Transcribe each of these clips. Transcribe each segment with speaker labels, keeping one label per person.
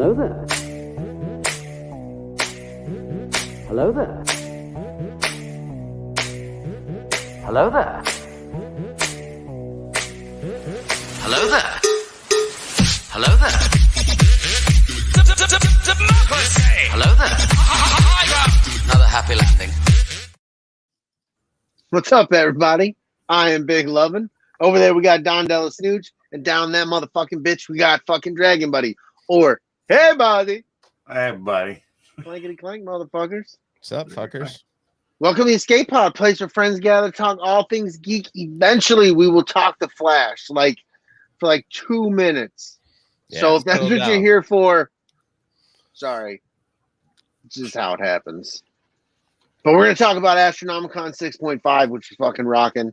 Speaker 1: Hello there. Hello there. Hello there. Hello there. Hello there. Hello there. Another happy landing.
Speaker 2: What's up, everybody? I am Big Lovin. Over there, we got Don DellaSnooch. And down that motherfucking bitch, we got fucking Dragon Buddy. Or, hey, buddy.
Speaker 3: Hey, buddy.
Speaker 2: Clankety clank, motherfuckers.
Speaker 4: What's up, fuckers?
Speaker 2: Welcome to the Escape Pod, place where friends gather, talk all things geek. Eventually, we will talk the Flash, for 2 minutes.
Speaker 4: Yeah,
Speaker 2: so if that's
Speaker 4: settle
Speaker 2: what you're
Speaker 4: down.
Speaker 2: here for, sorry. It's just how it happens. But we're going to talk about Astronomicon 6.5, which is fucking rocking.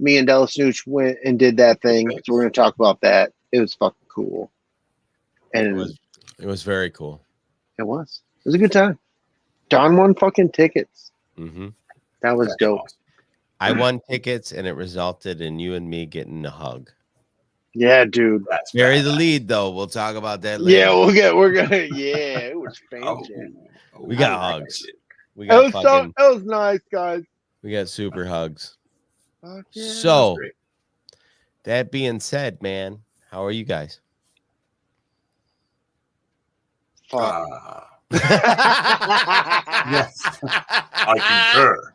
Speaker 2: Me and DellaSnooch went and did that thing. So we're going to talk about that. It was fucking cool. And
Speaker 4: It was very cool.
Speaker 2: it was. It was a good time. Don won fucking tickets.
Speaker 4: Mm-hmm.
Speaker 2: That was dope.
Speaker 4: I won tickets, and it resulted in you and me getting a hug.
Speaker 2: Yeah, dude.
Speaker 3: That's
Speaker 4: Bury
Speaker 3: bad.
Speaker 4: the lead, though. We'll talk about that later.
Speaker 2: Yeah, we're gonna. Yeah, it was fancy.
Speaker 4: We got hugs. We
Speaker 2: It
Speaker 4: got
Speaker 2: was
Speaker 4: fucking.
Speaker 2: it was nice, guys.
Speaker 4: We got super hugs.
Speaker 2: Fuck yeah.
Speaker 4: So, that being said, man, how are you guys?
Speaker 2: Fuck.
Speaker 3: Yes, I concur.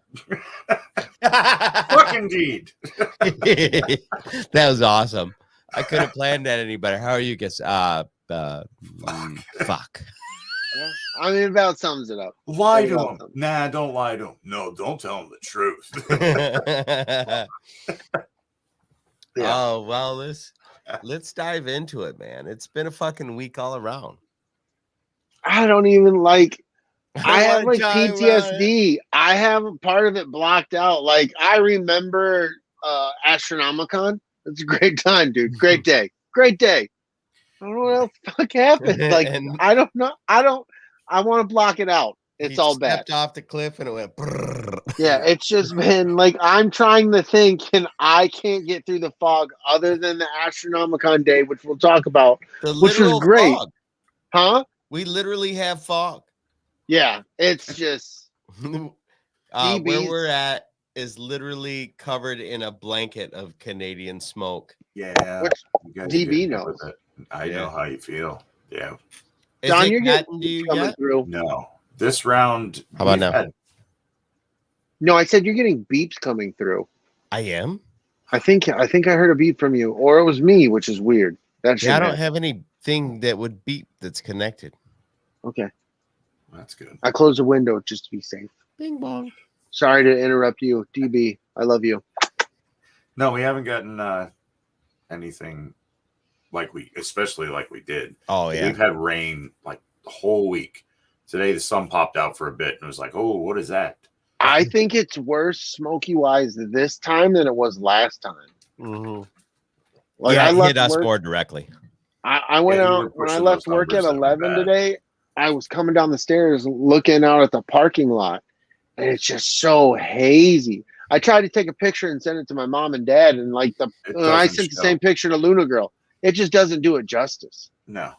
Speaker 3: Fuck indeed.
Speaker 4: That was awesome. I couldn't have planned that any better. How are you guys? Fuck.
Speaker 2: I mean, about sums it up.
Speaker 3: Lie
Speaker 2: Very
Speaker 3: to
Speaker 2: well
Speaker 3: him.
Speaker 2: done.
Speaker 3: Nah, don't lie to him. No, don't tell him the truth.
Speaker 2: Yeah.
Speaker 4: Oh well, let's dive into it, man. It's been a fucking week all around.
Speaker 2: I don't even like. I have like
Speaker 4: wanna try,
Speaker 2: PTSD. I have a part of it blocked out. Like I remember Astronomicon. It's a great time, dude. Great day. Great day. I don't know what else the fuck happened. Like
Speaker 4: And
Speaker 2: I don't know. I want to block it out. It's
Speaker 4: he
Speaker 2: all bad.
Speaker 4: stepped off the cliff and it went. Brrr.
Speaker 2: Yeah, it's just been like I'm trying to think, and I can't get through the fog other than the Astronomicon day, which we'll talk about.
Speaker 4: The
Speaker 2: Which was
Speaker 4: literal
Speaker 2: great.
Speaker 4: fog.
Speaker 2: Huh?
Speaker 4: We literally have fog.
Speaker 2: Yeah, it's just
Speaker 4: Where
Speaker 2: DBs.
Speaker 4: we're at is literally covered in a blanket of Canadian smoke.
Speaker 3: Yeah.
Speaker 2: Which
Speaker 3: you guys
Speaker 2: DB
Speaker 3: get me
Speaker 2: knows.
Speaker 3: with it. I
Speaker 4: Yeah.
Speaker 3: know how you feel. Yeah.
Speaker 4: Is
Speaker 2: Don,
Speaker 4: it
Speaker 2: you're
Speaker 4: gotten to
Speaker 2: getting
Speaker 4: you
Speaker 2: coming
Speaker 4: yet?
Speaker 2: through.
Speaker 3: No. This round.
Speaker 4: How about
Speaker 3: we've
Speaker 4: now?
Speaker 3: had-
Speaker 2: No, I said you're getting beeps coming through.
Speaker 4: I am.
Speaker 2: I think I heard a beep from you, or it was me, which is weird. That
Speaker 4: Yeah, I
Speaker 2: shouldn't
Speaker 4: don't
Speaker 2: happen.
Speaker 4: have anything that would beep that's connected.
Speaker 2: Okay,
Speaker 3: That's good.
Speaker 2: I closed the window just to be safe.
Speaker 4: Bing bong.
Speaker 2: Sorry to interrupt you, DB. I love you.
Speaker 3: No, we haven't gotten anything especially like we did.
Speaker 4: Oh yeah.
Speaker 3: We've had rain like the whole week. Today the sun popped out for a bit and it was like, oh, what is that?
Speaker 2: I think it's worse smoky wise this time than it was last time.
Speaker 4: Mm-hmm.
Speaker 2: Like
Speaker 4: Yeah,
Speaker 2: I
Speaker 4: it
Speaker 2: left
Speaker 4: hit us
Speaker 2: work.
Speaker 4: more directly.
Speaker 2: I went
Speaker 3: Yeah, you were
Speaker 2: out when I
Speaker 3: pushing
Speaker 2: left
Speaker 3: those
Speaker 2: work at
Speaker 3: numbers that were
Speaker 2: 11
Speaker 3: bad.
Speaker 2: today. I was coming down the stairs looking out at the parking lot, and it's just so hazy. I tried to take a picture and send it to my mom and dad, and like
Speaker 3: It
Speaker 2: I
Speaker 3: doesn't
Speaker 2: sent the
Speaker 3: show.
Speaker 2: same picture to Luna Girl. It just doesn't do it justice.
Speaker 3: No.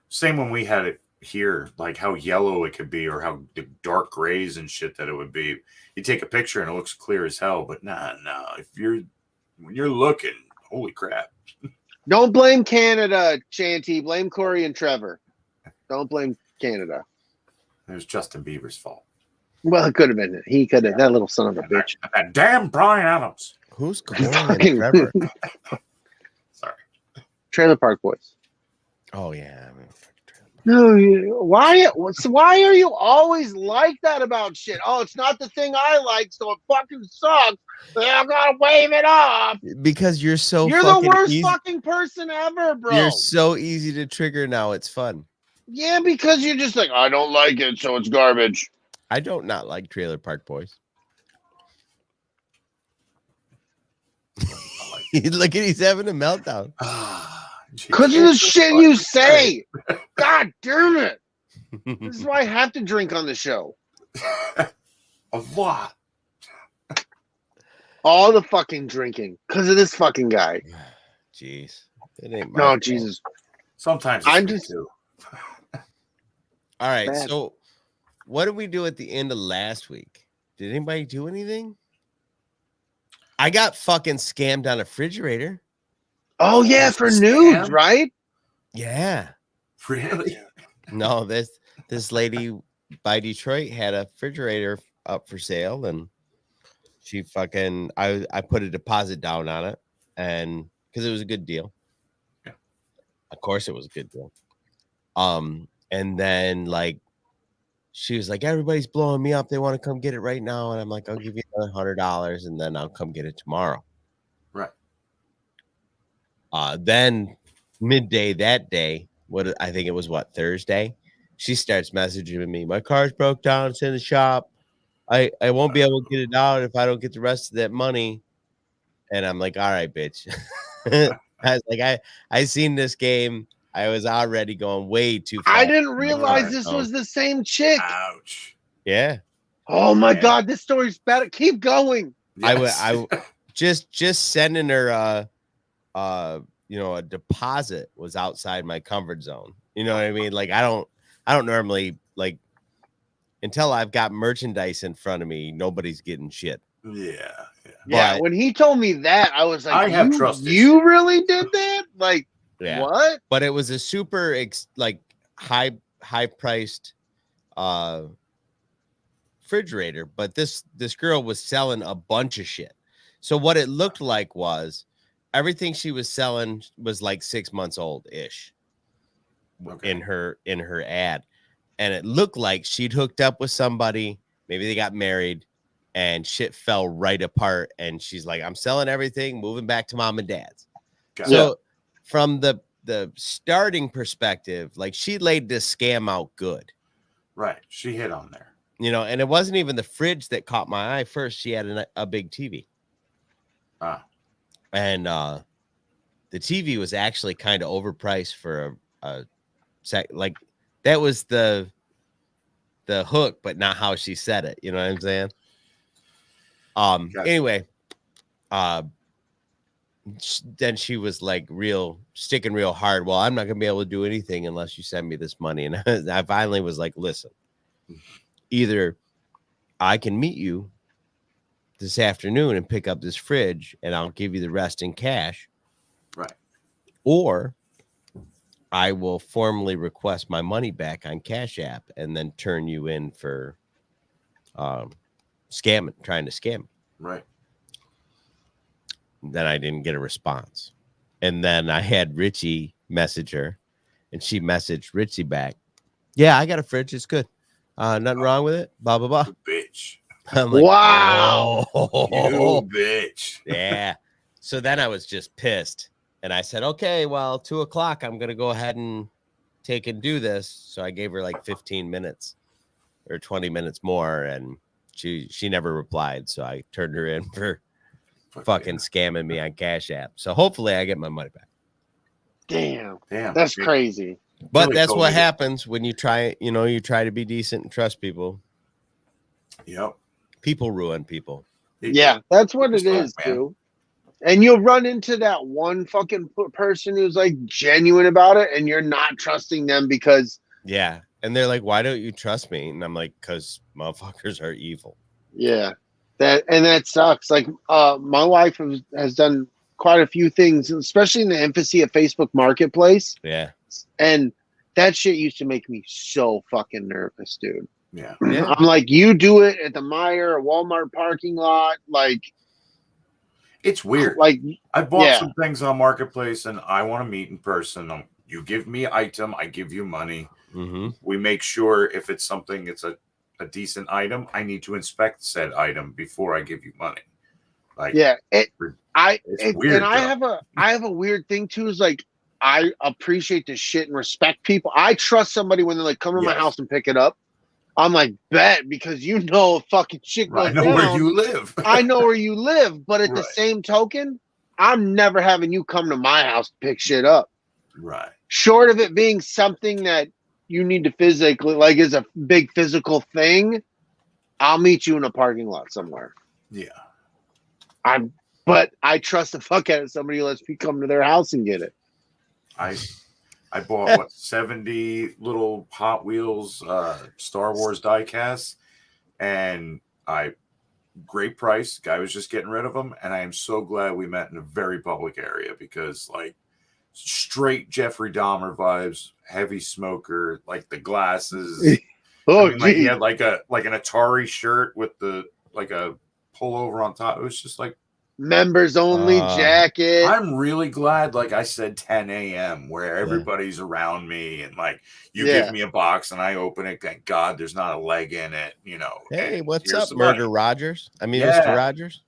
Speaker 3: Same when we had it here, like how yellow it could be or how dark grays and shit that it would be. You take a picture and it looks clear as hell, but nah. When you're looking, holy crap.
Speaker 2: Don't blame Canada, Shanty. Blame Corey and Trevor. Don't blame Canada.
Speaker 3: It was Justin Bieber's fault.
Speaker 2: Well, it could have been. He could have. That little son of a bitch.
Speaker 3: That damn Brian Adams.
Speaker 4: Who's Corey and
Speaker 2: Fucking-
Speaker 4: Trevor?
Speaker 3: Sorry.
Speaker 2: Trailer Park Boys.
Speaker 4: Oh yeah. I mean,
Speaker 2: No, why are you always like that about shit? Oh, it's not the thing I like, so it fucking sucks. I gotta wave it off.
Speaker 4: because you're so
Speaker 2: You're the
Speaker 4: fucking
Speaker 2: worst
Speaker 4: easy.
Speaker 2: fucking person ever, bro.
Speaker 4: You're so easy to trigger now. It's fun.
Speaker 2: Yeah, because you're just like, I don't like it, so it's garbage.
Speaker 4: I don't not like Trailer Park Boys. Look at he's having a meltdown.
Speaker 2: Because of the shit you say. God damn it. This is why I have to drink on the show.
Speaker 3: A lot.
Speaker 2: All the fucking drinking. Because of this fucking guy.
Speaker 4: Jeez. It ain't my
Speaker 2: No,
Speaker 4: fault.
Speaker 2: Jesus.
Speaker 3: Sometimes
Speaker 2: I'm
Speaker 3: it's me
Speaker 2: just-
Speaker 3: too.
Speaker 4: All right.
Speaker 2: Bad.
Speaker 4: So, what did we do at the end of last week? Did anybody do anything? I got fucking scammed on a refrigerator.
Speaker 2: Oh yeah, for nudes, right?
Speaker 4: Yeah.
Speaker 3: Really?
Speaker 4: No, this lady by Detroit had a refrigerator up for sale, and she fucking I put a deposit down on it, and because it was a good deal.
Speaker 3: Yeah.
Speaker 4: Of course, it was a good deal. And then like she was like, everybody's blowing me up. They want to come get it right now, and I'm like, I'll give you another $100, and then I'll come get it tomorrow.
Speaker 3: Right.
Speaker 4: Then midday that day, I think it was Thursday, she starts messaging me. My car's broke down. It's in the shop. I won't be able to get it out if I don't get the rest of that money. And I'm like, all right, bitch. I was like, I seen this game. I was already going way too far.
Speaker 2: I didn't realize this was the same chick.
Speaker 3: Ouch.
Speaker 4: Yeah.
Speaker 2: Oh my God, this story's better. Keep going.
Speaker 4: Yes. I just sending her a deposit was outside my comfort zone. You know what I mean? Like I don't normally like until I've got merchandise in front of me, nobody's getting shit.
Speaker 3: Yeah.
Speaker 2: Yeah, when he told me that, I was like,
Speaker 3: I have trust
Speaker 2: you really did that? Like,
Speaker 4: yeah.
Speaker 2: What?
Speaker 4: But it was a super high priced refrigerator, but this girl was selling a bunch of shit. So what it looked like was everything she was selling was like 6 months old ish in her ad. And it looked like she'd hooked up with somebody, maybe they got married, and shit fell right apart. And she's like, I'm selling everything, moving back to mom and dad's. So from the starting perspective, like she laid this scam out good. Right.
Speaker 3: She hit on there.
Speaker 4: You know, and it wasn't even the fridge that caught my eye first. She had a big TV. And the TV was actually kind of overpriced for a sec. Like that was the hook, but not how she said it. You know what I'm saying? Anyway, then she was like sticking real hard. Well, I'm not gonna be able to do anything unless you send me this money. And I finally was like, listen, either I can meet you this afternoon and pick up this fridge and I'll give you the rest in cash.
Speaker 3: Right.
Speaker 4: Or I will formally request my money back on Cash App and then turn you in for trying to scam me.
Speaker 3: Right.
Speaker 4: Then I didn't get a response. And then I had Richie message her and she messaged Richie back. Yeah, I got a fridge. It's good. Nothing wrong with it. Blah, blah, blah.
Speaker 3: Bitch.
Speaker 4: I'm like,
Speaker 2: wow.
Speaker 3: You bitch.
Speaker 4: Yeah. So then I was just pissed. And I said, okay, well, 2:00, I'm going to go ahead and take and do this. So I gave her like 15 minutes or 20 minutes more. And she never replied. So I turned her in for fucking scamming me on Cash App. So hopefully I get my money back.
Speaker 2: Damn. That's crazy.
Speaker 4: But that's what happens when you try to be decent and trust people.
Speaker 3: Yep.
Speaker 4: People ruin people.
Speaker 2: Yeah, that's what it is, too. And you'll run into that one fucking person who's like genuine about it, and you're not trusting them because.
Speaker 4: Yeah. And they're like, why don't you trust me? And I'm like, because motherfuckers are evil.
Speaker 2: Yeah. That sucks. Like, my wife has done quite a few things, especially in the infancy of Facebook Marketplace.
Speaker 4: Yeah.
Speaker 2: And that shit used to make me so fucking nervous, dude.
Speaker 3: Yeah.
Speaker 2: I'm like, you do it at the Meijer or Walmart parking lot, like.
Speaker 3: It's weird.
Speaker 2: Like
Speaker 3: I bought some things on Marketplace and I want to meet in person. You give me item, I give you money.
Speaker 4: Mm-hmm.
Speaker 3: We make sure if it's something, it's a decent item, I need to inspect said item before I give you money. Like,
Speaker 2: yeah,
Speaker 3: it's weird.
Speaker 2: And I have a weird thing too. Is like I appreciate the shit and respect people. I trust somebody when they're like, come to my house and pick it up. I'm like, bet, because you know fucking shit goes down.
Speaker 3: I know where you live.
Speaker 2: I know where you live, but at the same token, I'm never having you come to my house to pick shit up.
Speaker 3: Right.
Speaker 2: Short of it being something that you need to physically, like, is a big physical thing, I'll meet you in a parking lot somewhere.
Speaker 3: Yeah.
Speaker 2: But I trust the fuck out of somebody who lets me come to their house and get it.
Speaker 3: I I bought what 70 little Hot Wheels Star Wars die casts, and great price. Guy was just getting rid of them, and I am so glad we met in a very public area because like straight Jeffrey Dahmer vibes, heavy smoker, like the glasses.
Speaker 2: Oh,
Speaker 3: like he had like an Atari shirt with the like a pullover on top. It was just like
Speaker 2: members only jacket.
Speaker 3: I'm really glad, like I said, 10 a.m. where everybody's around me and like you give me a box and I open it. Thank God there's not a leg in it, you know.
Speaker 4: Hey, what's up, Murder Rogers? I mean, Mr. Rogers.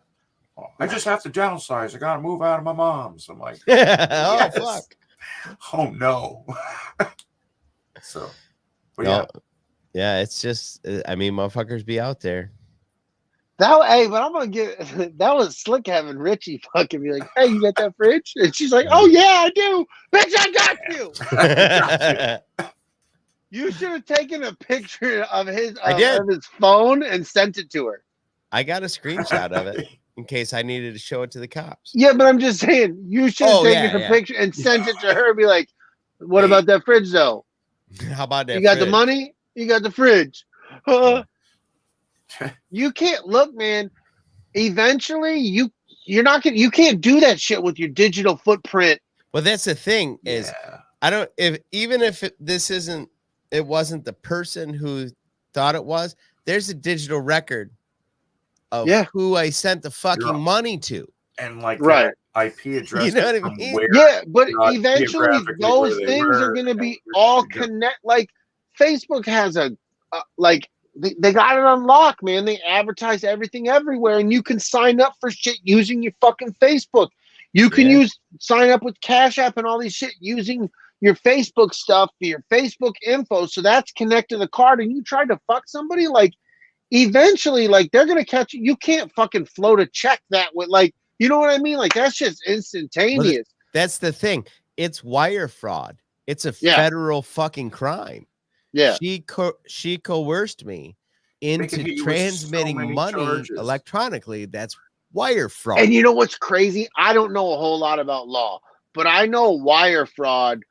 Speaker 3: Oh, I just have to downsize. I gotta move out of my mom's. I'm like,
Speaker 4: oh fuck.
Speaker 3: Oh no. So,
Speaker 4: but yeah, it's just, I mean, motherfuckers be out there.
Speaker 2: But I'm gonna get that was slick having Richie fucking be like, hey, you got that fridge? And she's like, oh yeah, I do. Bitch, I got you. You should have taken a picture of his phone and sent it to her.
Speaker 4: I got a screenshot of it in case I needed to show it to the cops.
Speaker 2: Yeah, but I'm just saying you should have taken a picture and sent it to her and be like, what about that fridge though?
Speaker 4: How about that?
Speaker 2: You got the money? You got the fridge. You can't look, man. Eventually, you can't do that shit with your digital footprint.
Speaker 4: Well, that's the thing is, I don't if it wasn't the person who thought it was. There's a digital record of who I sent the fucking money to,
Speaker 3: and like IP address.
Speaker 4: You know what I mean?
Speaker 2: But eventually those things are going to be all connect. Like Facebook has they got it unlocked, man. They advertise everything everywhere, and you can sign up for shit using your fucking Facebook. You can sign up with Cash App and all these shit using your Facebook stuff, your Facebook info. So that's connected to the card, and you try to fuck somebody, like eventually, like they're gonna catch you. You can't fucking float a check that way, like you know what I mean? Like that's just instantaneous.
Speaker 4: Well, that's the thing. It's wire fraud. It's a federal fucking crime.
Speaker 2: Yeah,
Speaker 4: she coerced me into transmitting money electronically. That's wire fraud.
Speaker 2: And you know what's crazy? I don't know a whole lot about law, but I know wire fraud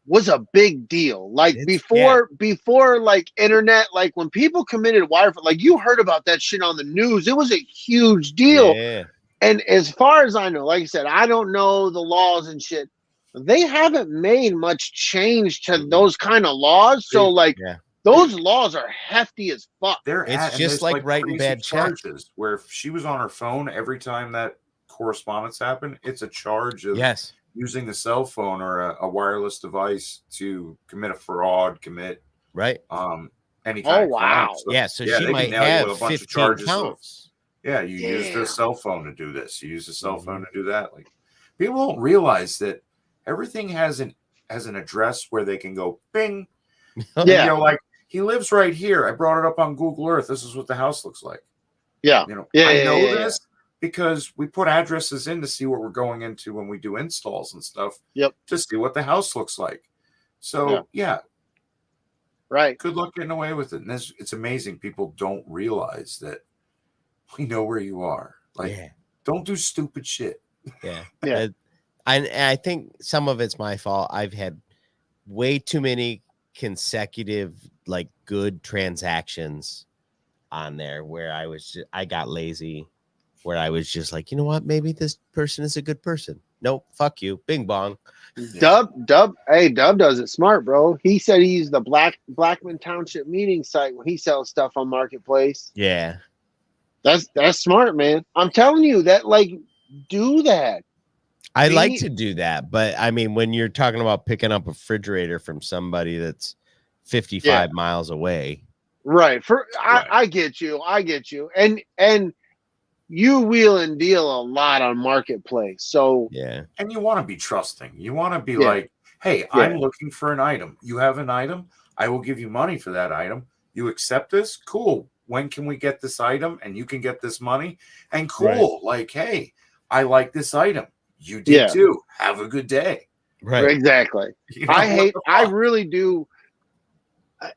Speaker 2: was a big deal. Like before like internet, like when people committed wire fraud, like you heard about that shit on the news. It was a huge deal. Yeah. And as far as I know, like I said, I don't know the laws and shit. They haven't made much change to those kind of laws. So like those laws are hefty as fuck.
Speaker 4: It's just like writing bad charges
Speaker 3: where if she was on her phone every time that correspondence happened, it's a charge of using a cell phone or a wireless device to commit a fraud, any kind of crime.
Speaker 4: So she might have a bunch of charges.
Speaker 3: You used a cell phone to do this. You used a cell phone to do that. Like people don't realize that everything has an address where they can go bing. You know, like he lives right here. I brought it up on Google Earth. This is what the house looks like.
Speaker 2: Yeah.
Speaker 3: You know, I know this because we put addresses in to see what we're going into when we do installs and stuff.
Speaker 2: Yep.
Speaker 3: To see what the house looks like. So
Speaker 2: right.
Speaker 3: Good luck getting away with it. And it's amazing. People don't realize that we know where you are. Like, don't do stupid shit.
Speaker 4: Yeah. I think some of it's my fault. I've had way too many consecutive, like, good transactions on there where I got lazy, where I was just like, you know what? Maybe this person is a good person. Nope. Fuck you. Bing bong.
Speaker 2: Dub. Hey, Dub does it smart, bro. He said he used the Blackman Township meeting site when he sells stuff on Marketplace.
Speaker 4: Yeah.
Speaker 2: That's smart, man. I'm telling you that, like, do that.
Speaker 4: I like to do that, but I mean, when you're talking about picking up a refrigerator from somebody that's 55 miles away,
Speaker 2: right? I get you, and you wheel and deal a lot on Marketplace, so
Speaker 3: and you want to be trusting. You want to be like, hey, I'm looking for an item. You have an item. I will give you money for that item. You accept this? Cool. When can we get this item? And you can get this money. And cool, like, hey, I like this item. You did too. Have a good day.
Speaker 2: Right. Exactly. You know, I really do.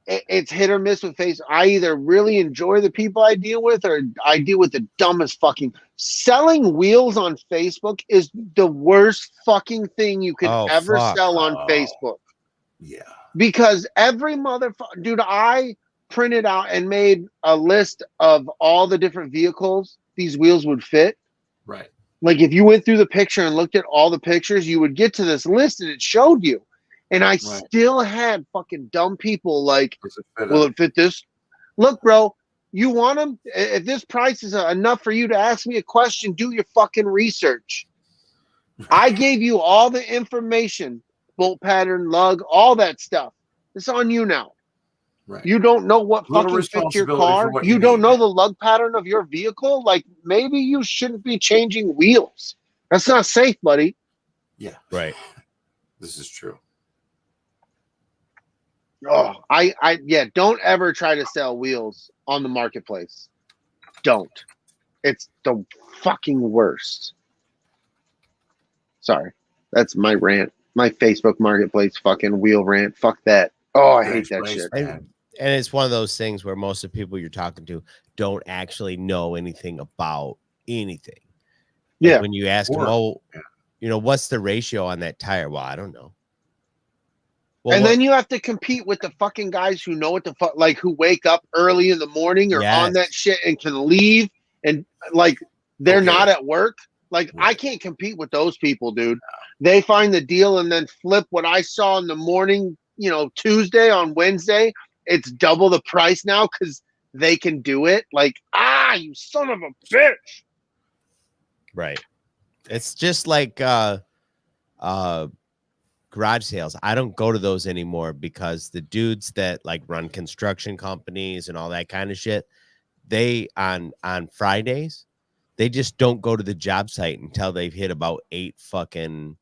Speaker 2: it's hit or miss with Facebook. I either really enjoy the people I deal with, or I deal with the dumbest fucking. Selling wheels on Facebook is the worst fucking thing you could ever sell on Facebook.
Speaker 3: Yeah.
Speaker 2: Because every motherfucker, dude, I printed out and made a list of all the different vehicles these wheels would fit.
Speaker 3: Right.
Speaker 2: Like if you went through the picture and looked at all the pictures, you would get to this list and it showed you. And I still had fucking dumb people like, will it fit this? Look, bro, you want them? If this price is enough for you to ask me a question, do your fucking research. I gave you all the information, bolt pattern, lug, all that stuff. It's on you now.
Speaker 3: Right.
Speaker 2: You don't know what fucking fits your car. You don't know the lug pattern of your vehicle. Like maybe you shouldn't be changing wheels. That's not safe, buddy.
Speaker 3: Yeah.
Speaker 4: Right.
Speaker 3: This is true.
Speaker 2: Oh, yeah, don't ever try to sell wheels on the marketplace. Don't. It's the fucking worst. Sorry. That's my rant. My Facebook marketplace fucking wheel rant. Fuck that. Oh, I hate that shit.
Speaker 4: And it's one of those things where most of the people you're talking to don't actually know anything about anything. Like
Speaker 2: yeah.
Speaker 4: when you ask them, oh, you know, what's the ratio on that tire? Well, I don't know. Well,
Speaker 2: and then you have to compete with the fucking guys who know what the fuck, like who wake up early in the morning or on that shit and can leave and like they're not at work. Like I can't compete with those people, dude. They find the deal and then flip what I saw in the morning, you know, Tuesday on Wednesday. It's double the price now because they can do it. Like, you son of a bitch.
Speaker 4: Right. It's just like garage sales. I don't go to those anymore because the dudes that like run construction companies and all that kind of shit, they on Fridays, they just don't go to the job site until they've hit about 8 fucking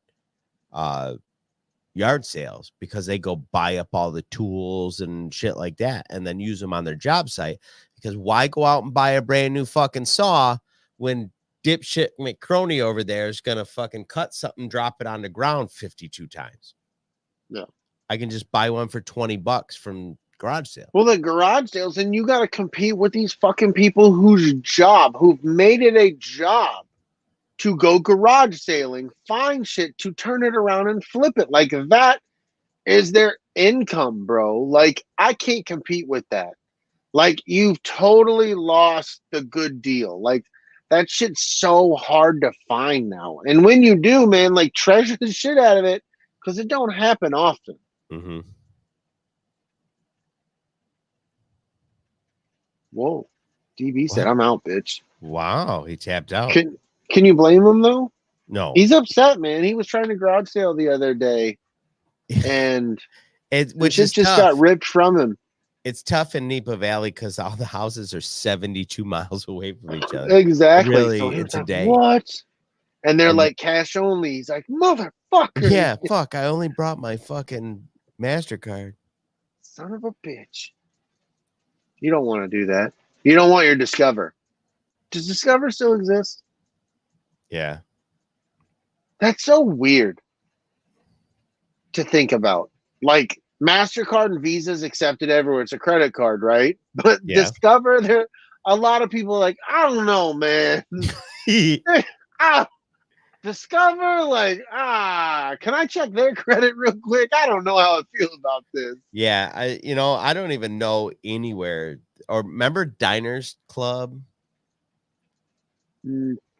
Speaker 4: yard sales because they go buy up all the tools and shit like that and then use them on their job site. Because why go out and buy a brand new fucking saw when dipshit McCroney over there is gonna fucking cut something, drop it on the ground 52 times.
Speaker 2: Yeah,
Speaker 4: I can just buy one for $20 from garage sale.
Speaker 2: Well, the garage sales, and you got to compete with these fucking people who've made it a job to go garage sailing, find shit to turn it around and flip it. Like that is their income, bro. Like I can't compete with that. Like you've totally lost the good deal. Like that shit's so hard to find now. And when you do, man, like treasure the shit out of it because it don't happen often.
Speaker 4: Mm-hmm.
Speaker 2: Whoa. DB said, I'm out, bitch.
Speaker 4: Wow, he tapped out.
Speaker 2: Can you blame him, though?
Speaker 4: No.
Speaker 2: He's upset, man. He was trying to garage sale the other day, and
Speaker 4: which is
Speaker 2: just
Speaker 4: tough.
Speaker 2: got ripped from him.
Speaker 4: It's tough in Napa Valley because all the houses are 72 miles away from each other.
Speaker 2: Exactly.
Speaker 4: Really,
Speaker 2: so
Speaker 4: it's a
Speaker 2: like,
Speaker 4: day.
Speaker 2: What? And they're like cash only. He's like, motherfucker.
Speaker 4: Yeah, fuck. I only brought my fucking MasterCard.
Speaker 2: Son of a bitch. You don't want to do that. You don't want your Discover. Does Discover still exist?
Speaker 4: Yeah.
Speaker 2: That's so weird to think about. Like MasterCard and Visa's accepted everywhere. It's a credit card, right? But Discover, there a lot of people are like, I don't know, man. Discover, like, can I check their credit real quick? I don't know how I feel about this.
Speaker 4: Yeah, I don't even know anywhere. Or remember Diners Club?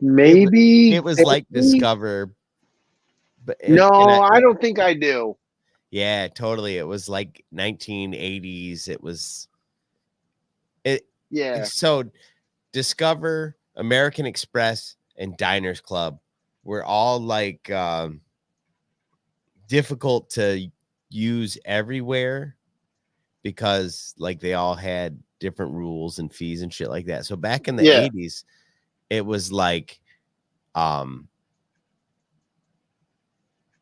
Speaker 2: Maybe
Speaker 4: it was like Discover. But
Speaker 2: I don't think I do.
Speaker 4: Yeah, totally. It was like 1980s. It was So Discover, American Express, and Diners Club were all like difficult to use everywhere because like they all had different rules and fees and shit like that. So back in the 80s, it was like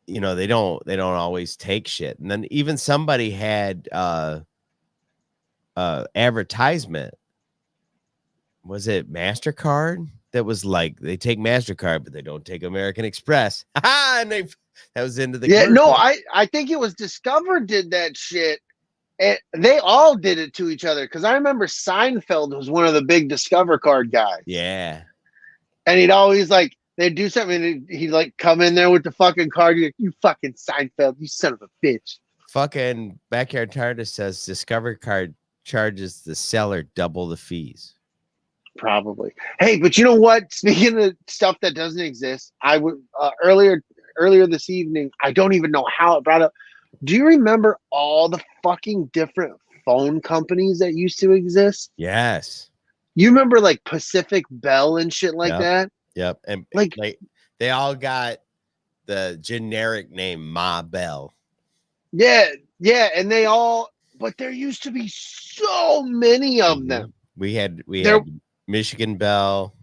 Speaker 4: they don't always take shit. And then even somebody had advertisement. Was it MasterCard? That was like they take MasterCard, but they don't take American Express. And that was into the
Speaker 2: commercial. No, I think it was Discover did that shit, they all did it to each other. Because I remember Seinfeld was one of the big Discover card guys.
Speaker 4: Yeah.
Speaker 2: And he'd always like, they'd do something and he'd like come in there with the fucking card. You're like, you fucking Seinfeld, you son of a bitch.
Speaker 4: Fucking Backyard TARDIS says Discover card charges the seller double the fees.
Speaker 2: Probably. Hey, but you know what? Speaking of stuff that doesn't exist, I would earlier this evening, I don't even know how it brought up. Do you remember all the fucking different phone companies that used to exist?
Speaker 4: Yes.
Speaker 2: You remember like Pacific Bell and shit like that?
Speaker 4: Yep. And
Speaker 2: Like
Speaker 4: they all got the generic name Ma Bell.
Speaker 2: Yeah, and they all, but there used to be so many of them.
Speaker 4: We had
Speaker 2: There-
Speaker 4: Michigan Bell.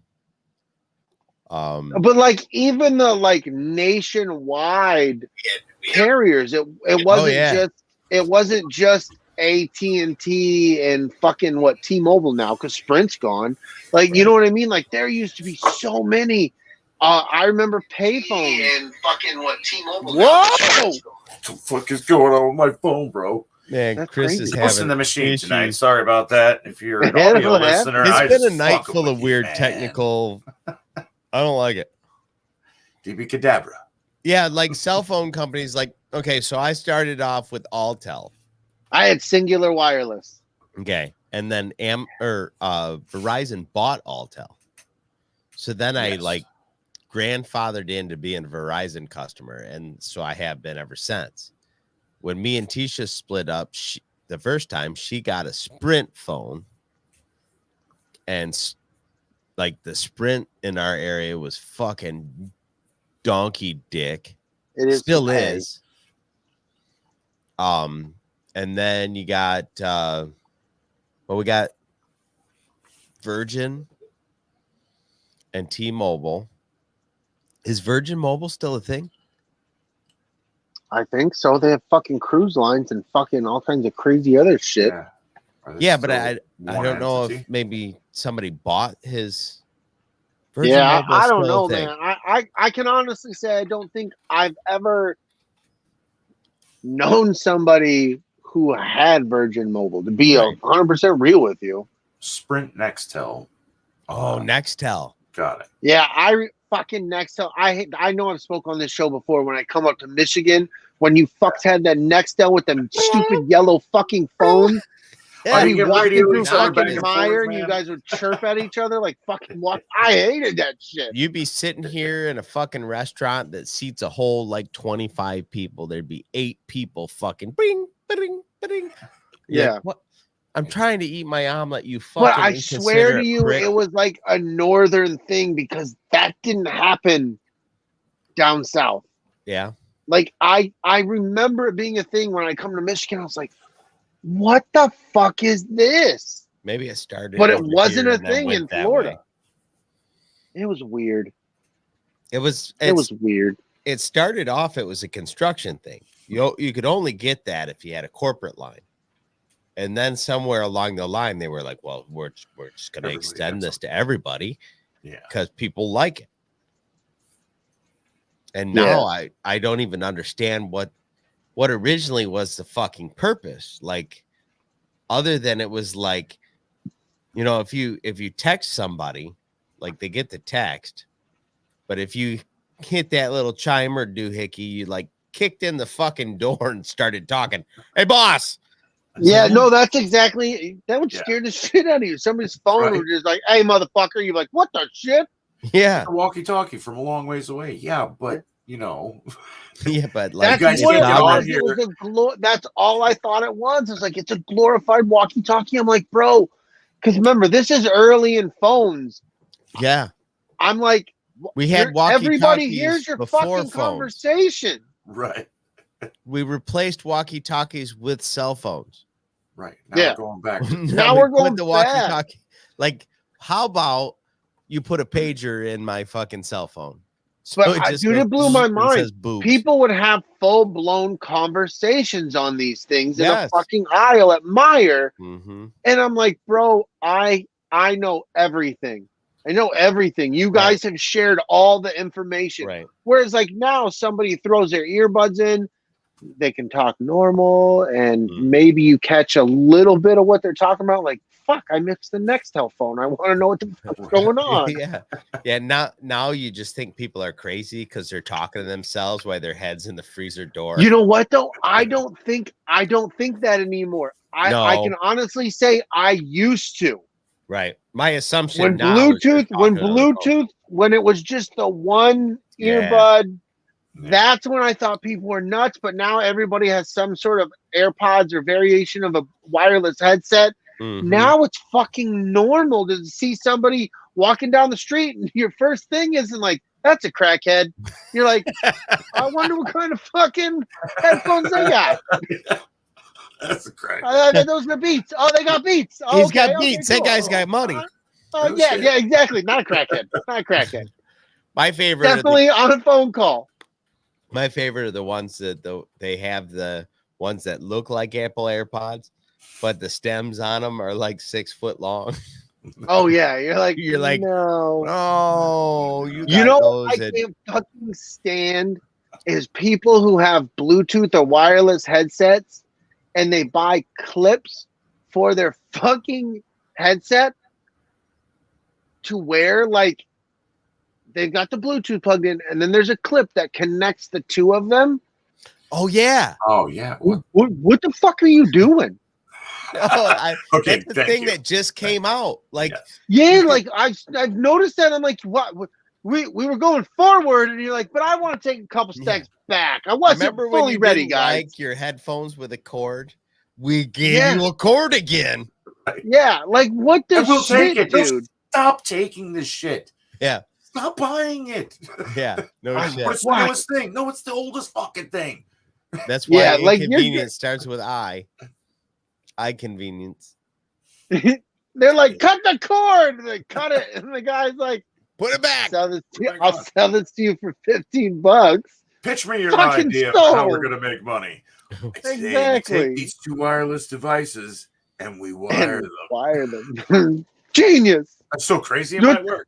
Speaker 2: But like even the like nationwide carriers, it wasn't just AT&T and fucking what T-Mobile now because Sprint's gone. Like you know what I mean? Like there used to be so many. I remember payphones and fucking what T-Mobile. Whoa!
Speaker 3: What the fuck is going on with my phone, bro?
Speaker 4: Man,
Speaker 2: That's
Speaker 4: Chris
Speaker 2: crazy.
Speaker 4: is
Speaker 3: Listen
Speaker 4: having
Speaker 3: the machine
Speaker 4: issues.
Speaker 3: tonight. Sorry about that. If you're an
Speaker 2: Yeah,
Speaker 3: audio
Speaker 2: what
Speaker 3: listener,
Speaker 4: It's
Speaker 3: I
Speaker 4: been a
Speaker 3: just
Speaker 4: night
Speaker 3: fucking
Speaker 4: full of
Speaker 3: with you,
Speaker 4: weird
Speaker 3: man.
Speaker 4: technical. I don't like it.
Speaker 3: DB Cadabra.
Speaker 4: Yeah, like cell phone companies. Like, okay, so I started off with Altel.
Speaker 2: I had Singular Wireless.
Speaker 4: Okay, and then Verizon bought Altel. So then I
Speaker 3: Yes.
Speaker 4: like grandfathered into being a Verizon customer, and so I have been ever since. When me and Tisha split up, the first time she got a Sprint phone, and like the Sprint in our area was fucking donkey dick.
Speaker 2: It is
Speaker 4: Still
Speaker 2: to pay.
Speaker 4: is. And then you got we got Virgin and T-Mobile. Is Virgin Mobile still a thing?
Speaker 2: I think so. They have fucking cruise lines and fucking all kinds of crazy other shit.
Speaker 3: Yeah. Are they
Speaker 4: Yeah, but
Speaker 3: still
Speaker 4: I
Speaker 3: one
Speaker 4: don't know
Speaker 3: entity?
Speaker 4: if maybe somebody bought his Virgin
Speaker 2: Yeah,
Speaker 4: Mobile
Speaker 2: I
Speaker 4: is
Speaker 2: don't
Speaker 4: still a
Speaker 2: know,
Speaker 4: thing.
Speaker 2: man. I can honestly say I don't think I've ever known somebody who had Virgin Mobile, to be
Speaker 4: Right.
Speaker 2: 100% real with you.
Speaker 3: Sprint Nextel.
Speaker 4: Oh, Nextel.
Speaker 3: Got it.
Speaker 2: Yeah, fucking Nextel. I know I've spoke on this show before when I come up to Michigan when you fucks had that Nextel with them stupid yellow fucking phone.
Speaker 3: Yeah,
Speaker 2: And
Speaker 3: you
Speaker 2: we
Speaker 3: get
Speaker 2: walked
Speaker 3: radio
Speaker 2: through
Speaker 3: each other back
Speaker 2: fucking
Speaker 3: and
Speaker 2: Meyer
Speaker 3: forth,
Speaker 2: and you
Speaker 3: man.
Speaker 2: guys would chirp at each other like fucking what? I hated that shit.
Speaker 4: You'd be sitting here in a fucking restaurant that seats a whole like 25 people. There'd be 8 people fucking bing, bing, bing.
Speaker 2: Yeah.
Speaker 4: What? I'm trying to eat my omelet, you fucking
Speaker 2: But I swear to you,
Speaker 4: prick.
Speaker 2: it was like a northern thing because that didn't happen down south.
Speaker 4: Yeah.
Speaker 2: Like I remember it being a thing when I come to Michigan. I was like, what the fuck is this?
Speaker 4: Maybe it started.
Speaker 2: But it
Speaker 4: over
Speaker 2: wasn't
Speaker 4: here
Speaker 2: a
Speaker 4: and then
Speaker 2: thing
Speaker 4: went
Speaker 2: in
Speaker 4: that
Speaker 2: Florida.
Speaker 4: way.
Speaker 2: It was weird.
Speaker 4: It was
Speaker 2: Weird.
Speaker 4: it started off, it was a construction thing. You could only get that if you had a corporate line. And then somewhere along the line, they were like, well, we're just going to
Speaker 3: Everybody
Speaker 4: extend
Speaker 3: gets
Speaker 4: this to everybody
Speaker 3: Yeah.
Speaker 4: because people like it. And now I don't even understand what originally was the fucking purpose. Like, other than it was like, you know, if you text somebody, like they get the text, but if you hit that little chime or doohickey, you like kicked in the fucking door and started talking. Hey, boss.
Speaker 2: Yeah, no, that's exactly that would
Speaker 3: Yeah.
Speaker 2: scare the shit out of you. Somebody's phone
Speaker 3: Right.
Speaker 2: would just like, hey motherfucker, you're like, what the shit?
Speaker 4: Yeah.
Speaker 3: A walkie-talkie from a long ways away. Yeah, but you know,
Speaker 4: Yeah, but like,
Speaker 2: That's
Speaker 3: guys
Speaker 2: what it
Speaker 3: can't get on
Speaker 2: was.
Speaker 3: here.
Speaker 2: It was that's all I thought it was. It's like it's a glorified walkie-talkie. I'm like, bro, because remember, this is early in phones.
Speaker 4: yeah,
Speaker 2: I'm like,
Speaker 4: we had
Speaker 2: everybody
Speaker 4: walkie-talkies
Speaker 2: hears your
Speaker 4: before
Speaker 2: fucking
Speaker 4: phones.
Speaker 2: conversation.
Speaker 3: right.
Speaker 4: We replaced walkie-talkies with cell phones.
Speaker 3: Right. Now
Speaker 2: Yeah.
Speaker 3: we're going back.
Speaker 2: Now
Speaker 4: we
Speaker 2: we're
Speaker 4: put
Speaker 2: going
Speaker 4: the
Speaker 2: back.
Speaker 4: walkie-talkie. Like, how about you put a pager in my fucking cell phone? So
Speaker 2: But
Speaker 4: just
Speaker 2: dude,
Speaker 4: goes
Speaker 2: it blew my
Speaker 4: and
Speaker 2: mind.
Speaker 4: says boobs.
Speaker 2: People would have full-blown conversations on these things in a
Speaker 4: Yes.
Speaker 2: fucking aisle at Meyer.
Speaker 4: Mm-hmm.
Speaker 2: And I'm like, bro, I know everything. I know everything. You guys have shared all the information.
Speaker 4: Right.
Speaker 2: Whereas like now somebody throws their earbuds in, they can talk normal, and
Speaker 4: Mhm.
Speaker 2: maybe you catch a little bit of what they're talking about. Like, fuck, I missed the Nextel phone. I want to know what the fuck's going on.
Speaker 4: Yeah. Now you just think people are crazy because they're talking to themselves while their head's in the freezer door.
Speaker 2: You know what though? I don't think that anymore. I
Speaker 4: No.
Speaker 2: can honestly say I used to.
Speaker 4: Right. My assumption
Speaker 2: When
Speaker 4: now is they're
Speaker 2: Bluetooth, when it was just the one
Speaker 4: Yeah.
Speaker 2: earbud, that's when I thought people were nuts. But now everybody has some sort of AirPods or variation of a wireless headset.
Speaker 4: Mhm.
Speaker 2: Now it's fucking normal to see somebody walking down the street and your first thing isn't like, that's a crackhead. You're like, I wonder what kind of fucking headphones they got.
Speaker 3: That's a crack.
Speaker 2: Those are Beats. Oh, they got Beats. Oh,
Speaker 4: He's
Speaker 2: okay,
Speaker 4: got Beats.
Speaker 2: cool.
Speaker 4: That guy's got money.
Speaker 2: Oh,
Speaker 3: No
Speaker 2: yeah,
Speaker 3: shit.
Speaker 2: yeah, exactly. Not a crackhead. Not a crackhead.
Speaker 4: My favorite
Speaker 2: Definitely on a phone call.
Speaker 4: My favorite are the ones that they have the ones that look like Apple AirPods, but the stems on them are like 6 foot long.
Speaker 2: Oh yeah, you're like
Speaker 4: no.
Speaker 2: no.
Speaker 4: Oh,
Speaker 2: You know what I can't fucking stand is people who have Bluetooth or wireless headsets and they buy clips for their fucking headset to wear. Like, they've got the Bluetooth plugged in and then there's a clip that connects the two of them.
Speaker 4: Oh yeah.
Speaker 3: Oh yeah.
Speaker 2: What the fuck are you doing?
Speaker 3: Okay,
Speaker 4: that's the thing that just came out. Like,
Speaker 2: yeah, like I've noticed that. I'm like, what? We were going forward, and you're like, but I want to take a couple steps back. I wasn't
Speaker 4: remember when
Speaker 2: fully
Speaker 4: you
Speaker 2: ready,
Speaker 4: didn't
Speaker 2: guys.
Speaker 4: like your headphones with a cord? We gave you a cord again.
Speaker 2: Yeah, like what the
Speaker 3: We'll
Speaker 2: shit,
Speaker 3: take it,
Speaker 2: dude?
Speaker 3: Stop taking this shit.
Speaker 4: Yeah.
Speaker 3: Stop buying it.
Speaker 4: Yeah. No shit.
Speaker 3: What's the newest thing? No, it's the oldest fucking thing.
Speaker 4: That's why
Speaker 2: Yeah, like,
Speaker 4: inconvenience starts with I. I convenience.
Speaker 2: They're like, cut the cord. And they cut it, and the guy's like,
Speaker 4: put it back.
Speaker 2: I'll sell this to you for $15.
Speaker 3: Pitch me your
Speaker 2: Fucking
Speaker 3: idea of
Speaker 2: sold.
Speaker 3: how we're gonna make money.
Speaker 2: Exactly.
Speaker 3: We take these two wireless devices and we wire them.
Speaker 2: Wire them. Genius.
Speaker 3: That's so crazy. It might work.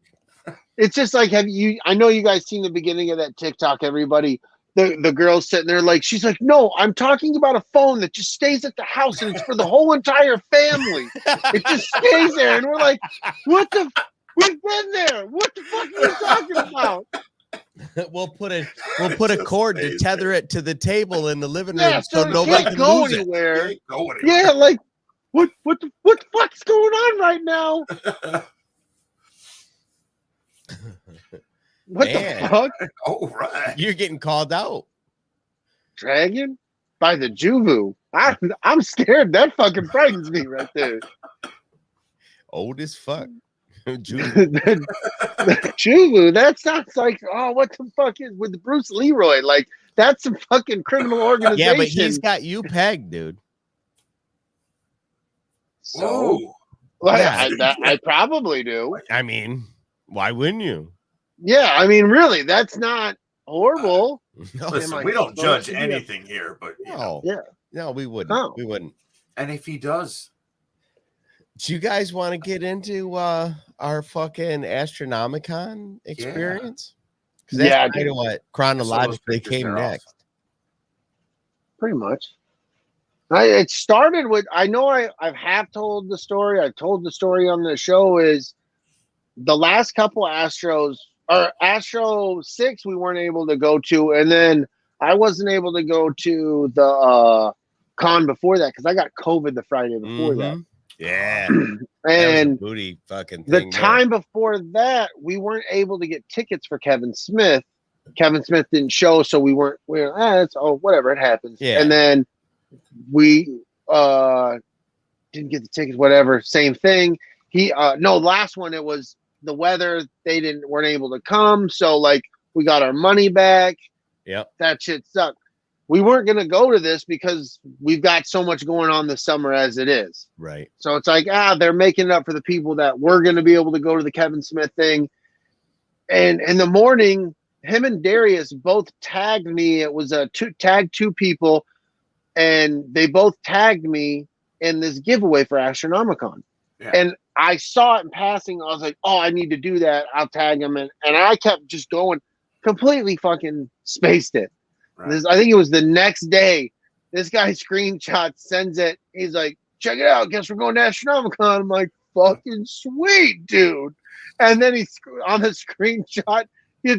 Speaker 2: It's just like, I know you guys seen the beginning of that TikTok, everybody. The girl's sitting there like, she's like, no, I'm talking about a phone that just stays at the house and it's for the whole entire family. It just stays there. And we're like, we've been there. What the fuck are you talking about?
Speaker 4: We'll put a cord to tether it to the table in the living room so
Speaker 2: it
Speaker 4: nobody
Speaker 2: can't
Speaker 4: can
Speaker 2: go
Speaker 4: lose
Speaker 2: anywhere.
Speaker 3: It.
Speaker 2: Yeah, like what the fuck's going on right now? What
Speaker 4: Man.
Speaker 2: the fuck?
Speaker 3: All right.
Speaker 4: You're getting called out.
Speaker 2: Dragon by the Juvu. I'm scared. That fucking frightens me right there.
Speaker 4: Old as fuck.
Speaker 2: the Juvu. That sounds like, oh, what the fuck is with Bruce Leroy? Like, that's some fucking criminal organization.
Speaker 4: Yeah, but he's got you pegged, dude.
Speaker 2: So, well, yeah. I probably do.
Speaker 4: I mean, why wouldn't you?
Speaker 2: Yeah, I mean, really, that's not horrible.
Speaker 4: No,
Speaker 3: Listen, we don't judge anything here, but
Speaker 4: no, we wouldn't.
Speaker 2: No.
Speaker 4: We wouldn't.
Speaker 3: And if he does,
Speaker 4: do you guys want to get into our fucking Astronomicon experience? Because that's kind of what chronologically came next.
Speaker 2: Pretty much. It started with, I know I've half told the story. I told the story on the show is the last couple Astros, or Astro 6 we weren't able to go to, and then I wasn't able to go to the con before that because I got COVID the Friday before that.
Speaker 4: Yeah.
Speaker 2: And
Speaker 4: booty fucking
Speaker 2: the
Speaker 4: thing
Speaker 2: time before that, we weren't able to get tickets for Kevin Smith. Kevin Smith didn't show, so we were whatever, it happens.
Speaker 4: Yeah.
Speaker 2: And then we didn't get the tickets, whatever, same thing. Last one, it was the weather, they weren't able to come, so like we got our money back.
Speaker 4: Yep.
Speaker 2: That shit sucked. We weren't gonna go to this because we've got so much going on this summer as it is.
Speaker 4: Right.
Speaker 2: So it's like, they're making it up for the people that were gonna be able to go to the Kevin Smith thing. And in the morning, him and Darius both tagged me. It was two people, and they both tagged me in this giveaway for Astronomicon.
Speaker 3: Yeah.
Speaker 2: And I saw it in passing. I was like, oh, I need to do that. I'll tag him. And I kept just going, completely fucking spaced it. This, I think it was the next day. This guy screenshots, sends it. He's like, check it out. Guess we're going to Astronomicon. I'm like, fucking sweet, dude. And then he's on the screenshot,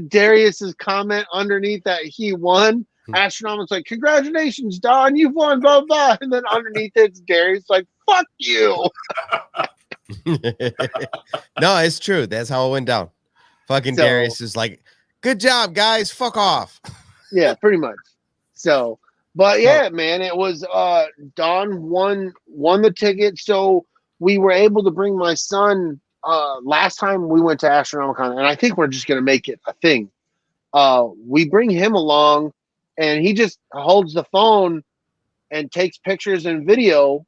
Speaker 2: Darius's comment underneath that he won. Astronomic's like, congratulations, Don, you've won, blah, blah. And then underneath it's Darius like, fuck you.
Speaker 4: No, it's true. That's how it went down. Fucking Darius is like, good job, guys. Fuck off.
Speaker 2: Yeah, pretty much. So, but yeah, man, it was Don won the ticket. So we were able to bring my son last time we went to Astronomicon, and I think we're just gonna make it a thing. We bring him along, and he just holds the phone and takes pictures and video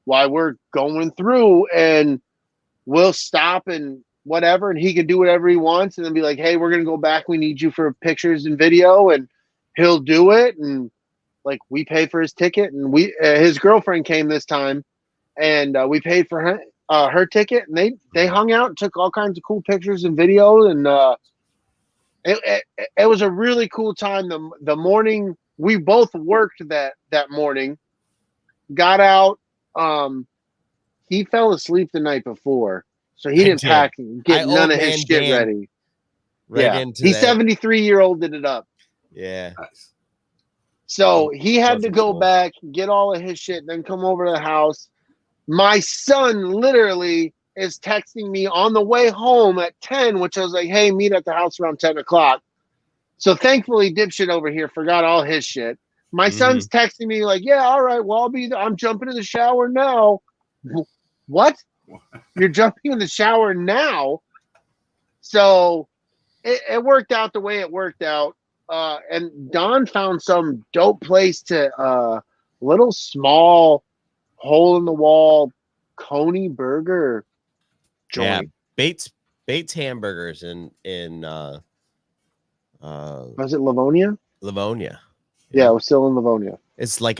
Speaker 2: while we're going through, and we'll stop and whatever, and he can do whatever he wants, and then be like, hey, we're gonna go back, we need you for pictures and video, and he'll do it. And like, we pay for his ticket, and we his girlfriend came this time, and we paid for her ticket, and they hung out and took all kinds of cool pictures and video, and it was a really cool time. The morning we both worked that morning, got out. He fell asleep the night before, so he didn't pack and get none of his shit ready. He's 73-year-old did it up.
Speaker 4: Yeah.
Speaker 3: Nice.
Speaker 2: So he had to go back, get all of his shit, then come over to the house. My son literally is texting me on the way home at 10, which I was like, hey, meet at the house around 10 o'clock. So thankfully, dipshit over here forgot all his shit. My son's texting me like, yeah, all right, well, I'm jumping in the shower now. What? You're jumping in the shower now? So it worked out the way it worked out. And Don found some dope place to little small hole in the wall Coney burger joint.
Speaker 4: Yeah, Bates hamburgers in
Speaker 2: was it Livonia?
Speaker 4: Livonia.
Speaker 2: Yeah, it was still in Livonia.
Speaker 4: It's like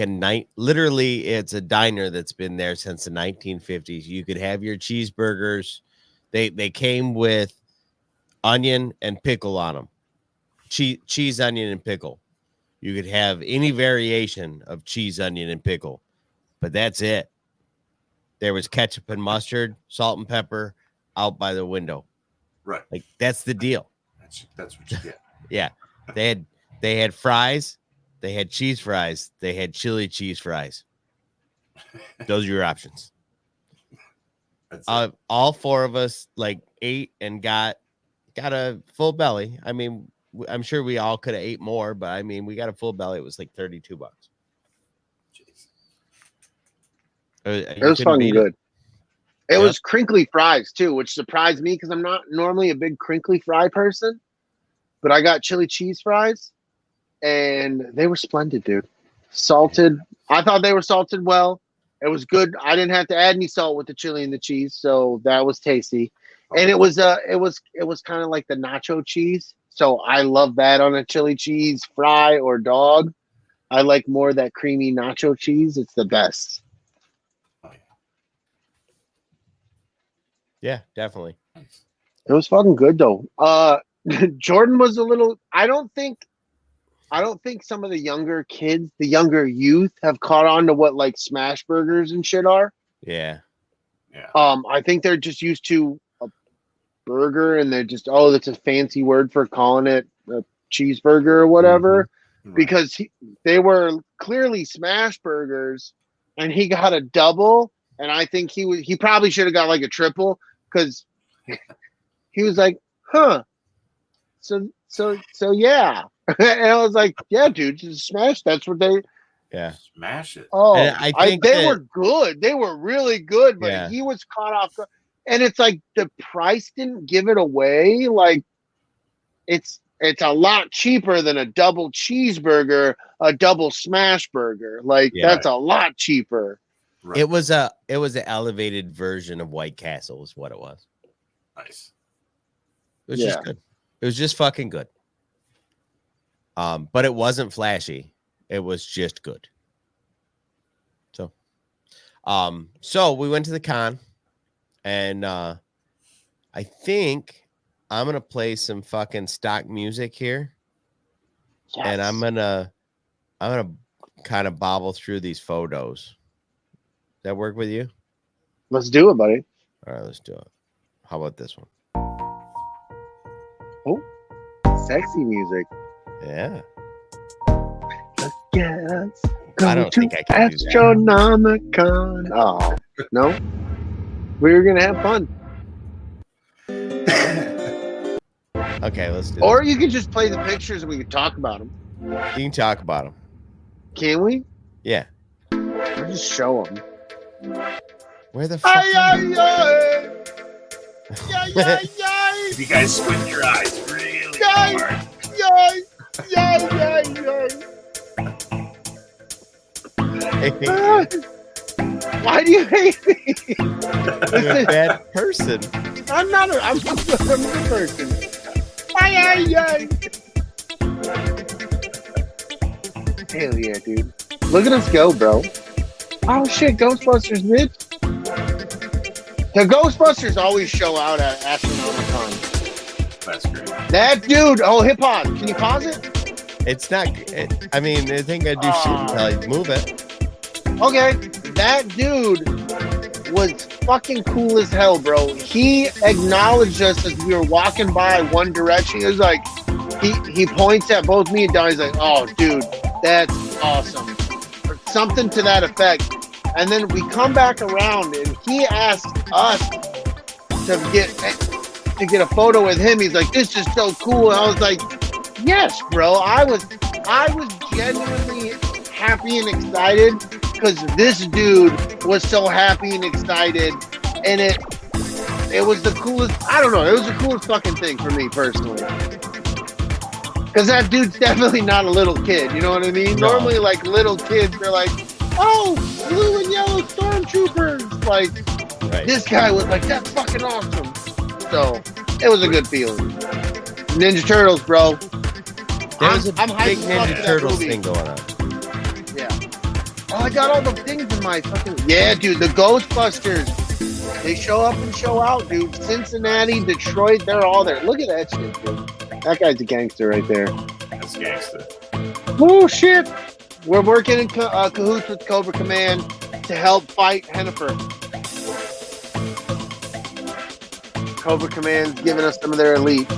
Speaker 4: literally it's a diner that's been there since the 1950s. You could have your cheeseburgers. They came with onion and pickle on them. Cheese, onion, and pickle. You could have any variation of cheese, onion, and pickle, but that's it. There was ketchup and mustard, salt and pepper out by the window.
Speaker 3: Right.
Speaker 4: Like, that's the deal.
Speaker 3: That's what you get.
Speaker 4: Yeah. They had fries. They had cheese fries. They had chili cheese fries. Those are your options. All four of us like ate and got a full belly. I mean, I'm sure we all could have ate more, but I mean, we got a full belly. It was like $32.
Speaker 2: It was fucking good. It was crinkly fries too, which surprised me because I'm not normally a big crinkly fry person, but I got chili cheese fries and they were splendid, dude. Salted. I thought they were salted well. It was good. I didn't have to add any salt with the chili and the cheese, so that was tasty. And it was kind of like the nacho cheese. So I love that on a chili cheese fry or dog. I like more of that creamy nacho cheese. It's the best.
Speaker 4: Yeah, definitely.
Speaker 2: It was fucking good though. Jordan was a little. I don't think some of the younger kids, the younger youth, have caught on to what like smash burgers and shit are.
Speaker 4: Yeah.
Speaker 2: I think they're just used to a burger, and they're just, oh, that's a fancy word for calling it a cheeseburger or whatever.
Speaker 3: Right.
Speaker 2: Because they were clearly smash burgers, and he got a double, and I think he probably should have got like a triple, because he was like, huh. So yeah. And I was like, yeah, dude, just smash. That's what they.
Speaker 4: Yeah.
Speaker 3: Smash it.
Speaker 2: Oh,
Speaker 4: I think
Speaker 2: they were good. They were really good, but
Speaker 4: Yeah.
Speaker 2: he was caught off. And it's like the price didn't give it away. Like it's a lot cheaper than a double cheeseburger, a double smash burger. Like that's a lot cheaper.
Speaker 3: Right.
Speaker 4: It was an elevated version of White Castle is what it was.
Speaker 3: Nice.
Speaker 4: It was just good. It was just fucking good. But it wasn't flashy. It was just good. So we went to the con, and I think I'm gonna play some fucking stock music here. and I'm gonna kind of bobble through these photos. Does that work with you?
Speaker 2: Let's do it, buddy.
Speaker 4: All right, let's do it. How about this one?
Speaker 2: Oh, sexy music.
Speaker 4: Yeah.
Speaker 2: Yes.
Speaker 4: I don't think I can do that.
Speaker 2: Astronomicon. Oh, no. We were gonna have fun.
Speaker 4: Okay, let's do
Speaker 2: Or you could just play the pictures and we could talk about them.
Speaker 4: it. You can talk about them.
Speaker 2: Can we?
Speaker 4: Yeah.
Speaker 2: Or just show them.
Speaker 4: Where the fuck?
Speaker 3: You guys squint your eyes really
Speaker 2: Yay!
Speaker 3: hard.
Speaker 2: Why do you hate me?
Speaker 4: You're a bad person.
Speaker 2: I'm not. I'm a good person. Hell yeah, dude! Look at us go, bro. Oh shit, Ghostbusters, bitch. The Ghostbusters always show out at Astronomicon.
Speaker 3: That's great.
Speaker 2: That dude. Oh, hip hop. Can you pause it?
Speaker 4: It's not. I mean, I think I do shit until you move it.
Speaker 2: Okay, that dude was fucking cool as hell, bro. He acknowledged us as we were walking by One Direction. He was like, he points at both me and Don. He's like, "Oh, dude, that's awesome," or something to that effect. And then we come back around, and he asked us to get a photo with him. He's like, "This is so cool." And I was like, "Yes, bro." I was genuinely happy and excited because this dude was so happy and excited, and it was the coolest. I don't know. It was the coolest fucking thing for me personally. Because that dude's definitely not a little kid. You know what I mean?
Speaker 4: No.
Speaker 2: Normally, like little kids, they're like, "Oh, blue and yellow stormtroopers!" Like
Speaker 4: Right.
Speaker 2: this guy was like, "That's fucking awesome." So it was a good feeling. Ninja Turtles, bro.
Speaker 4: There's a
Speaker 2: I'm hyped
Speaker 4: big
Speaker 2: as fuck for
Speaker 4: Ninja
Speaker 2: that
Speaker 4: Turtles
Speaker 2: movie.
Speaker 4: thing going on.
Speaker 2: Yeah. Oh, I got all the things in my fucking. Yeah, dude. The Ghostbusters. They show up and show out, dude. Cincinnati, Detroit, they're all there. Look at that shit, dude. That guy's a gangster right there.
Speaker 3: That's gangster.
Speaker 2: Oh shit! We're working in cahoots with Cobra Command to help fight Hennifer. Cobra Command's giving us some of their elite.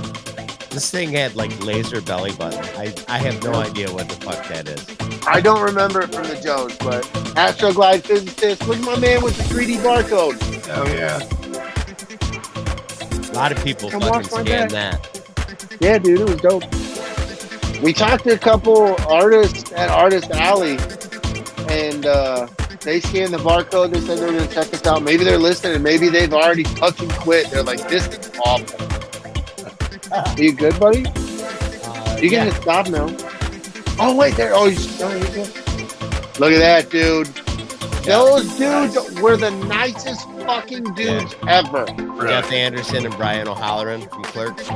Speaker 4: This thing had like laser belly button. I have no idea what the fuck that is.
Speaker 2: I don't remember it from the Jones, but Astroglide physicist. Look at my man with the 3D barcode.
Speaker 3: Oh yeah.
Speaker 4: A lot of people
Speaker 2: Come
Speaker 4: fucking
Speaker 2: watch my
Speaker 4: scan
Speaker 2: back.
Speaker 4: that.
Speaker 2: Yeah, dude, it was dope. We talked to a couple artists at Artist Alley, and they scanned the barcode. They said they were going to check us out. Maybe they're listening, and maybe they've already fucking quit. They're like, "This is awful." Are you good, buddy? You can just stop now. Oh wait, there. Oh, you good. Look at that, dude. Those dudes were the nicest fucking dudes ever.
Speaker 4: Jeff Anderson and Brian O'Halloran from Clerks.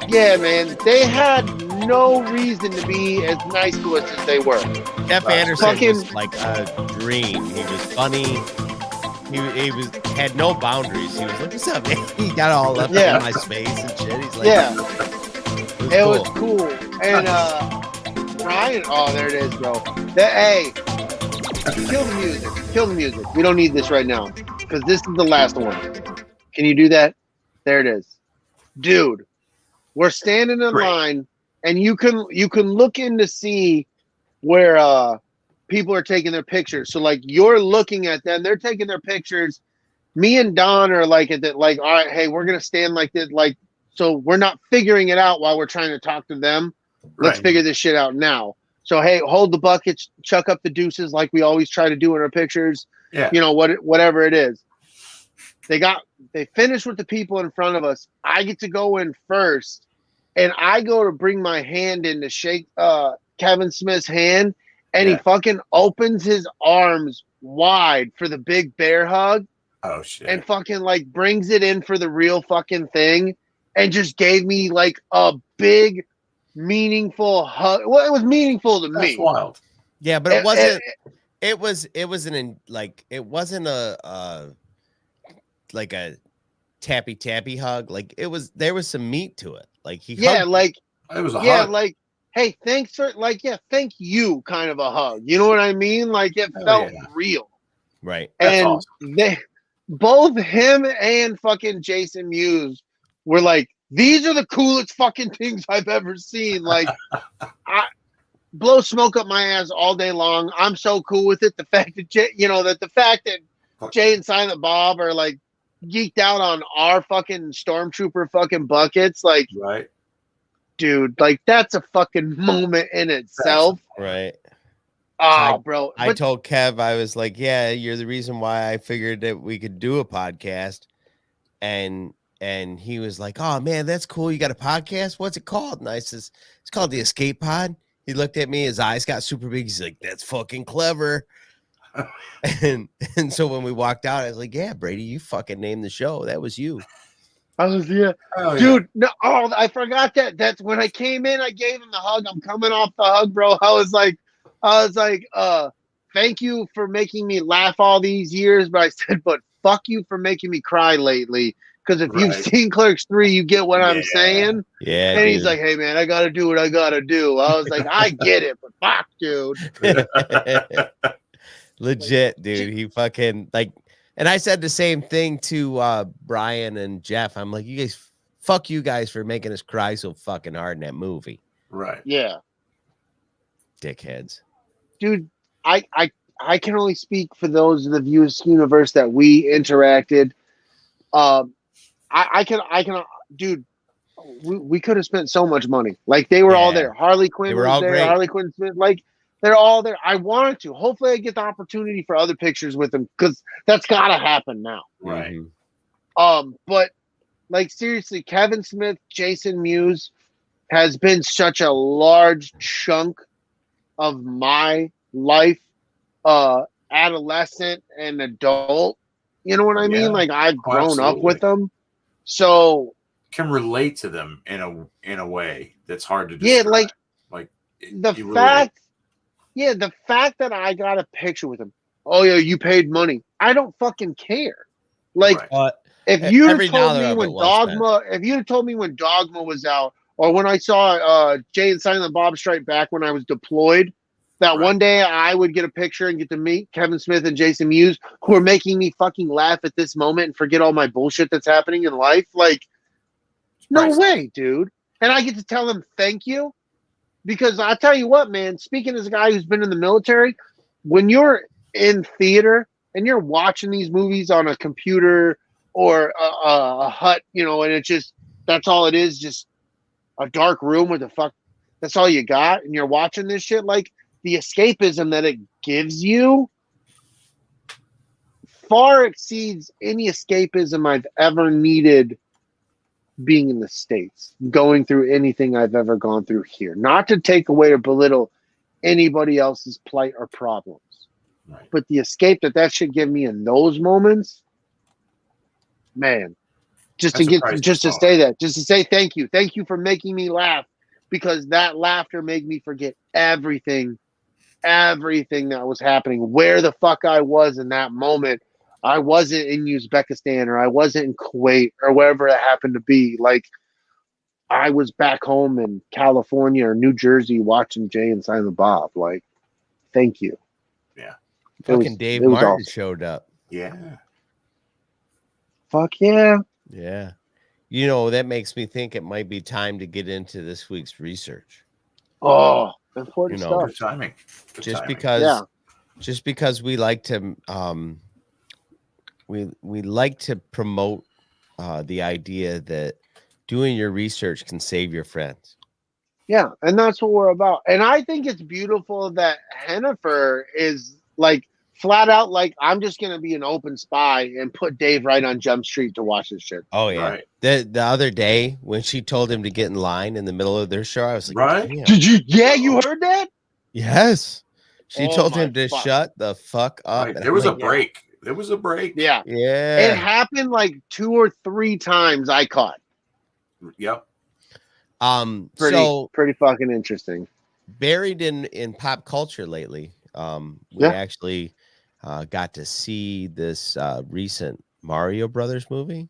Speaker 2: Yeah, man. They had no reason to be as nice to us as they were.
Speaker 4: Jeff Anderson
Speaker 2: fucking-
Speaker 4: was like a dream. He was funny. He had no boundaries. He was like, "What's up, man?" He got all up
Speaker 2: Yeah.
Speaker 4: in my space and shit. He's like,
Speaker 2: Yeah,
Speaker 4: it
Speaker 2: was cool. And Brian, oh, there it is, bro. Hey, kill the music. Kill the music. We don't need this right now because this is the last one. Can you do that? There it is, dude. We're standing in line, and you can look in to see where people are taking their pictures. So like you're looking at them, they're taking their pictures. Me and Don are like at that, like, all right, hey, we're gonna stand like this, like, so we're not figuring it out while we're trying to talk to them. Let's figure this shit out now. So hey, hold the buckets, chuck up the deuces like we always try to do in our pictures.
Speaker 3: Yeah.
Speaker 2: You know, whatever it is. They finished with the people in front of us. I get to go in first, and I go to bring my hand in to shake Kevin Smith's hand, and he fucking opens his arms wide for the big bear hug.
Speaker 3: Oh shit.
Speaker 2: And fucking like brings it in for the real fucking thing, and just gave me like a big meaningful hug. Well, it was meaningful to me.
Speaker 3: That's wild.
Speaker 4: yeah, but it wasn't. It wasn't like a tappy hug. Like there was some meat to it. Like he hugged.
Speaker 2: Like
Speaker 3: It was a
Speaker 2: yeah,
Speaker 3: hug.
Speaker 2: like hey, thanks for like, yeah, thank you kind of a hug. You know what I mean? Like it felt real.
Speaker 4: Right.
Speaker 3: That's
Speaker 2: And
Speaker 3: awesome.
Speaker 2: both him and fucking Jason Mewes were like, these are the coolest fucking things I've ever seen. Like, I blow smoke up my ass all day long. I'm so cool with it. The fact that Jay and Silent Bob are like geeked out on our fucking stormtrooper fucking buckets, like,
Speaker 3: Right.
Speaker 2: dude, like that's a fucking moment in itself.
Speaker 4: Right.
Speaker 2: Oh, bro.
Speaker 4: I told Kev, I was like, yeah, you're the reason why I figured that we could do a podcast. And he was like, oh man, that's cool. You got a podcast? What's it called? And I says, it's called The Escape Pod. He looked at me, his eyes got super big. He's like, that's fucking clever. and so when we walked out, I was like, yeah, Brady, you fucking named the show. That was you.
Speaker 2: I was, dude. No, I forgot that. That's when I came in. I gave him the hug. I'm coming off the hug, bro. I was like, thank you for making me laugh all these years. But I said, but fuck you for making me cry lately. Because if you've seen Clerks 3, you get what I'm saying.
Speaker 4: Yeah.
Speaker 2: And he's like, hey man, I gotta do what I gotta do. I was like, I get it, but fuck, dude.
Speaker 4: Legit, dude. He fucking like. And I said the same thing to Brian and Jeff. I'm like, fuck you guys for making us cry so fucking hard in that movie.
Speaker 3: Right.
Speaker 2: Yeah.
Speaker 4: Dickheads. Dude,
Speaker 2: I I can only speak for those of the Views universe that we interacted. I can, dude. We could have spent so much money. Like they were all there. Harley Quinn was there. Great. Harley Quinn Smith. Like they're all there. I wanted to. Hopefully, I get the opportunity for other pictures with them because that's gotta happen now.
Speaker 3: Right.
Speaker 2: But like seriously, Kevin Smith, Jason Mewes has been such a large chunk of my life, adolescent and adult. You know what I mean? Like I've grown up with them, so
Speaker 3: can relate to them in a way that's hard to describe.
Speaker 2: Yeah, like the fact that I got a picture with him. Oh yeah, you paid money. I don't fucking care. Like if you told me when Dogma, if you told me when Dogma was out, or when I saw Jay and Silent Bob Strike Back when I was deployed, that one day I would get a picture and get to meet Kevin Smith and Jason Mewes, who are making me fucking laugh at this moment and forget all my bullshit that's happening in life. Like, no way, dude. And I get to tell them thank you. Because I'll tell you what, man, speaking as a guy who's been in the military, when you're in theater and you're watching these movies on a computer or a hut, you know, and it's just, that's all it is, just a dark room with that's all you got, and you're watching this shit, like, the escapism that it gives you far exceeds any escapism I've ever needed being in the States, going through anything I've ever gone through here. Not to take away or belittle anybody else's plight or problems. Right. But the escape that should give me in those moments, man, to say thank you. Thank you for making me laugh, because that laughter made me forget everything that was happening, where the fuck I was in that moment. I wasn't in Uzbekistan, or I wasn't in Kuwait, or wherever it happened to be. Like, I was back home in California or New Jersey watching Jay and Silent Bob. Like, thank you.
Speaker 3: Yeah.
Speaker 4: Fucking Dave Martin awesome. Showed up.
Speaker 3: Yeah.
Speaker 2: Fuck yeah.
Speaker 4: Yeah. You know, that makes me think it might be time to get into this week's research.
Speaker 2: Oh, important stuff.
Speaker 3: Good timing.
Speaker 4: Just because we like to we like to promote the idea that doing your research can save your friends.
Speaker 2: Yeah, and that's what we're about. And I think it's beautiful that Hennifer is like flat out like, I'm just gonna be an open spy and put Dave right on Jump Street to watch this shit.
Speaker 4: Oh yeah. Right. The other day when she told him to get in line in the middle of their show, I was like,
Speaker 3: right?
Speaker 4: Damn.
Speaker 2: Did you? Yeah, you heard that?
Speaker 4: Yes. She told him to shut the fuck up.
Speaker 3: Right. There was a break. There was a break.
Speaker 2: Yeah.
Speaker 4: Yeah.
Speaker 2: It happened like 2 or 3 times I caught.
Speaker 3: Yep.
Speaker 2: Pretty fucking interesting.
Speaker 4: Buried in pop culture lately. We actually got to see this recent Mario Brothers movie.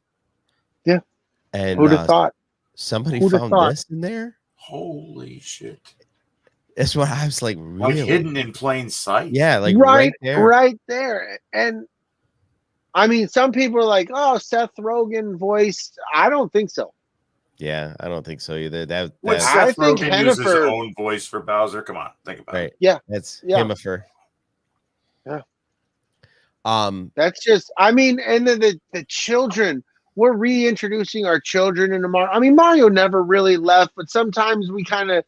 Speaker 2: Yeah.
Speaker 4: And
Speaker 2: who'd have thought?
Speaker 4: Somebody found this in there?
Speaker 3: Holy shit.
Speaker 4: That's what I was like,
Speaker 3: Like
Speaker 4: really?
Speaker 3: hidden in plain sight.
Speaker 4: Yeah, like
Speaker 2: right
Speaker 4: right there.
Speaker 2: there. And I mean, some people are like, "Oh, Seth Rogen voiced." I don't think so.
Speaker 4: Yeah, I don't think so either.
Speaker 3: Would
Speaker 4: That
Speaker 2: I
Speaker 3: Seth
Speaker 2: think
Speaker 3: Rogen use his
Speaker 2: Hennifer-
Speaker 3: own voice for Bowser? Come on, think about
Speaker 4: right.
Speaker 3: it.
Speaker 2: Yeah,
Speaker 4: That's
Speaker 2: yeah.
Speaker 4: Hemifer.
Speaker 2: Yeah.
Speaker 4: That's
Speaker 2: just. I mean, and then the children. We're reintroducing our children into Mario. I mean, Mario never really left, but sometimes we kind of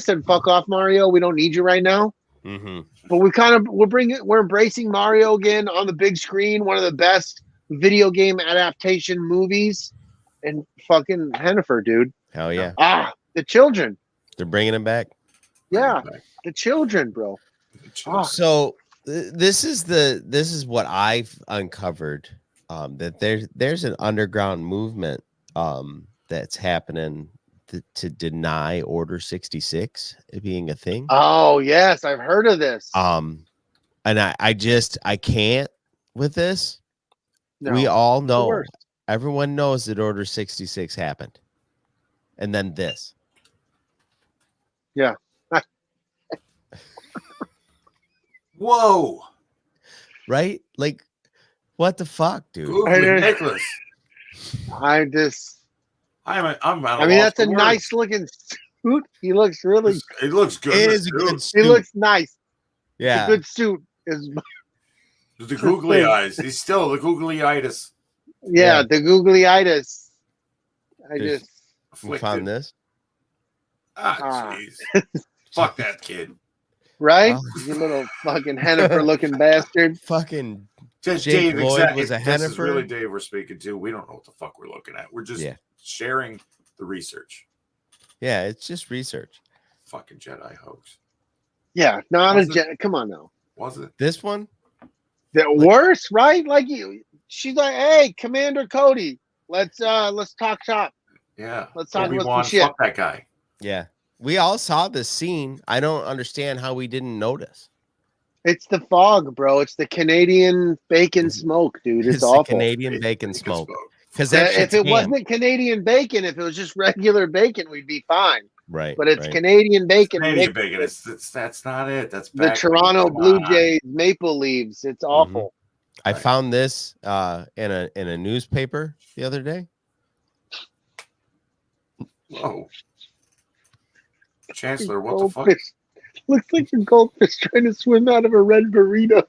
Speaker 2: said, "Fuck off, Mario. We don't need you right now."
Speaker 4: mm-hmm.
Speaker 2: But we're embracing Mario again on the big screen. One of the best video game adaptation movies, and fucking Hennifer, dude.
Speaker 4: Hell yeah.
Speaker 2: The children.
Speaker 4: They're bringing him back.
Speaker 2: Yeah, the children, bro.
Speaker 4: So this is what I've uncovered. That there's an underground movement that's happening to deny Order 66 being a thing.
Speaker 2: Oh yes, I've heard of this.
Speaker 4: And I can't with this.
Speaker 2: No,
Speaker 4: we all
Speaker 2: it's the
Speaker 4: know,
Speaker 2: worst.
Speaker 4: everyone knows that Order 66 happened, and then this.
Speaker 2: Yeah.
Speaker 3: Whoa.
Speaker 4: Right? Like, what the fuck, dude?
Speaker 3: Googly Nicholas.
Speaker 2: I just.
Speaker 3: I'm
Speaker 2: I mean, that's a nice looking suit. He looks really.
Speaker 3: It looks good.
Speaker 4: It is a good
Speaker 2: He
Speaker 4: suit.
Speaker 2: looks nice.
Speaker 4: Yeah.
Speaker 2: It's a good suit. Is
Speaker 3: the googly eyes. He's still the googly-itis.
Speaker 2: yeah, the googly-itis. I
Speaker 4: There's-
Speaker 2: just.
Speaker 4: We found this.
Speaker 3: Jeez. Fuck that kid.
Speaker 2: Right?
Speaker 4: Oh.
Speaker 2: You little fucking Hennifer looking bastard.
Speaker 4: Fucking
Speaker 3: Just
Speaker 4: Jake
Speaker 3: Dave,
Speaker 4: Lloyd
Speaker 3: exactly.
Speaker 4: was a
Speaker 3: This is
Speaker 4: Hennifer.
Speaker 3: really Dave we're speaking to. We don't know what the fuck we're looking at. We're just sharing the research.
Speaker 4: yeah, it's just research.
Speaker 3: Fucking Jedi hoax.
Speaker 2: Yeah, not
Speaker 3: Was
Speaker 2: a
Speaker 3: it?
Speaker 2: jet. Come on now.
Speaker 3: Was it?
Speaker 4: This one?
Speaker 2: The worst, right? Like she's like, "Hey, Commander Cody, let's talk shop.
Speaker 3: Yeah.
Speaker 2: Let's talk about some
Speaker 3: Obi-Wan,
Speaker 2: shit."
Speaker 3: fuck that guy.
Speaker 4: Yeah. We all saw this scene. I don't understand how we didn't notice.
Speaker 2: It's the fog, bro. It's the Canadian bacon smoke, dude. It's
Speaker 4: the
Speaker 2: awful.
Speaker 4: Canadian bacon smoke. Because
Speaker 2: If it wasn't Canadian bacon, if it was just regular bacon, we'd be fine.
Speaker 4: right,
Speaker 2: But it's
Speaker 4: right.
Speaker 2: Canadian bacon.
Speaker 3: Canadian
Speaker 2: mixed
Speaker 3: bacon.
Speaker 2: with
Speaker 3: That's not it. That's
Speaker 2: the
Speaker 3: back
Speaker 2: Toronto
Speaker 3: come
Speaker 2: Blue
Speaker 3: on.
Speaker 2: Jays maple leaves. It's awful.
Speaker 4: I found this in a newspaper the other day.
Speaker 3: Whoa. Chancellor, what the
Speaker 2: Goldfish.
Speaker 3: fuck?
Speaker 2: Looks like a goldfish trying to swim out of a red burrito.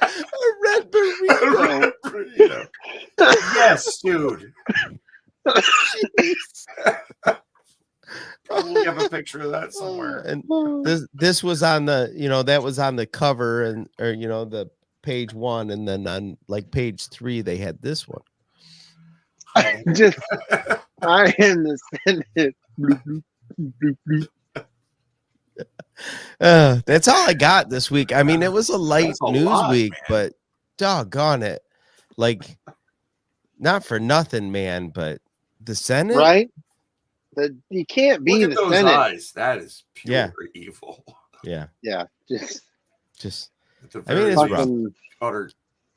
Speaker 4: A red burrito.
Speaker 3: Burrito. Yes, dude. Probably have a picture of that somewhere.
Speaker 4: And this was on the, that was on the cover and the page 1, and then on like page 3 they had this one.
Speaker 2: I am the Senate. Bloop, bloop, bloop, bloop.
Speaker 4: That's all I got this week. I mean, it was a light
Speaker 3: That's a
Speaker 4: news
Speaker 3: lot,
Speaker 4: week,
Speaker 3: man.
Speaker 4: but doggone it. Like, not for nothing, man, but the Senate?
Speaker 2: Right? You can't be
Speaker 3: Look
Speaker 2: the
Speaker 3: at those
Speaker 2: Senate.
Speaker 3: eyes. That is pure
Speaker 4: Yeah.
Speaker 3: evil.
Speaker 4: Yeah.
Speaker 2: Yeah, just
Speaker 4: Just
Speaker 3: It's a
Speaker 4: I mean,
Speaker 3: very
Speaker 4: it's rough.
Speaker 2: fucking.
Speaker 3: utter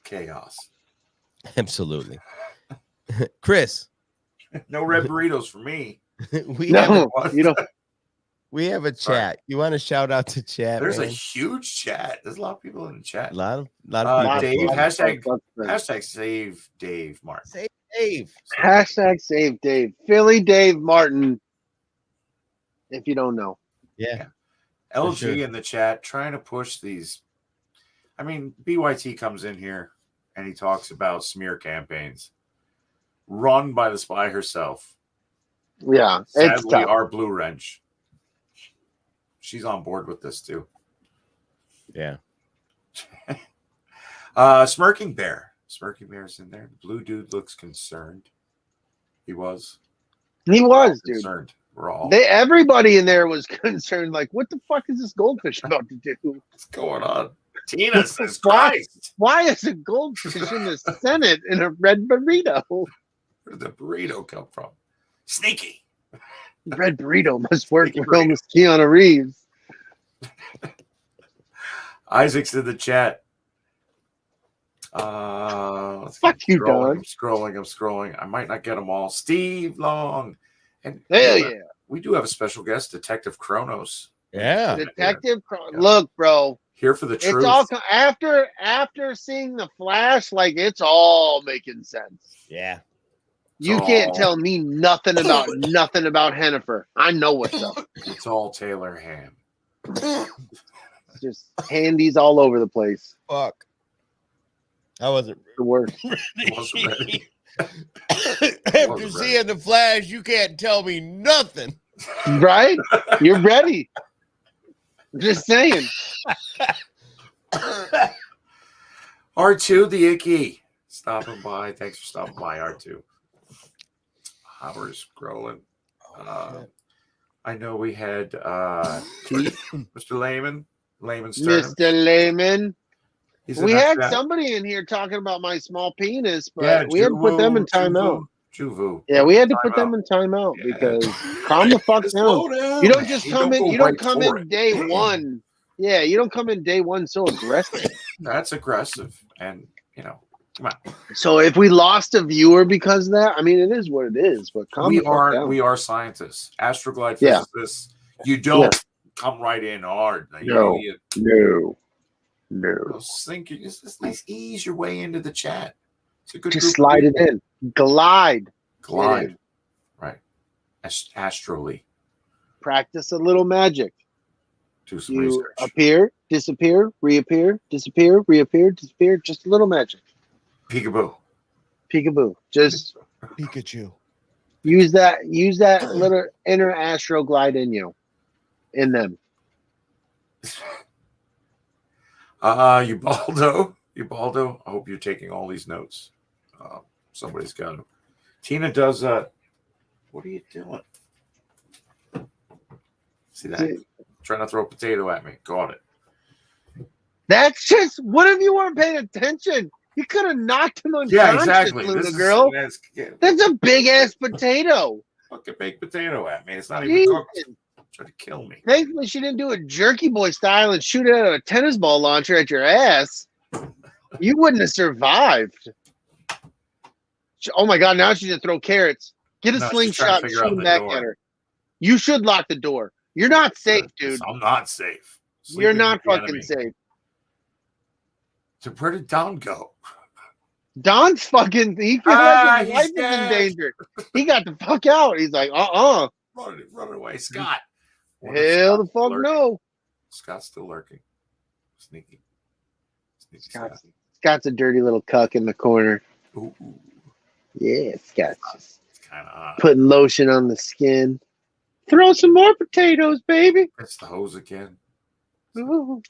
Speaker 3: chaos.
Speaker 4: absolutely. Chris,
Speaker 3: No red burritos for me.
Speaker 4: we have
Speaker 2: No, you don't.
Speaker 4: a chat. You want to shout out to chat?
Speaker 3: There's a
Speaker 4: man?
Speaker 3: huge chat. There's a lot of people in the chat.
Speaker 4: a lot of people.
Speaker 3: Dave, hashtag
Speaker 2: Hashtag
Speaker 3: save Dave Martin.
Speaker 4: Say Dave.
Speaker 2: save Dave. Philly Dave Martin. If you don't know.
Speaker 4: Yeah.
Speaker 3: LG
Speaker 4: sure.
Speaker 3: in the chat trying to push these. I mean, BYT comes in here and he talks about smear campaigns run by the spy herself.
Speaker 2: Yeah, it's
Speaker 3: Sadly,
Speaker 2: tough.
Speaker 3: our Blue Wrench. She's on board with this too.
Speaker 4: Yeah.
Speaker 3: Smirking Bear. Smirking Bear's in there. The blue dude looks concerned. He was.
Speaker 2: He was, dude.
Speaker 3: Concerned. We're all.
Speaker 2: Everybody in there was concerned. Like, what the fuck is this goldfish about to do?
Speaker 3: What's going on? Tina says,
Speaker 2: Why?
Speaker 3: Christ.
Speaker 2: Why is a goldfish in the Senate in a red burrito?
Speaker 3: Where did the burrito come from? Sneaky.
Speaker 2: Red burrito must work
Speaker 3: Sneaky
Speaker 2: with almost Keanu Reeves.
Speaker 3: Isaac's in the chat. Let's
Speaker 2: Fuck
Speaker 3: keep
Speaker 2: you,
Speaker 3: scrolling.
Speaker 2: Don.
Speaker 3: I'm scrolling. I might not get them all. Steve Long. And
Speaker 2: Hell yeah.
Speaker 3: we do have a special guest, Detective Kronos.
Speaker 4: Yeah.
Speaker 2: Detective, look, bro.
Speaker 3: Here for the
Speaker 2: It's
Speaker 3: truth.
Speaker 2: all after seeing the Flash, like it's all making sense.
Speaker 4: Yeah.
Speaker 2: You can't tell me nothing about Hennifer. I know what's up.
Speaker 3: It's all Taylor Ham.
Speaker 2: Just handies all over the place.
Speaker 4: Fuck. I wasn't
Speaker 2: The worst.
Speaker 3: Wasn't ready.
Speaker 4: After seeing the Flash, you can't tell me nothing.
Speaker 2: Right? You're ready. Just saying.
Speaker 3: R2 the Icky. Stopping by. Thanks for stopping by, R2. Hours scrolling. I know we had Keith, Mr. Lehman.
Speaker 2: Mr. Lehman.
Speaker 3: We
Speaker 2: had somebody in here talking about my small penis, but we had to put them in timeout.
Speaker 3: Juvu.
Speaker 2: Yeah, we had to put them in timeout because calm the fuck down. You don't just come in. You don't come in day one. Yeah, you don't come in day one so aggressive.
Speaker 3: That's aggressive, and come on.
Speaker 2: So if we lost a viewer because of that, I mean, it is what it is. But
Speaker 3: we are scientists, astroglide physicists. You don't come right in hard.
Speaker 2: No.
Speaker 3: Just nice ease your way into the chat. It's a good.
Speaker 2: Just slide it in. Glide.
Speaker 3: Right. Astrally.
Speaker 2: Practice a little magic.
Speaker 3: Do some research.
Speaker 2: Appear, disappear, reappear, disappear, reappear, disappear. Just a little magic.
Speaker 3: Peekaboo.
Speaker 2: Just
Speaker 4: Pikachu.
Speaker 2: use that little inner astro glide in them.
Speaker 3: Ubaldo. I hope you're taking all these notes. Somebody's got them. Tina does. What are you doing? See that? Trying to throw a potato at me. Got it.
Speaker 2: That's just. What if you weren't paying attention? You could have knocked him unconscious,
Speaker 3: Yeah, exactly.
Speaker 2: Luna girl. That's a big ass potato.
Speaker 3: Fucking baked potato at me. It's not even cooked. Trying to kill me.
Speaker 2: Thankfully, she didn't do a jerky boy style and shoot it out of a tennis ball launcher at your ass. You wouldn't have survived. Oh my God! Now she's gonna throw carrots. Get a slingshot and shoot him back at her. You should lock the door. You're not safe, dude.
Speaker 3: I'm not safe.
Speaker 2: You're not fucking safe.
Speaker 3: So where did Don go?
Speaker 2: Don's fucking. He feels like his life is in danger. He got the fuck out. He's like,
Speaker 3: Run away, Scott.
Speaker 2: Hell the fuck no.
Speaker 3: Scott's still lurking. Sneaky
Speaker 2: Scott's a dirty little cuck in the corner.
Speaker 3: Ooh.
Speaker 2: Yeah, Scott's
Speaker 3: kind of
Speaker 2: putting lotion on the skin. Throw some more potatoes, baby.
Speaker 3: It's the hose again.
Speaker 2: Ooh.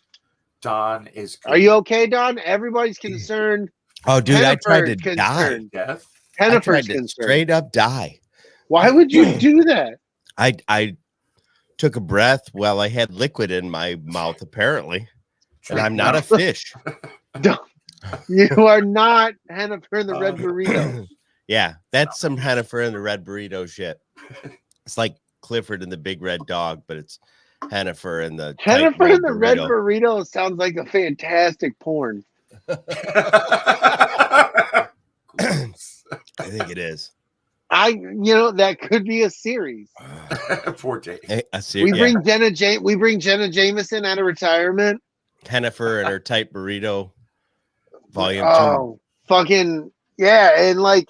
Speaker 3: Don is good.
Speaker 2: Are you okay, Don? Everybody's concerned.
Speaker 4: Oh, dude, I tried to die.
Speaker 3: Death?
Speaker 4: I tried to straight up die.
Speaker 2: Why would you do that?
Speaker 4: I took a breath while I had liquid in my mouth, apparently. And I'm not a fish.
Speaker 2: You are not Hennifer in the red burrito.
Speaker 4: Yeah, that's some Hennifer in the red burrito shit. It's like Clifford and the Big Red Dog, but it's Hennifer in the
Speaker 2: Hennifer in the red burrito sounds like a fantastic porn.
Speaker 4: I think it is.
Speaker 2: That could be a series.
Speaker 3: Poor Dave.
Speaker 2: We bring Jenna Jameson out of retirement.
Speaker 4: Hennifer and her tight burrito, volume 2.
Speaker 2: Fucking yeah, and like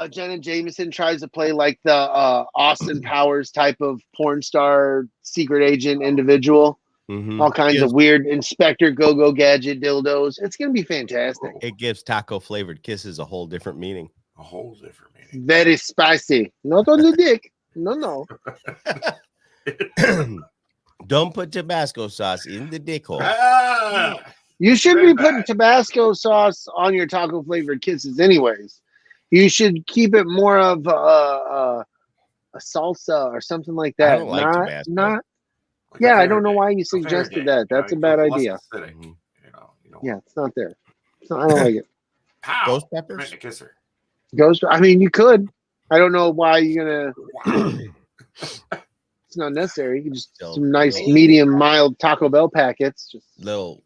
Speaker 2: Jenna Jameson tries to play like the Austin Powers type of porn star secret agent individual.
Speaker 4: Mm-hmm.
Speaker 2: All kinds of weird Inspector Go-Go Gadget dildos. It's gonna be fantastic.
Speaker 4: It gives taco flavored kisses a whole different meaning.
Speaker 3: A whole different meaning.
Speaker 2: Very spicy. Not on the dick. No.
Speaker 4: Don't put Tabasco sauce in the dick hole.
Speaker 2: You should be putting Tabasco sauce on your taco flavored kisses anyways. You should keep it more of a salsa or something like that.
Speaker 4: I don't like Tabasco.
Speaker 2: I don't know why you suggested that. That's a bad idea. Yeah, it's not there. I don't like it.
Speaker 4: Ghost peppers?
Speaker 2: I mean, you could. I don't know why you're gonna. It's not necessary. You can just some nice medium mild Taco Bell packets. Just
Speaker 4: little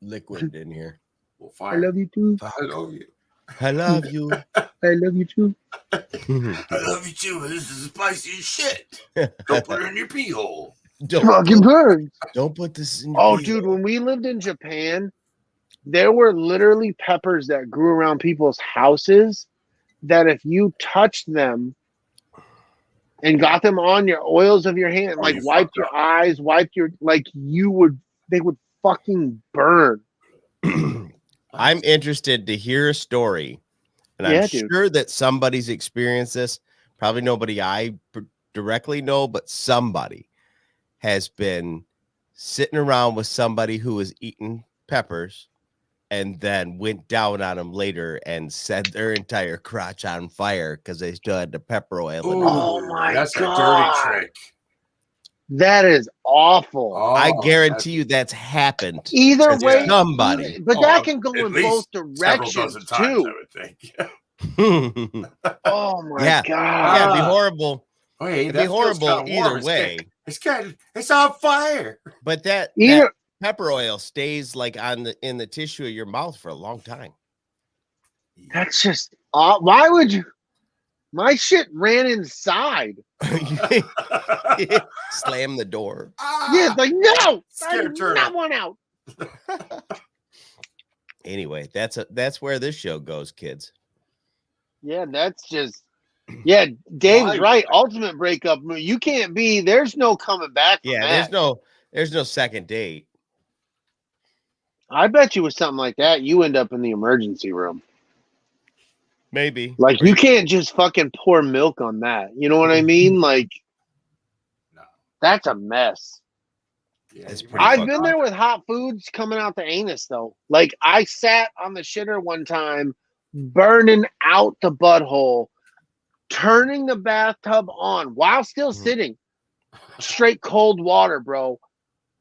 Speaker 4: liquid in here.
Speaker 2: I love you too.
Speaker 3: I love you.
Speaker 4: I love you.
Speaker 2: I love you too.
Speaker 3: I love you too, but this is spicy as shit. Don't put it in your pee hole.
Speaker 2: Fucking birds.
Speaker 4: Don't put this in your
Speaker 2: Oh,
Speaker 4: pee
Speaker 2: dude,
Speaker 4: hole.
Speaker 2: when we lived in Japan, there were literally peppers that grew around people's houses that if you touched them and got them on your oils of your hand, like
Speaker 3: you
Speaker 2: wiped
Speaker 3: fucked
Speaker 2: your
Speaker 3: up.
Speaker 2: eyes, wiped your, like they would fucking burn.
Speaker 4: I'm interested to hear a story, and
Speaker 2: Yeah,
Speaker 4: I'm
Speaker 2: dude.
Speaker 4: sure that somebody's experienced this. Probably nobody I directly know, but somebody has been sitting around with somebody who was eating peppers and then went down on them later and set their entire crotch on fire because they still had the pepper oil in
Speaker 3: Ooh,
Speaker 4: them.
Speaker 2: Oh my
Speaker 3: that's
Speaker 2: God.
Speaker 3: a dirty trick.
Speaker 2: That is awful.
Speaker 3: Oh,
Speaker 4: I guarantee you that's happened.
Speaker 2: Either
Speaker 4: to
Speaker 2: way,
Speaker 4: somebody.
Speaker 2: but that can go
Speaker 3: at
Speaker 2: in
Speaker 3: least
Speaker 2: both
Speaker 3: several
Speaker 2: directions
Speaker 3: dozen times,
Speaker 2: too.
Speaker 3: I would think.
Speaker 2: Oh my
Speaker 4: Yeah.
Speaker 2: God.
Speaker 4: Yeah, it'd be horrible.
Speaker 3: Wait,
Speaker 4: It'd
Speaker 3: that
Speaker 4: be
Speaker 3: feels
Speaker 4: horrible
Speaker 3: kinda warm.
Speaker 4: either
Speaker 3: It's
Speaker 4: way.
Speaker 3: it's on fire.
Speaker 4: But that
Speaker 2: Either
Speaker 4: pepper oil stays like in the tissue of your mouth for a long time.
Speaker 2: that's just why would you? My shit ran inside.
Speaker 4: Slam the door.
Speaker 2: Yeah, it's like no, I
Speaker 3: Scared
Speaker 2: do not
Speaker 3: turtle.
Speaker 2: want out.
Speaker 4: Anyway, that's where this show goes, kids.
Speaker 2: Yeah, that's just Dave's
Speaker 3: Why?
Speaker 2: right. Ultimate breakup. You can't be. There's no coming back from
Speaker 4: Yeah,
Speaker 2: that.
Speaker 4: there's no second date.
Speaker 2: I bet you with something like that, you end up in the emergency room.
Speaker 4: Maybe.
Speaker 2: Like you can't just fucking pour milk on that. You know what I mean? Like
Speaker 3: No.
Speaker 2: that's a mess.
Speaker 3: Yeah,
Speaker 4: That's
Speaker 3: you
Speaker 4: pretty
Speaker 3: might-
Speaker 2: I've
Speaker 4: fucked
Speaker 2: been there with hot foods coming out the anus though. Like I sat on the shitter one time, burning out the butthole, turning the bathtub on while still sitting. Straight cold water, bro.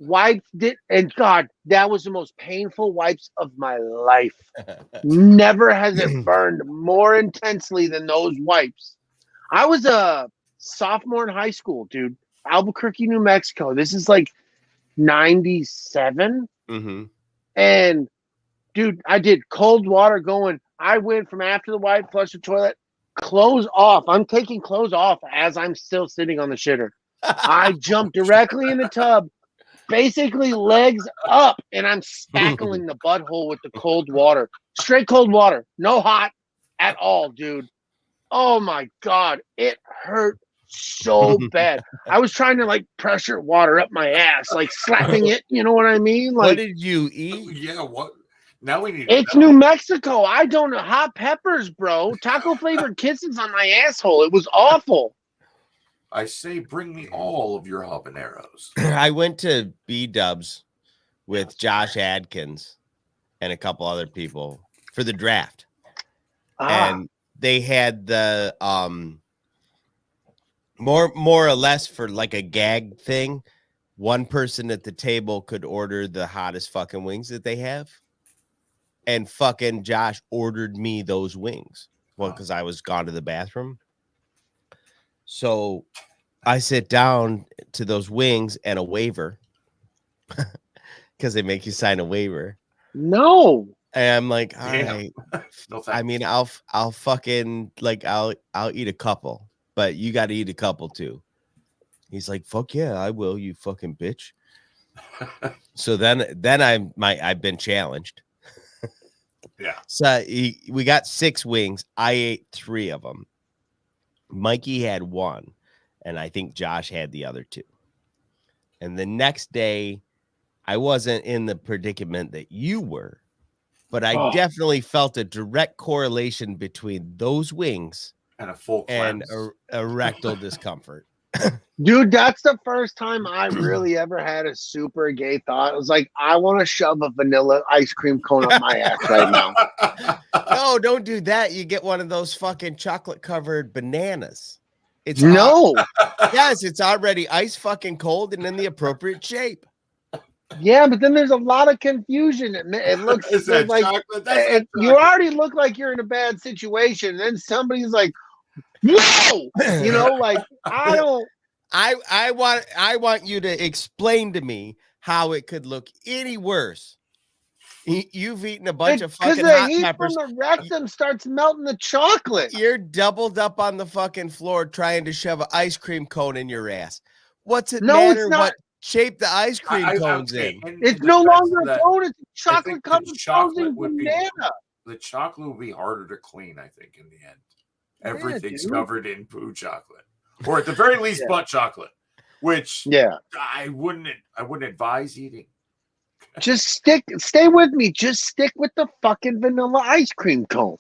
Speaker 2: Wiped it, and God, that was the most painful wipes of my life. Never has it burned more intensely than those wipes. I was a sophomore in high school, dude. Albuquerque, New Mexico. This is like 97.
Speaker 4: Mm-hmm.
Speaker 2: And dude, I did cold water going. I went from after the wipe, flush the toilet, clothes off. I'm taking clothes off as I'm still sitting on the shitter. I jumped directly in the tub, basically legs up, and I'm spackling the butthole with the cold water. Straight cold water. No hot at all, dude. Oh my God. It hurt so bad. I was trying to like pressure water up my ass, like slapping it. You know what I mean?
Speaker 4: What
Speaker 2: Like
Speaker 4: did you eat?
Speaker 3: Yeah, what? Now we need to
Speaker 2: it's
Speaker 3: know.
Speaker 2: New Mexico. I don't know. Hot peppers, bro. Taco flavored kisses on my asshole. It was awful.
Speaker 3: I say bring me all of your habaneros.
Speaker 4: I went to B-Dubs with Josh Adkins and a couple other people for the draft. And they had the more or less for like a gag thing. One person at the table could order the hottest fucking wings that they have. And fucking Josh ordered me those wings. Well, because I was gone to the bathroom. So I sit down to those wings and a waiver because they make you sign a waiver.
Speaker 2: No.
Speaker 4: And I'm like, all
Speaker 3: Yeah.
Speaker 4: right.
Speaker 3: No thanks.
Speaker 4: I mean, I'll fucking like I'll eat a couple, but you got to eat a couple too. He's like, fuck yeah, I will, you fucking bitch. So then I've been challenged.
Speaker 3: Yeah.
Speaker 4: So we got 6 wings. I ate 3 of them. Mikey had 1, and I think Josh had the other 2. And the next day, I wasn't in the predicament that you were, but I definitely felt a direct correlation between those wings
Speaker 3: And a full
Speaker 4: and
Speaker 3: cleanse.
Speaker 4: erectile discomfort.
Speaker 2: Dude, that's the first time I really ever had a super gay thought. It was like, I want to shove a vanilla ice cream cone up my ass right now.
Speaker 4: No, don't do that. You get one of those fucking chocolate covered bananas. It's
Speaker 2: No.
Speaker 4: yes, it's already ice fucking cold and in the appropriate shape.
Speaker 2: Yeah, but then there's a lot of confusion. It looks
Speaker 3: Is that
Speaker 2: like
Speaker 3: chocolate? That's not
Speaker 2: you
Speaker 3: chocolate.
Speaker 2: already look like you're in a bad situation. Then somebody's like, "Whoa!" You know, like I don't.
Speaker 4: I want you to explain to me how it could look any worse You've eaten a bunch of
Speaker 2: Because
Speaker 4: fucking
Speaker 2: the
Speaker 4: hot
Speaker 2: heat
Speaker 4: peppers.
Speaker 2: from the rectum starts melting the chocolate.
Speaker 4: You're doubled up on the fucking floor trying to shove an ice cream cone in your ass. What's it
Speaker 2: No,
Speaker 4: matter
Speaker 2: it's not.
Speaker 4: what shape the ice cream cone's in?
Speaker 2: It's no longer a cone. It's a chocolate covered
Speaker 3: chocolate
Speaker 2: frozen
Speaker 3: would be
Speaker 2: banana.
Speaker 3: the chocolate will be harder to clean, I think, in the end.
Speaker 2: Yeah,
Speaker 3: Everything's
Speaker 2: dude.
Speaker 3: covered in poo chocolate. Or at the very least butt chocolate. Which I wouldn't advise eating.
Speaker 2: Just stay with me. Just stick with the fucking vanilla ice cream cone.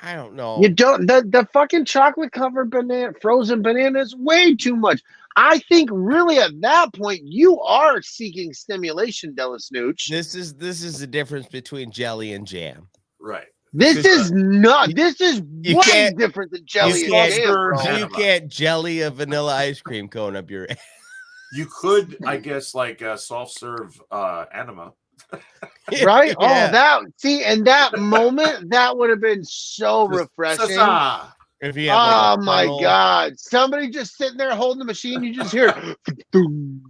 Speaker 4: I don't know.
Speaker 2: You don't the fucking chocolate covered frozen banana is way too much. I think really at that point you are seeking stimulation, DellaSnooch.
Speaker 4: This is the difference between jelly and jam.
Speaker 3: Right.
Speaker 2: This is way different than jelly and jam, bro.
Speaker 4: You can't jelly a vanilla ice cream cone up your ass.
Speaker 3: You could, I guess, like soft serve enema.
Speaker 2: Right?
Speaker 4: Yeah.
Speaker 2: In that moment, that would have been so refreshing.
Speaker 4: If you have
Speaker 2: my God. Somebody just sitting there holding the machine, you just hear and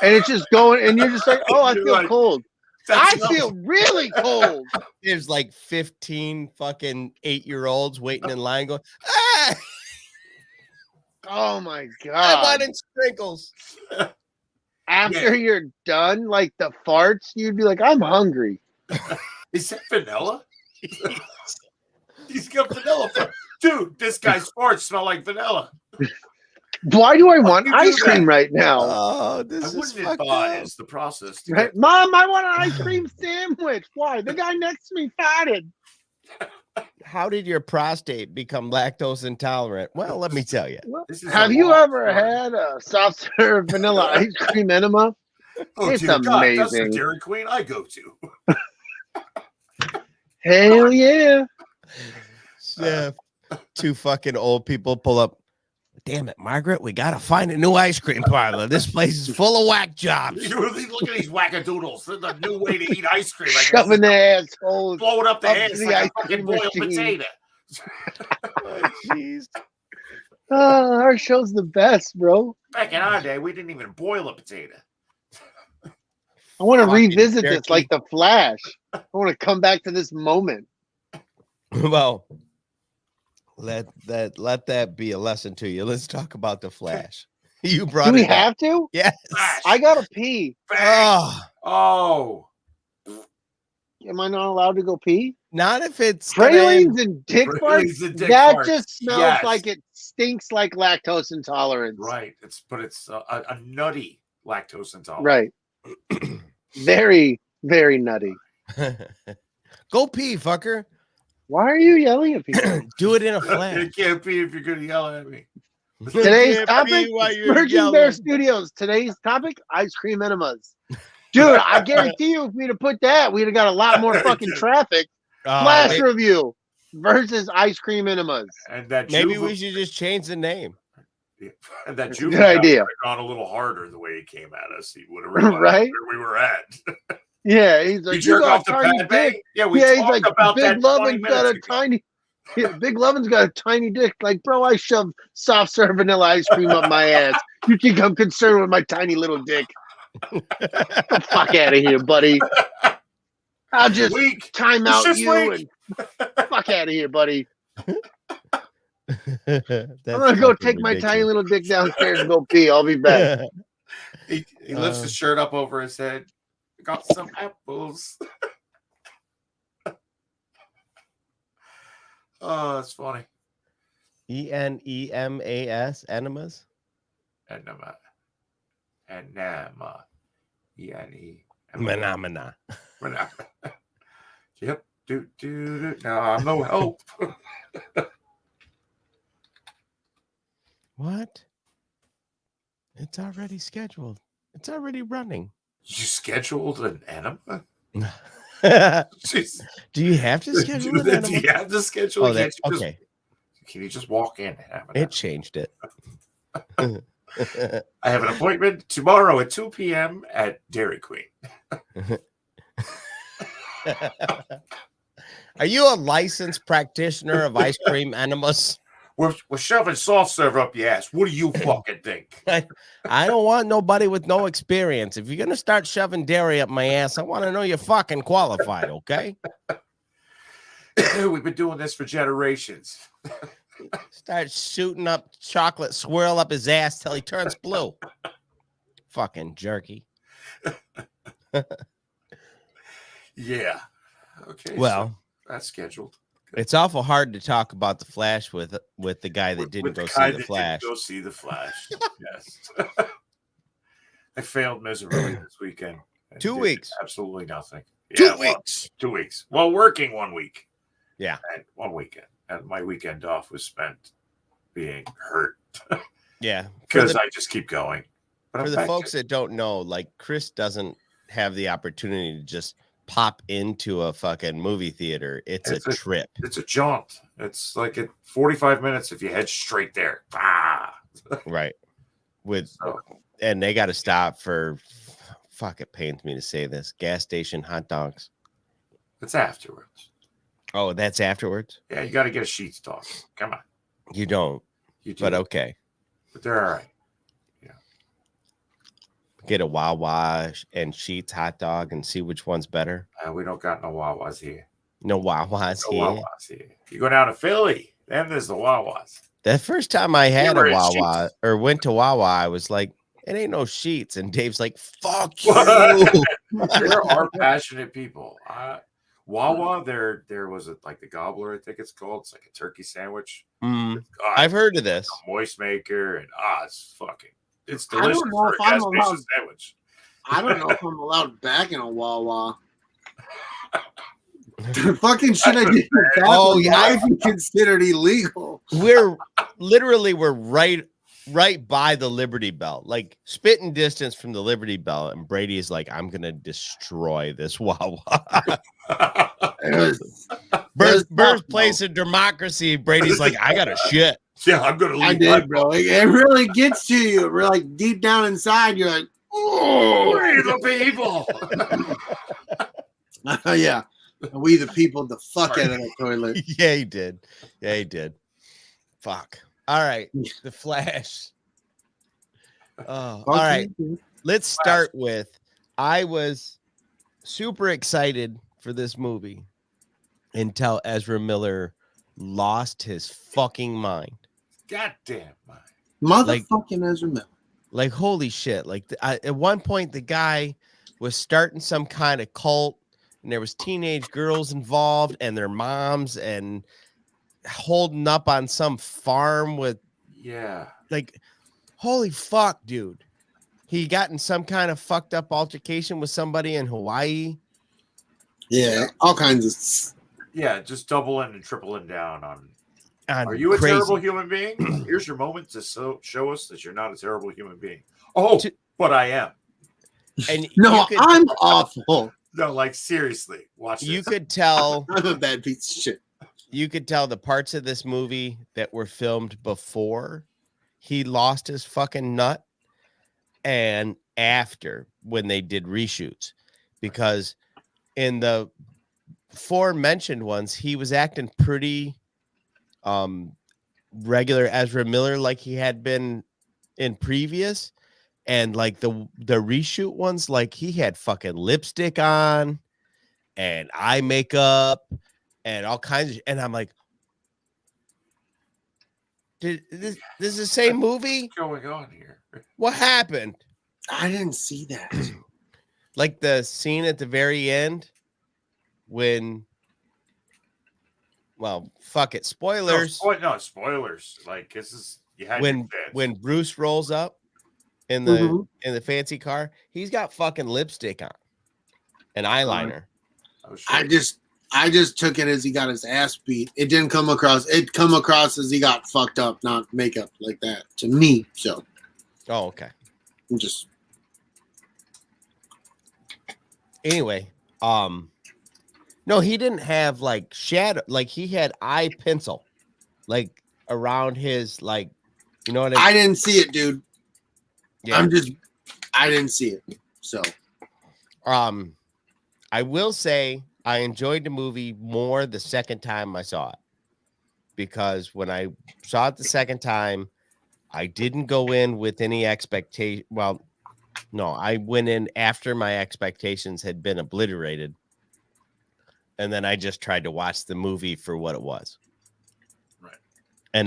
Speaker 2: it's just going, and you're just like, oh, I feel cold. I feel really cold.
Speaker 4: There's like 15 fucking 8-year-olds waiting in line going, ah!
Speaker 2: Oh my God.
Speaker 4: I wanted sprinkles.
Speaker 2: After you're done, like the farts, you'd be like, I'm hungry.
Speaker 3: Is that vanilla? He's got vanilla. Dude, this guy's farts smell like vanilla.
Speaker 2: Why do I want ice cream right now?
Speaker 4: Oh, this
Speaker 3: I
Speaker 4: is
Speaker 3: wouldn't advise the process.
Speaker 2: Right? Mom, I want an ice cream sandwich. Why? The guy next to me fatted.
Speaker 4: How did your prostate become lactose intolerant? Well, let me tell you.
Speaker 2: Have you ever had a soft serve vanilla ice cream enema?
Speaker 3: Oh,
Speaker 2: it's
Speaker 3: dear
Speaker 2: amazing.
Speaker 3: God, that's the Dairy Queen I go to.
Speaker 2: Hell yeah.
Speaker 4: Yeah. Two fucking old people pull up. Damn it, Margaret, we got to find a new ice cream parlor. This place is full of whack jobs.
Speaker 3: Look at these wackadoodles. They're the new way to eat ice cream.
Speaker 2: Shoving the asshole.
Speaker 3: Blowing up the ass
Speaker 2: the
Speaker 3: like
Speaker 2: ice
Speaker 3: a fucking
Speaker 2: cream
Speaker 3: boiled
Speaker 2: machine.
Speaker 3: potato.
Speaker 4: Oh, jeez.
Speaker 2: Oh, our show's the best, bro.
Speaker 3: Back in our day, we didn't even boil a potato.
Speaker 2: I want to
Speaker 4: Fucking
Speaker 2: revisit
Speaker 4: jerky.
Speaker 2: this like the Flash. I want to come back to this moment.
Speaker 4: Well, let that be a lesson to you. Let's talk about the Flash. You brought
Speaker 2: Do we
Speaker 4: it up.
Speaker 2: have to?
Speaker 4: Yes.
Speaker 3: Flash.
Speaker 2: I gotta pee.
Speaker 3: Oh.
Speaker 2: Am I not allowed to go pee?
Speaker 4: Not if it's
Speaker 2: Pralines and dick
Speaker 3: Pralines
Speaker 2: farts?
Speaker 3: and dick
Speaker 2: That
Speaker 3: farts.
Speaker 2: just smells
Speaker 3: Yes.
Speaker 2: like it stinks like lactose intolerance.
Speaker 3: Right. It's a nutty lactose intolerance.
Speaker 2: Right. Very, very nutty.
Speaker 4: Go pee, fucker.
Speaker 2: Why are you yelling at people?
Speaker 4: Do it in a
Speaker 3: You
Speaker 4: Flash.
Speaker 3: can't pee if you're going to yell at me.
Speaker 2: Today's
Speaker 4: Can't
Speaker 2: topic,
Speaker 4: pee while you're
Speaker 2: Smirching Bear
Speaker 4: yelling.
Speaker 2: Studios. Today's topic, ice cream enemas. Dude, I guarantee you if we'd have put that, we'd have got a lot more fucking traffic. Flash review versus ice cream enemas.
Speaker 3: And that
Speaker 4: Maybe we should just change the name.
Speaker 3: And that
Speaker 2: That's a good idea.
Speaker 3: gone a little harder the way he came at us. He would have realized
Speaker 2: Right?
Speaker 3: where we were at.
Speaker 2: Yeah, he's like,
Speaker 3: You jerk
Speaker 2: got
Speaker 3: off the
Speaker 2: a tiny
Speaker 3: pad,
Speaker 2: dick.
Speaker 3: babe? Yeah, we
Speaker 2: Yeah, he's
Speaker 3: talked
Speaker 2: like,
Speaker 3: about
Speaker 2: Big
Speaker 3: that 20
Speaker 2: Lovin's got a
Speaker 3: minutes ago.
Speaker 2: tiny. Yeah, Big Lovin's got a tiny dick. Like, bro, I shove soft serve vanilla ice cream up my ass. You think I'm concerned with my tiny little dick? Get the fuck out of here, buddy. I'll just
Speaker 3: Weak.
Speaker 2: time
Speaker 3: It's
Speaker 2: out
Speaker 3: just
Speaker 2: you
Speaker 3: weak.
Speaker 2: and fuck out of here, buddy.
Speaker 4: I'm
Speaker 2: I'm gonna go take my tiny little dick downstairs and go pee. I'll be back.
Speaker 3: He lifts his shirt up over his head. Got some apples. Oh, that's funny.
Speaker 4: Enemas, enemas.
Speaker 3: Enema. Enema. E-N-E.
Speaker 4: Phenomena.
Speaker 3: Yep. Do. No, I'm no help.
Speaker 4: What? It's already scheduled. It's already running.
Speaker 3: You scheduled an enema? Jeez.
Speaker 4: Do you have to schedule an
Speaker 3: Do
Speaker 4: enema?
Speaker 3: you have to schedule?
Speaker 4: Oh,
Speaker 3: Can't you
Speaker 4: okay.
Speaker 3: Can you just walk in and have an
Speaker 4: It changed it.
Speaker 3: I have an appointment tomorrow at 2 p.m. at Dairy Queen.
Speaker 4: Are you a licensed practitioner of ice cream enemas?
Speaker 3: We're shoving soft serve up your ass. What do you fucking think?
Speaker 4: I don't want nobody with no experience. If you're gonna start shoving dairy up my ass, I want to know you're fucking qualified, okay?
Speaker 3: We've been doing this for generations.
Speaker 4: Start shooting up chocolate swirl up his ass till he turns blue. Fucking jerky.
Speaker 3: Yeah. Okay.
Speaker 4: Well,
Speaker 3: so that's scheduled.
Speaker 4: it's awful hard to talk about the Flash with the guy that didn't go see the Flash.
Speaker 3: Go see the Flash. Yes. I failed miserably this weekend.
Speaker 4: 2 weeks.
Speaker 3: Absolutely nothing.
Speaker 4: 2 weeks.
Speaker 3: 2 weeks. Well, working 1 week.
Speaker 4: Yeah.
Speaker 3: And 1 weekend. And my weekend off was spent being hurt.
Speaker 4: Yeah.
Speaker 3: Because I just keep going. But
Speaker 4: for the folks that don't know, like Chris doesn't have the opportunity to just pop into a fucking movie theater. It's a trip.
Speaker 3: It's a jaunt. It's like at 45 minutes if you head straight there. Ah.
Speaker 4: Right. And they got to stop for, fuck, it pains me to say this, gas station hot dogs.
Speaker 3: It's afterwards.
Speaker 4: Oh, that's afterwards?
Speaker 3: Yeah, you got to get a sheets dog. Come on.
Speaker 4: You don't.
Speaker 3: You do.
Speaker 4: But okay.
Speaker 3: But they're all right.
Speaker 4: Get a Wawa and Sheets hot dog and see which one's better.
Speaker 3: We don't got no Wawas here.
Speaker 4: No Wawas here.
Speaker 3: Wawas here. You go down to Philly, then there's the Wawas.
Speaker 4: The first time I had a Wawa or went to Wawa, I was like, it ain't no Sheets. And Dave's like, fuck you.
Speaker 3: There are passionate people. Wawa, there was like the gobbler, I think it's called. It's like a turkey sandwich.
Speaker 4: I've heard of this.
Speaker 3: A moist maker, and it's fucking. It's delicious. I don't know if I'm allowed. Sandwich.
Speaker 2: I don't know if I'm allowed back in a Wawa. The fucking shit I did. Oh yeah, might be considered illegal.
Speaker 4: We're right by the Liberty Bell, like spitting distance from the Liberty Bell, and Brady is like, "I'm gonna destroy this Wawa." Birthplace of democracy. Brady's like, "I got a shit."
Speaker 3: Yeah, I'm gonna leave.
Speaker 2: I did, bro. It really gets to you. We're like deep down inside, you're like, "Oh,
Speaker 3: we the
Speaker 2: people." Yeah, we the people. The fuck out of that toilet.
Speaker 4: Yeah, he did. Yeah, he did. Fuck. All right, the Flash. All right, let's start with. I was super excited for this movie until Ezra Miller lost his fucking mind.
Speaker 3: Goddamn mind.
Speaker 2: Motherfucking Ezra Miller.
Speaker 4: Like, holy shit. Like, at one point, the guy was starting some kind of cult, and there was teenage girls involved and their moms, and holding up on some farm with, like, holy fuck, dude. He got in some kind of fucked up altercation with somebody in Hawaii.
Speaker 2: Yeah, all kinds of.
Speaker 3: Yeah, just doubling and tripling down on. Are you a terrible human being? Here's your moment to show us that you're not a terrible human being. Oh, but I am.
Speaker 4: And
Speaker 2: no, I'm awful.
Speaker 3: No, like seriously, watch this.
Speaker 4: You could tell.
Speaker 2: I'm a bad piece of shit.
Speaker 4: You could tell the parts of this movie that were filmed before he lost his fucking nut and after when they did reshoots, because in the aforementioned ones, he was acting pretty regular Ezra Miller like he had been in previous, and like the reshoot ones, like he had fucking lipstick on and eye makeup and all kinds of, and I'm like, this is the same movie?
Speaker 3: What's going on here?
Speaker 4: What happened?
Speaker 2: I didn't see that.
Speaker 4: Like the scene at the very end when, well, fuck it, spoilers.
Speaker 3: No, spoilers. Like this is
Speaker 4: when Bruce rolls up in the fancy car, he's got fucking lipstick on and eyeliner.
Speaker 2: I just took it as he got his ass beat. It didn't come across. It come across as he got fucked up, not makeup like that to me. So,
Speaker 4: okay.
Speaker 2: I'm just
Speaker 4: anyway. No, he didn't have like shadow. Like he had eye pencil, like around his like, you know what I mean?
Speaker 2: I didn't see it, dude.
Speaker 4: Yeah.
Speaker 2: I didn't see it. So,
Speaker 4: I will say I enjoyed the movie more the second time I saw it because when I saw it the second time, I didn't go in with any expectation. Well, no, I went in after my expectations had been obliterated. And then I just tried to watch the movie for what it was.
Speaker 3: Right.
Speaker 4: And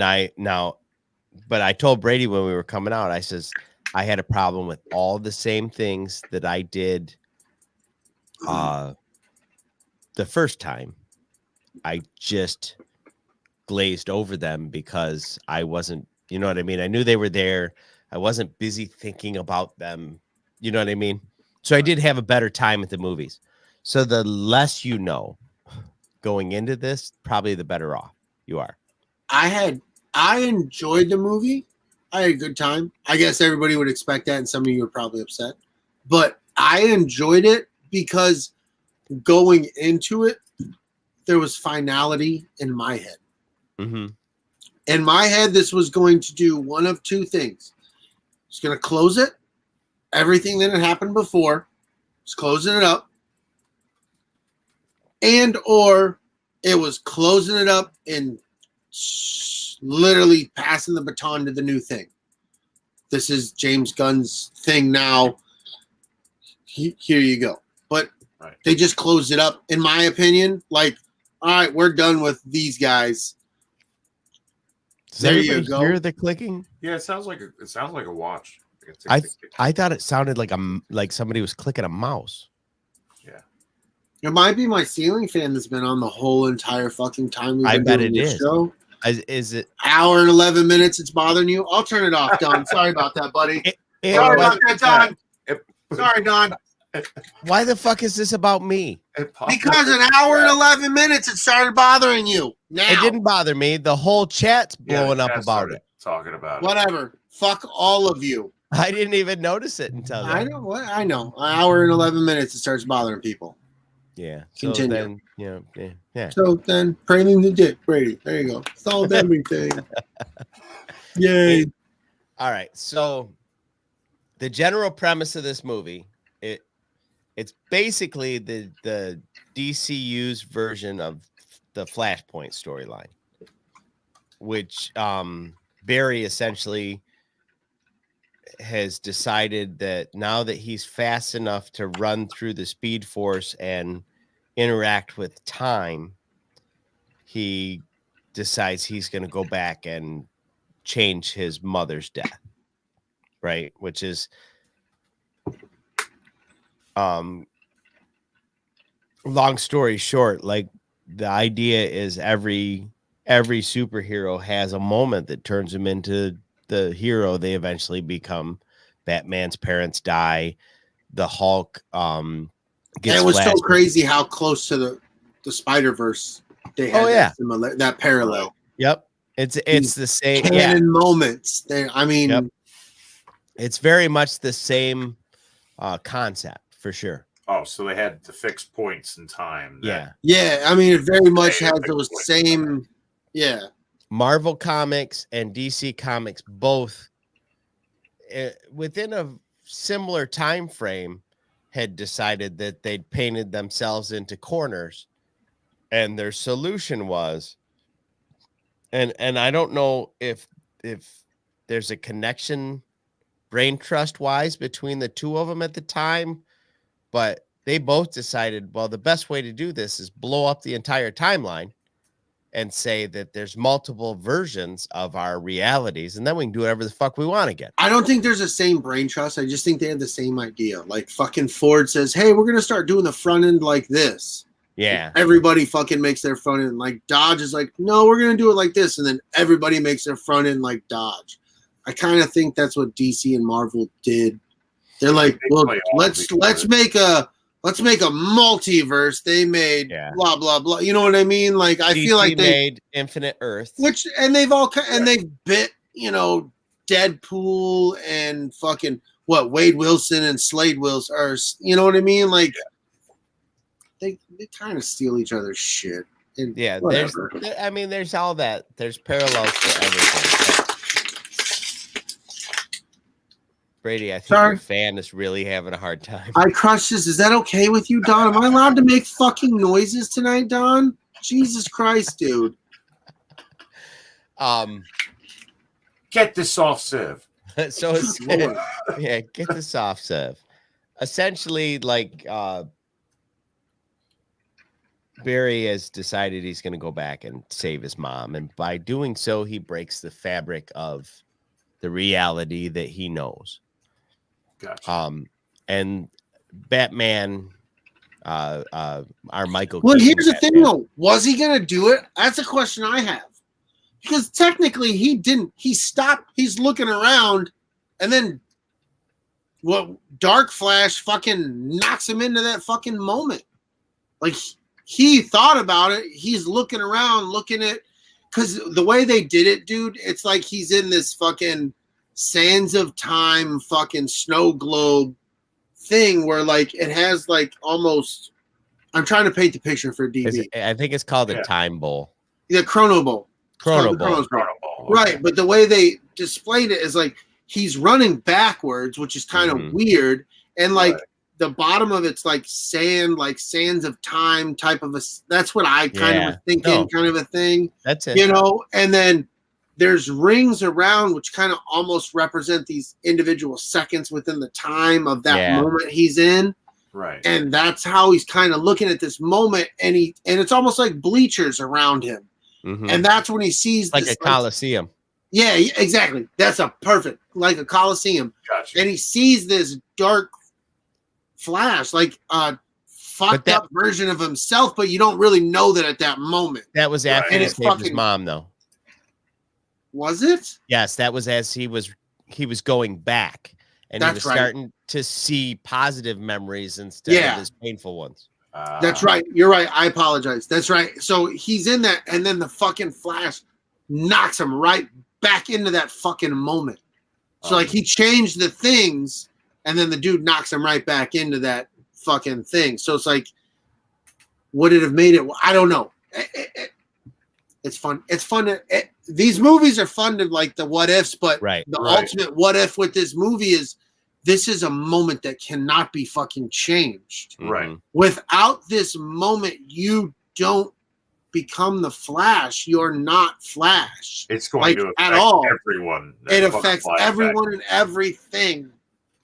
Speaker 4: but I told Brady when we were coming out, I says, I had a problem with all the same things that I did the first time. I just glazed over them because I wasn't, you know what I mean? I knew they were there. I wasn't busy thinking about them. You know what I mean? So I did have a better time at the movies. So the less you know going into this, probably the better off you are.
Speaker 5: I enjoyed the movie. I had a good time. I guess everybody would expect that, and some of you are probably upset. But I enjoyed it because going into it, there was finality in my head.
Speaker 4: Mm-hmm.
Speaker 5: In my head, this was going to do one of two things. It's going to close it. Everything that had happened before, it's closing it up. And or it was closing it up and literally passing the baton to the new thing. This is James Gunn's thing now. Here you go. But they just closed it up, in my opinion. Like, all right, we're done with these guys.
Speaker 4: There you go. Hear the clicking?
Speaker 3: Yeah, it sounds like a watch.
Speaker 4: I thought it sounded like somebody was clicking a mouse.
Speaker 3: Yeah.
Speaker 5: It might be my ceiling fan that's been on the whole entire fucking time we've been
Speaker 4: I bet
Speaker 5: doing
Speaker 4: it
Speaker 5: this
Speaker 4: is.
Speaker 5: show.
Speaker 4: Is it
Speaker 5: hour and 11 minutes? It's bothering you? I'll turn it off, Don. Sorry about that, buddy. Sorry about that, Don. Sorry, Don.
Speaker 4: Why the fuck is this about me?
Speaker 5: Because an hour and 11 minutes, it started bothering you. Now
Speaker 4: it didn't bother me. The whole chat's blowing up about it.
Speaker 3: Talking about
Speaker 5: whatever. Fuck all of you.
Speaker 4: I didn't even notice it until then.
Speaker 5: I know. What I know. An hour and 11 minutes, it starts bothering people.
Speaker 4: Yeah.
Speaker 5: Continue.
Speaker 4: So then, yeah.
Speaker 5: So then, praising the dick, Brady. There you go. Solved everything. Yay.
Speaker 4: All right. So the general premise of this movie, it's basically the DCU's version of the Flashpoint storyline, which Barry essentially has decided that now that he's fast enough to run through the Speed Force and interact with time, he decides he's going to go back and change his mother's death, right? Which is long story short, like the idea is every superhero has a moment that turns him into the hero they eventually become. Batman's parents die. The Hulk gets
Speaker 5: it was so crazy how close to the Spider-Verse they had that parallel.
Speaker 4: Yep. It's the same
Speaker 5: canon moments.
Speaker 4: It's very much the same concept for sure.
Speaker 3: Oh, so they had the fixed points in time.
Speaker 5: Yeah. I mean, it very much has those same. Yeah.
Speaker 4: Marvel Comics and DC Comics both within a similar time frame had decided that they'd painted themselves into corners, and their solution was, and I don't know if there's a connection brain trust wise between the two of them at the time, but they both decided, well, the best way to do this is blow up the entire timeline and say that there's multiple versions of our realities, and then we can do whatever the fuck we want again.
Speaker 5: I don't think there's the same brain trust. I just think they had the same idea. Like fucking Ford says, hey, we're going to start doing the front end like this.
Speaker 4: Yeah.
Speaker 5: Everybody fucking makes their front end. Like Dodge is like, no, we're going to do it like this. And then everybody makes their front end like Dodge. I kind of think that's what DC and Marvel did. They're like, well, let's make a multiverse. They made blah blah blah. You know what I mean? Like I
Speaker 4: DC
Speaker 5: feel like they
Speaker 4: made Infinite Earth,
Speaker 5: they've bit Deadpool and fucking Wade Wilson and Slade Wilson, or you know what I mean? Like they kind of steal each other's shit. And
Speaker 4: there's all that. There's parallels to everything. Brady, I think your fan is really having a hard time.
Speaker 5: I crushed this. Is that okay with you, Don? Am I allowed to make fucking noises tonight, Don? Jesus Christ, dude.
Speaker 3: Get this off, Civ.
Speaker 4: So it's, yeah, get this off, Sev. Essentially, like Barry has decided he's going to go back and save his mom, and by doing so, he breaks the fabric of the reality that he knows.
Speaker 3: Gotcha.
Speaker 4: And Batman, our Michael.
Speaker 5: Well,
Speaker 4: Keaton
Speaker 5: here's the
Speaker 4: Batman,
Speaker 5: thing, though. Was he going to do it? That's a question I have. Because technically, he didn't. He stopped. He's looking around, and then Dark Flash fucking knocks him into that fucking moment. Like, he thought about it. He's looking around, looking at, because the way they did it, dude, it's like he's in this fucking sands of time fucking snow globe thing where, like, it has, like, almost, I'm trying to paint the picture for DB.
Speaker 4: I think it's called a time bowl.
Speaker 5: The Chrono Bowl.
Speaker 4: Chrono Bowl.
Speaker 3: Okay.
Speaker 5: Right, but the way they displayed it is like he's running backwards, which is kind of weird, and like the bottom of it's like sand, like sands of time type of a. That's what I kind of was thinking, kind of a thing.
Speaker 4: That's it.
Speaker 5: You know, and then there's rings around which kind of almost represent these individual seconds within the time of that moment he's in.
Speaker 3: Right,
Speaker 5: and that's how he's kind of looking at this moment, and it's almost like bleachers around him. And that's when he sees
Speaker 4: like
Speaker 5: this,
Speaker 4: a Coliseum.
Speaker 5: Yeah, exactly. That's a perfect, like a Coliseum.
Speaker 3: Gotcha.
Speaker 5: And he sees this dark Flash, like a fucked up version of himself, but you don't really know that at that moment.
Speaker 4: That was after he saved his mom, though.
Speaker 5: Was it?
Speaker 4: Yes, that was as he was going back, and he was starting to see positive memories instead of his painful ones.
Speaker 5: That's right. You're right. I apologize. That's right. So he's in that, and then the fucking Flash knocks him right back into that fucking moment. So like he changed the things, and then the dude knocks him right back into that fucking thing. So it's like, would it have made it? I don't know. It's fun. It's fun. These movies are fun to like the what ifs, but the ultimate what if with this movie is, this is a moment that cannot be fucking changed.
Speaker 3: Right.
Speaker 5: Without this moment, you don't become the Flash. You're not Flash.
Speaker 3: It's going to affect everyone.
Speaker 5: It affects everyone and everything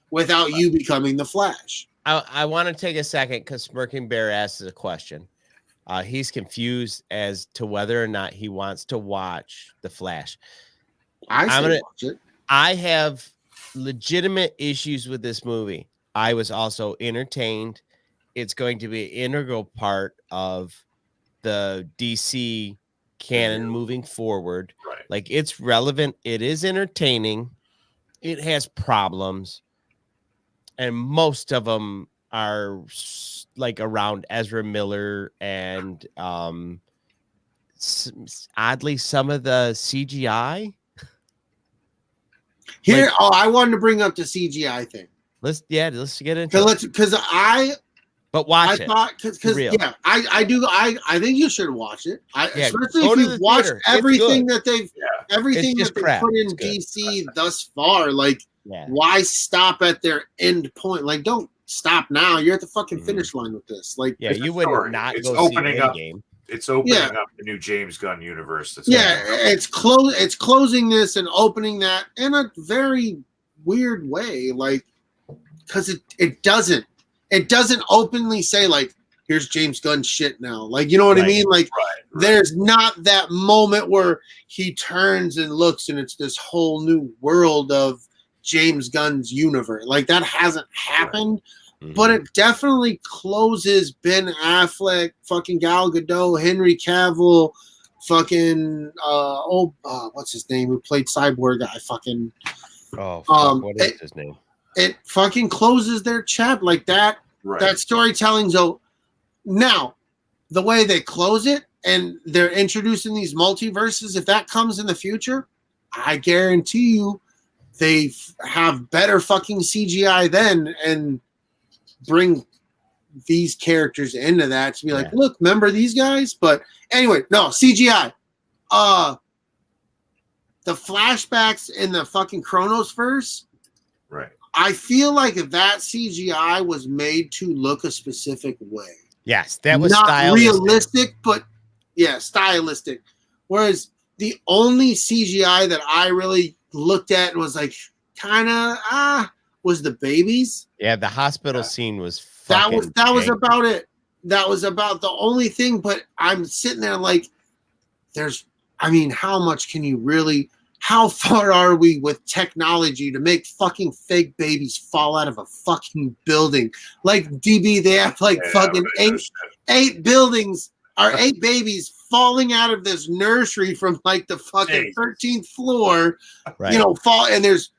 Speaker 5: without you becoming the Flash.
Speaker 4: I want to take a second because Smirking Bear asks a question. He's confused as to whether or not he wants to watch the Flash.
Speaker 5: I'm gonna watch it.
Speaker 4: I have legitimate issues with this movie. I was also entertained. It's going to be an integral part of the DC canon moving forward.
Speaker 3: Right.
Speaker 4: Like, it's relevant. It is entertaining. It has problems, and most of them are like around Ezra Miller and oddly some of the CGI.
Speaker 5: Here,
Speaker 4: like,
Speaker 5: I wanted to bring up the CGI thing.
Speaker 4: Let's get into it.
Speaker 5: Because I thought I do. I think you should watch it. Especially if you watch everything that they've put in DC thus far. Like, why stop at their end point? Like, don't stop now. You're at the fucking finish line with this. Like,
Speaker 4: you would not
Speaker 3: it's
Speaker 4: go
Speaker 3: opening
Speaker 4: see
Speaker 3: up.
Speaker 4: Endgame.
Speaker 3: It's opening up the new James Gunn universe.
Speaker 5: It's closing this and opening that in a very weird way, like, because it doesn't openly say like, here's James Gunn shit now, like, you know what I mean? Like, there's not that moment where he turns and looks and it's this whole new world of James Gunn's universe. Like, that hasn't happened. But it definitely closes Ben Affleck, fucking Gal Gadot, Henry Cavill, fucking what's his name? Who played Cyborg guy? Fucking
Speaker 4: what is his name?
Speaker 5: It fucking closes their chapter like that. That storytelling. So now, the way they close it and they're introducing these multiverses, if that comes in the future, I guarantee you, they have better fucking CGI then and bring these characters into that to be like, look, remember these guys? But anyway, no, CGI. The flashbacks in the fucking Chronos verse.
Speaker 3: Right.
Speaker 5: I feel like that CGI was made to look a specific way.
Speaker 4: Yes, that was
Speaker 5: not
Speaker 4: stylistic.
Speaker 5: Realistic, but stylistic. Whereas the only CGI that I really looked at and was like, kind of was the babies.
Speaker 4: Yeah, the hospital scene was
Speaker 5: That
Speaker 4: fucking
Speaker 5: was
Speaker 4: janky.
Speaker 5: about it. That was about the only thing. But I'm sitting there like, how much can you really? How far are we with technology to make fucking fake babies fall out of a fucking building? Like DB, they have like fucking eight buildings or 8 babies falling out of this nursery from like the fucking 13th floor,
Speaker 4: Right.
Speaker 5: fall, and there's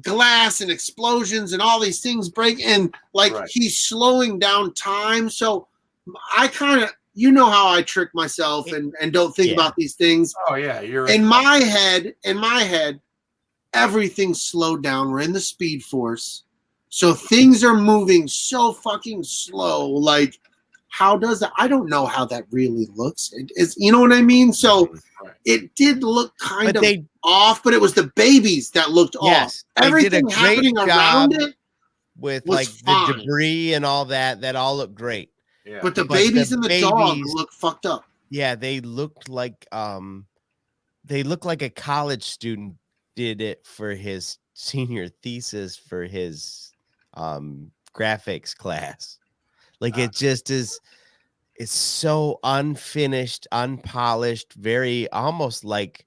Speaker 5: glass and explosions and all these things break, and like he's slowing down time. So I kind of, how I trick myself and don't think about these things.
Speaker 3: Oh yeah, you're
Speaker 5: in my head, everything's slowed down. We're in the Speed Force. So things are moving so fucking slow. Like, how does that? I don't know how that really looks. It's, you know what I mean? So it did look kind of off, but it was the babies that looked off. Everything happening around it
Speaker 4: with
Speaker 5: was
Speaker 4: like
Speaker 5: fine.
Speaker 4: the debris and all that all looked great.
Speaker 3: Yeah.
Speaker 5: But the babies and the dog look fucked up.
Speaker 4: Yeah, they looked like a college student did it for his senior thesis for his graphics class. Like it just is, it's so unfinished, unpolished, very almost like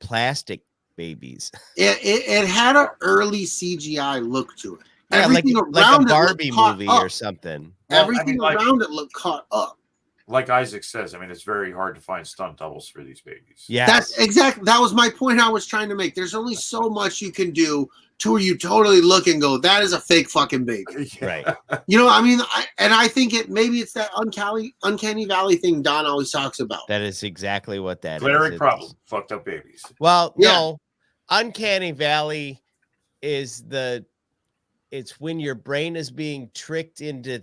Speaker 4: plastic babies.
Speaker 5: It had an early CGI look to it.
Speaker 4: Yeah,
Speaker 5: everything
Speaker 4: like a
Speaker 5: around
Speaker 4: Barbie
Speaker 5: it looked
Speaker 4: movie
Speaker 5: caught
Speaker 4: or
Speaker 5: up.
Speaker 4: something.
Speaker 3: Well,
Speaker 5: Everything around it looked caught up.
Speaker 3: Like Isaac says, it's very hard to find stunt doubles for these babies.
Speaker 4: Yeah,
Speaker 5: that's exactly, that was my point I was trying to make. There's only so much you can do to where you totally look and go, that is a fake fucking baby.
Speaker 4: Right.
Speaker 5: I think it's that uncanny valley thing Don always talks about.
Speaker 4: That is exactly what that
Speaker 3: Glaring
Speaker 4: is.
Speaker 3: problem. Fucked up babies.
Speaker 4: Well, no. Uncanny valley is it's when your brain is being tricked into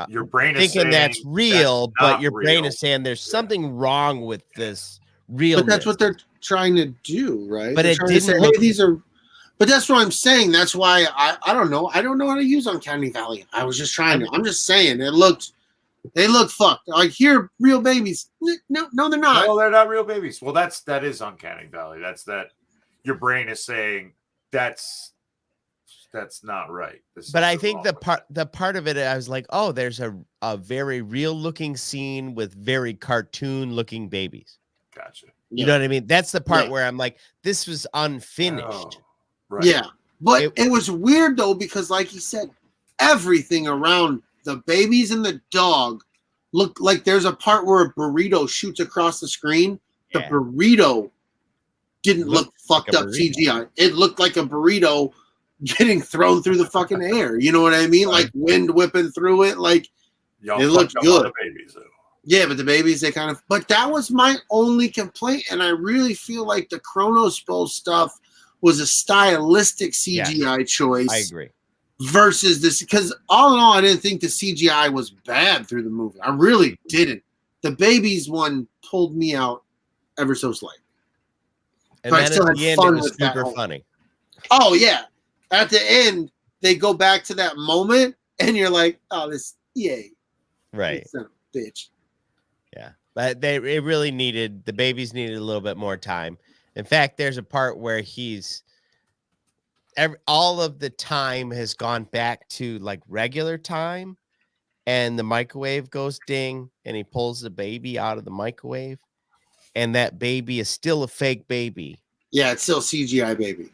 Speaker 3: your brain is
Speaker 4: thinking
Speaker 3: saying
Speaker 4: that's real, but your brain
Speaker 3: real.
Speaker 4: is saying there's something wrong with this realness.
Speaker 5: But that's what they're trying to do, right?
Speaker 4: But
Speaker 5: they're
Speaker 4: it
Speaker 5: trying to
Speaker 4: didn't
Speaker 5: say,
Speaker 4: look-
Speaker 5: hey, these are. But that's what I'm saying. That's why I don't know. I don't know how to use Uncanny Valley. I was just trying to. I'm just saying they looked fucked. Like, here, real babies. No, they're not.
Speaker 3: No, they're not real babies. Well, that is Uncanny Valley. That's that. Your brain is saying that's not right.
Speaker 4: But I think the part of it, I was like, oh, there's a very real looking scene with very cartoon looking babies.
Speaker 3: Gotcha.
Speaker 4: You know what I mean? That's the part where I'm like, this was unfinished.
Speaker 3: Oh, right.
Speaker 5: Yeah. But it was weird though, because like you said, everything around the babies and the dog look like there's a part where a burrito shoots across the screen. The burrito didn't look fucked up CGI. It looked like a burrito getting thrown through the fucking air. You know what I mean? Like wind whipping through it. Like
Speaker 3: Y'all
Speaker 5: it looked good.
Speaker 3: The babies, though.
Speaker 5: Yeah, but the babies, they kind of. But that was my only complaint, and I really feel like the Chronos Bowl stuff was a stylistic CGI choice.
Speaker 4: I agree.
Speaker 5: Versus this, because all in all, I didn't think the CGI was bad through the movie. I really didn't. The babies one pulled me out ever so slightly.
Speaker 4: And
Speaker 5: But I
Speaker 4: then
Speaker 5: still
Speaker 4: at the
Speaker 5: had
Speaker 4: end,
Speaker 5: fun
Speaker 4: it was
Speaker 5: with that
Speaker 4: super
Speaker 5: whole-
Speaker 4: funny.
Speaker 5: Oh yeah, at the end they go back to that moment, and you're like, "Oh, this, yay!"
Speaker 4: Right.
Speaker 5: Son of a bitch.
Speaker 4: Yeah, but the babies needed a little bit more time. In fact, there's a part where all of the time has gone back to like regular time, and the microwave goes ding, and he pulls the baby out of the microwave, and that baby is still a fake baby.
Speaker 5: Yeah, it's still CGI baby.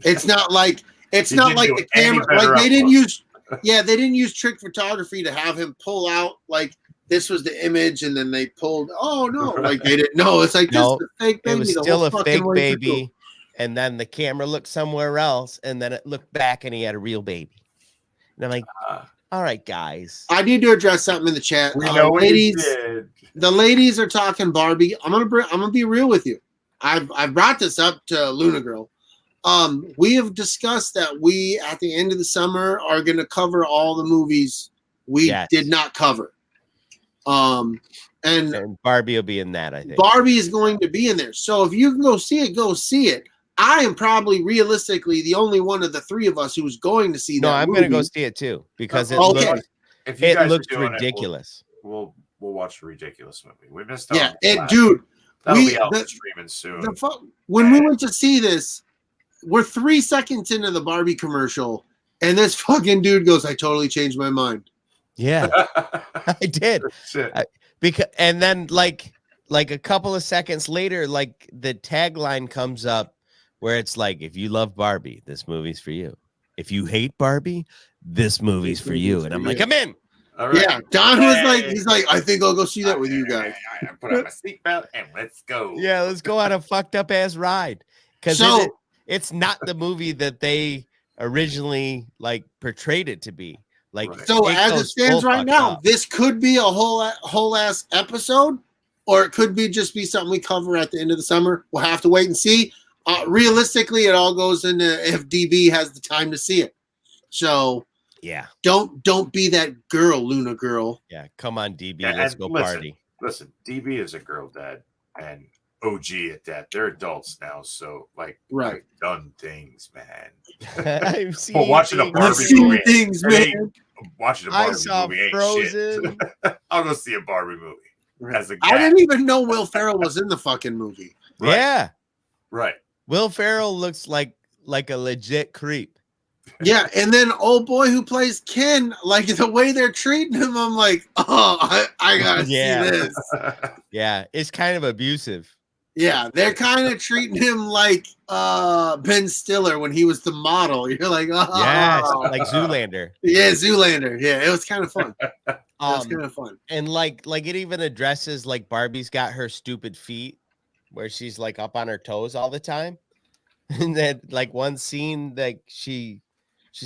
Speaker 5: It's not like
Speaker 3: He
Speaker 5: the
Speaker 3: didn't do any
Speaker 5: camera.
Speaker 3: better
Speaker 5: Like they
Speaker 3: up
Speaker 5: didn't
Speaker 3: close.
Speaker 5: use. Yeah, they didn't use trick photography to have him pull out like this was the image, and then they pulled. Oh no, like they didn't. No, it's like
Speaker 4: No,
Speaker 5: this is a fake baby.
Speaker 4: It was
Speaker 5: the
Speaker 4: still
Speaker 5: whole
Speaker 4: a
Speaker 5: fucking
Speaker 4: fake
Speaker 5: way through.
Speaker 4: baby, and then the camera looked somewhere else, and then it looked back, and he had a real baby. And I'm like, all right, guys.
Speaker 5: I need to address something in the chat.
Speaker 3: We know what
Speaker 5: ladies.
Speaker 3: you did.
Speaker 5: The ladies are talking Barbie. I'm gonna be real with you. I've brought this up to Luna Girl. We have discussed that we at the end of the summer are gonna cover all the movies we did not cover. And
Speaker 4: Barbie will be in that, I think.
Speaker 5: Barbie is going to be in there. So if you can go see it, go see it. I am probably realistically the only one of the three of us who is going to see that.
Speaker 4: No, I'm
Speaker 5: movie.
Speaker 4: going to go see it too because it
Speaker 3: If you guys are
Speaker 4: looks
Speaker 3: doing
Speaker 4: ridiculous.
Speaker 3: we'll watch the ridiculous movie. We missed out.
Speaker 5: Yeah, dude.
Speaker 3: That'll be out streaming soon.
Speaker 5: When we went to see this, we're 3 seconds into the Barbie commercial, and this fucking dude goes, "I totally changed my mind."
Speaker 4: Yeah, I did. Because and then like a couple of seconds later, like the tagline comes up where it's like, if you love Barbie, this movie's for you. If you hate Barbie, this movie's for you. And I'm like, I'm in.
Speaker 3: All right.
Speaker 5: Yeah, Don was like, he's like, I think I'll go see that with you guys.
Speaker 3: Put on my seatbelt and let's go.
Speaker 4: Yeah, let's go on a fucked up ass ride. Because it's not the movie that they originally like portrayed it to be. Like,
Speaker 5: so as it stands right now, this could be a whole ass episode, or it could be just be something we cover at the end of the summer. We'll have to wait and see. Realistically, it all goes into if DB has the time to see it. So
Speaker 4: yeah,
Speaker 5: don't be that girl, Luna girl.
Speaker 4: Yeah, come on, DB, let's go party.
Speaker 3: Listen, DB is a girl dad and OG at that. They're adults now, so like,
Speaker 5: right,
Speaker 3: I've done things, man.
Speaker 4: I've seen
Speaker 3: watching a Barbie movie.
Speaker 5: Things, man.
Speaker 3: Watching a Barbie movie ain't
Speaker 4: Frozen.
Speaker 3: shit. I'll go see a Barbie movie.
Speaker 5: Right.
Speaker 3: As a
Speaker 5: I didn't even know Will Ferrell was in the fucking movie.
Speaker 3: Right.
Speaker 4: Yeah,
Speaker 3: right.
Speaker 4: Will Ferrell looks like a legit creep.
Speaker 5: Yeah, and then old boy who plays Ken, like the way they're treating him, I'm like, oh, I gotta see this.
Speaker 4: Yeah, it's kind of abusive.
Speaker 5: Yeah, they're kind of treating him like Ben Stiller when he was the model. You're like, oh,
Speaker 4: yes, like Zoolander.
Speaker 5: Yeah, Zoolander. Yeah, it was kind of fun. It was kind of fun.
Speaker 4: And like it even addresses like Barbie's got her stupid feet where she's like up on her toes all the time. And then like one scene, like she's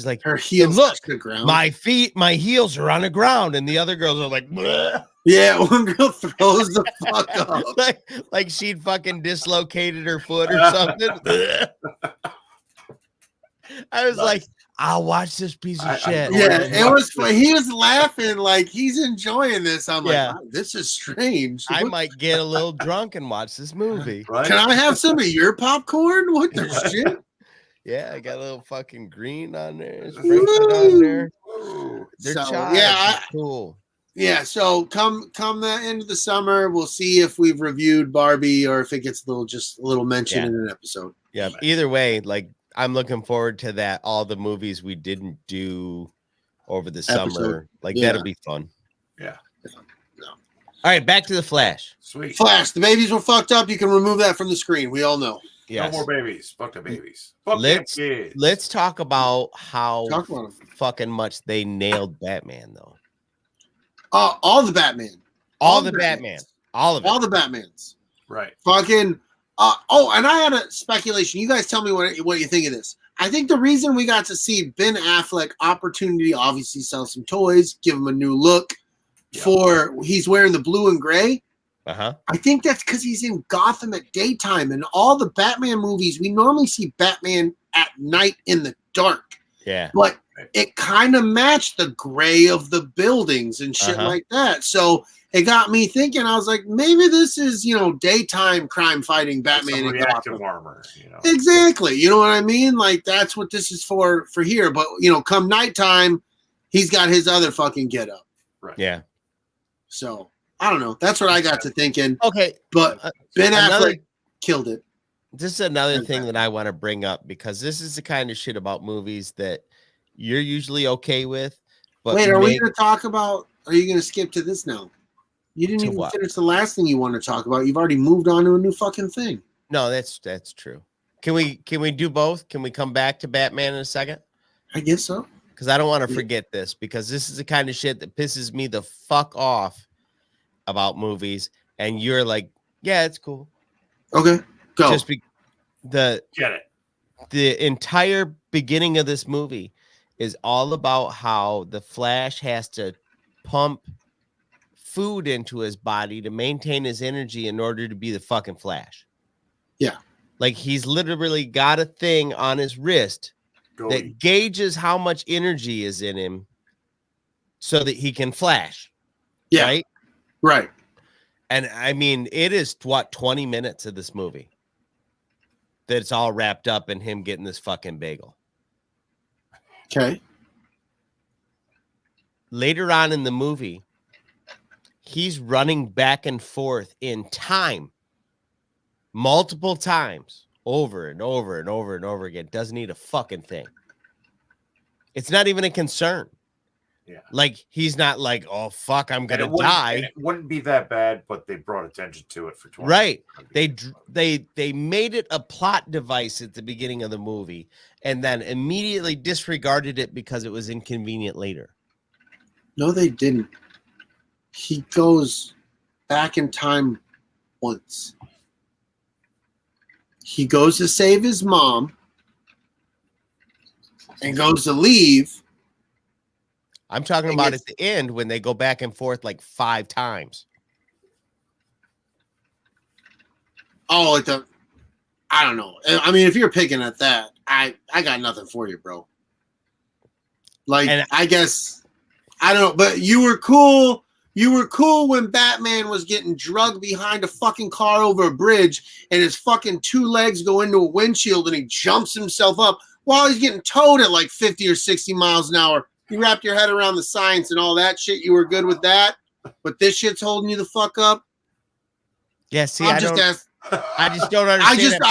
Speaker 4: like,
Speaker 5: her heels
Speaker 4: look,
Speaker 5: the ground.
Speaker 4: My heels are on the ground, and the other girls are like, bleh.
Speaker 5: Yeah, one girl throws the fuck up.
Speaker 4: like she'd fucking dislocated her foot or something. I was like, I'll watch this piece of shit.
Speaker 5: Yeah, it was fun. He was laughing like he's enjoying this. I'm like, wow, this is strange.
Speaker 4: I might get a little drunk and watch this movie.
Speaker 3: Right?
Speaker 5: Can I have some of your popcorn? What the shit?
Speaker 4: Yeah, I got a little fucking green on there. On there. They're cool.
Speaker 5: Yeah, so come the end of the summer, we'll see if we've reviewed Barbie or if it gets a little mention in an episode.
Speaker 4: Yeah, either way, like I'm looking forward to that. All the movies we didn't do over the summer, that'll be fun.
Speaker 3: Yeah.
Speaker 5: No.
Speaker 4: All right, back to the Flash.
Speaker 3: Sweet.
Speaker 5: Flash, the babies were fucked up. You can remove that from the screen. We all know.
Speaker 3: Yes. No more babies. Fuck the babies.
Speaker 4: Let's talk about how fucking much they nailed Batman, though.
Speaker 5: All the Batman.
Speaker 4: All the Batman. All of it.
Speaker 5: All the Batmans.
Speaker 3: Right.
Speaker 5: Fucking. And I had a speculation. You guys tell me what you think of this. I think the reason we got to see Ben Affleck opportunity, obviously sell some toys, give him a new look he's wearing the blue and gray.
Speaker 4: Uh-huh.
Speaker 5: I think that's because he's in Gotham at daytime. And all the Batman movies, we normally see Batman at night in the dark.
Speaker 4: Yeah.
Speaker 5: But it kind of matched the gray of the buildings and shit like that. So it got me thinking. I was like, maybe this is, daytime crime fighting Batman in Gotham.
Speaker 3: Armor,
Speaker 5: Exactly. You know what I mean? Like, that's what this is for here. But, come nighttime, he's got his other fucking get up.
Speaker 3: Right.
Speaker 4: Yeah.
Speaker 5: So I don't know. That's what I got to thinking.
Speaker 4: Okay.
Speaker 5: But Ben Affleck killed it.
Speaker 4: This is another thing that I want to bring up because this is the kind of shit about movies that you're usually okay with. But
Speaker 5: wait, are we going to talk about? Are you going to skip to this now? You didn't even finish the last thing you want to talk about. You've already moved on to a new fucking thing.
Speaker 4: No, that's true. Can we do both? Can we come back to Batman in a second?
Speaker 5: I guess so.
Speaker 4: Because I don't want to forget this because this is the kind of shit that pisses me the fuck off about movies. And you're like, yeah, it's cool.
Speaker 5: Okay, go.
Speaker 4: Just
Speaker 3: get it.
Speaker 4: The entire beginning of this movie is all about how the Flash has to pump food into his body to maintain his energy in order to be the fucking Flash.
Speaker 5: Yeah.
Speaker 4: Like he's literally got a thing on his wrist that gauges how much energy is in him so that he can flash.
Speaker 5: Yeah.
Speaker 4: Right?
Speaker 5: Right.
Speaker 4: And I mean, it is 20 minutes of this movie that it's all wrapped up in him getting this fucking bagel.
Speaker 5: Okay.
Speaker 4: Later on in the movie, he's running back and forth in time multiple times, over and over and over and over again. Doesn't eat a fucking thing. It's not even a concern.
Speaker 3: Yeah.
Speaker 4: Like, he's not like, oh, fuck, I'm going to die.
Speaker 3: It wouldn't be that bad, but they brought attention to it for 20
Speaker 4: Right. They made it a plot device at the beginning of the movie and then immediately disregarded it because it was inconvenient later.
Speaker 5: No, they didn't. He goes back in time once. He goes to save his mom and goes to leave.
Speaker 4: I'm talking about at the end when they go back and forth like 5 times.
Speaker 5: Oh, I don't know. I mean, if you're picking at that, I got nothing for you, bro. Like, I guess, I don't know, but you were cool. You were cool when Batman was getting drugged behind a fucking car over a bridge and his fucking 2 legs go into a windshield and he jumps himself up while he's getting towed at like 50 or 60 miles an hour. You wrapped your head around the science and all that shit. You were good with that, but this shit's holding you the fuck up.
Speaker 4: Yeah, see, I just don't understand.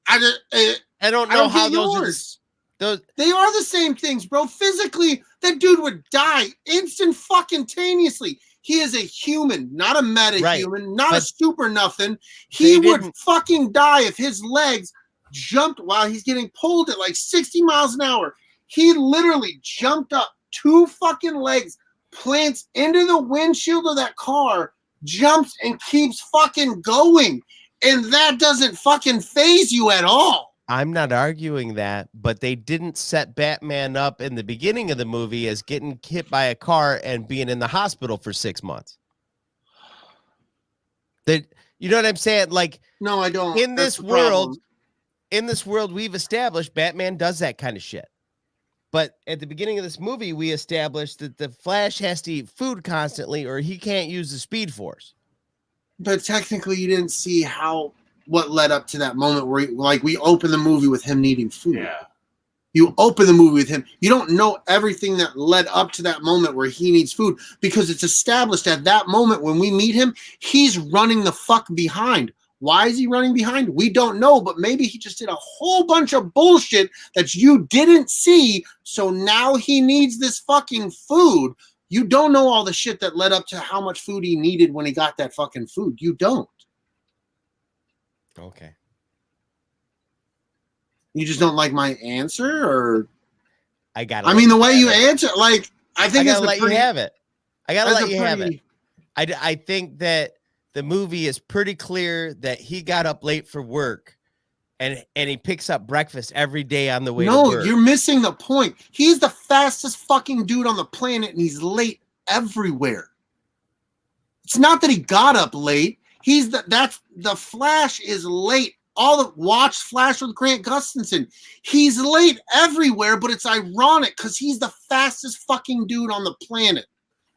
Speaker 4: I don't know how those
Speaker 5: they are the same things, bro. Physically, that dude would die instant fucking taneously. He is a human, not a meta-human, not a super nothing. He would fucking die if his legs jumped while he's getting pulled at like 60 miles an hour. He literally jumped up 2 fucking legs, plants into the windshield of that car, jumps and keeps fucking going. And that doesn't fucking phase you at all.
Speaker 4: I'm not arguing that, but they didn't set Batman up in the beginning of the movie as getting hit by a car and being in the hospital for 6 months. You know what I'm saying? Like,
Speaker 5: no, I don't.
Speaker 4: In this world, we've established Batman does that kind of shit. But at the beginning of this movie, we established that the Flash has to eat food constantly or he can't use the Speed Force.
Speaker 5: But technically, you didn't see what led up to that moment where, we open the movie with him needing food.
Speaker 3: Yeah.
Speaker 5: You open the movie with him. You don't know everything that led up to that moment where he needs food because it's established at that moment when we meet him, he's running the fuck behind. Why is he running behind? We don't know, but maybe he just did a whole bunch of bullshit that you didn't see, so now he needs this fucking food. You don't know all the shit that led up to how much food he needed when he got that fucking food. You don't.
Speaker 4: Okay.
Speaker 5: You just don't like my answer, or
Speaker 4: I
Speaker 5: mean, the way you answer, like, I think
Speaker 4: I gotta let you have it. I gotta let you have it. I think that the movie is pretty clear that he got up late for work and he picks up breakfast every day on the way to work.
Speaker 5: No, you're missing the point. He's the fastest fucking dude on the planet and he's late everywhere. It's not that he got up late. The Flash is late. Watch Flash with Grant Gustafson. He's late everywhere, but it's ironic because he's the fastest fucking dude on the planet.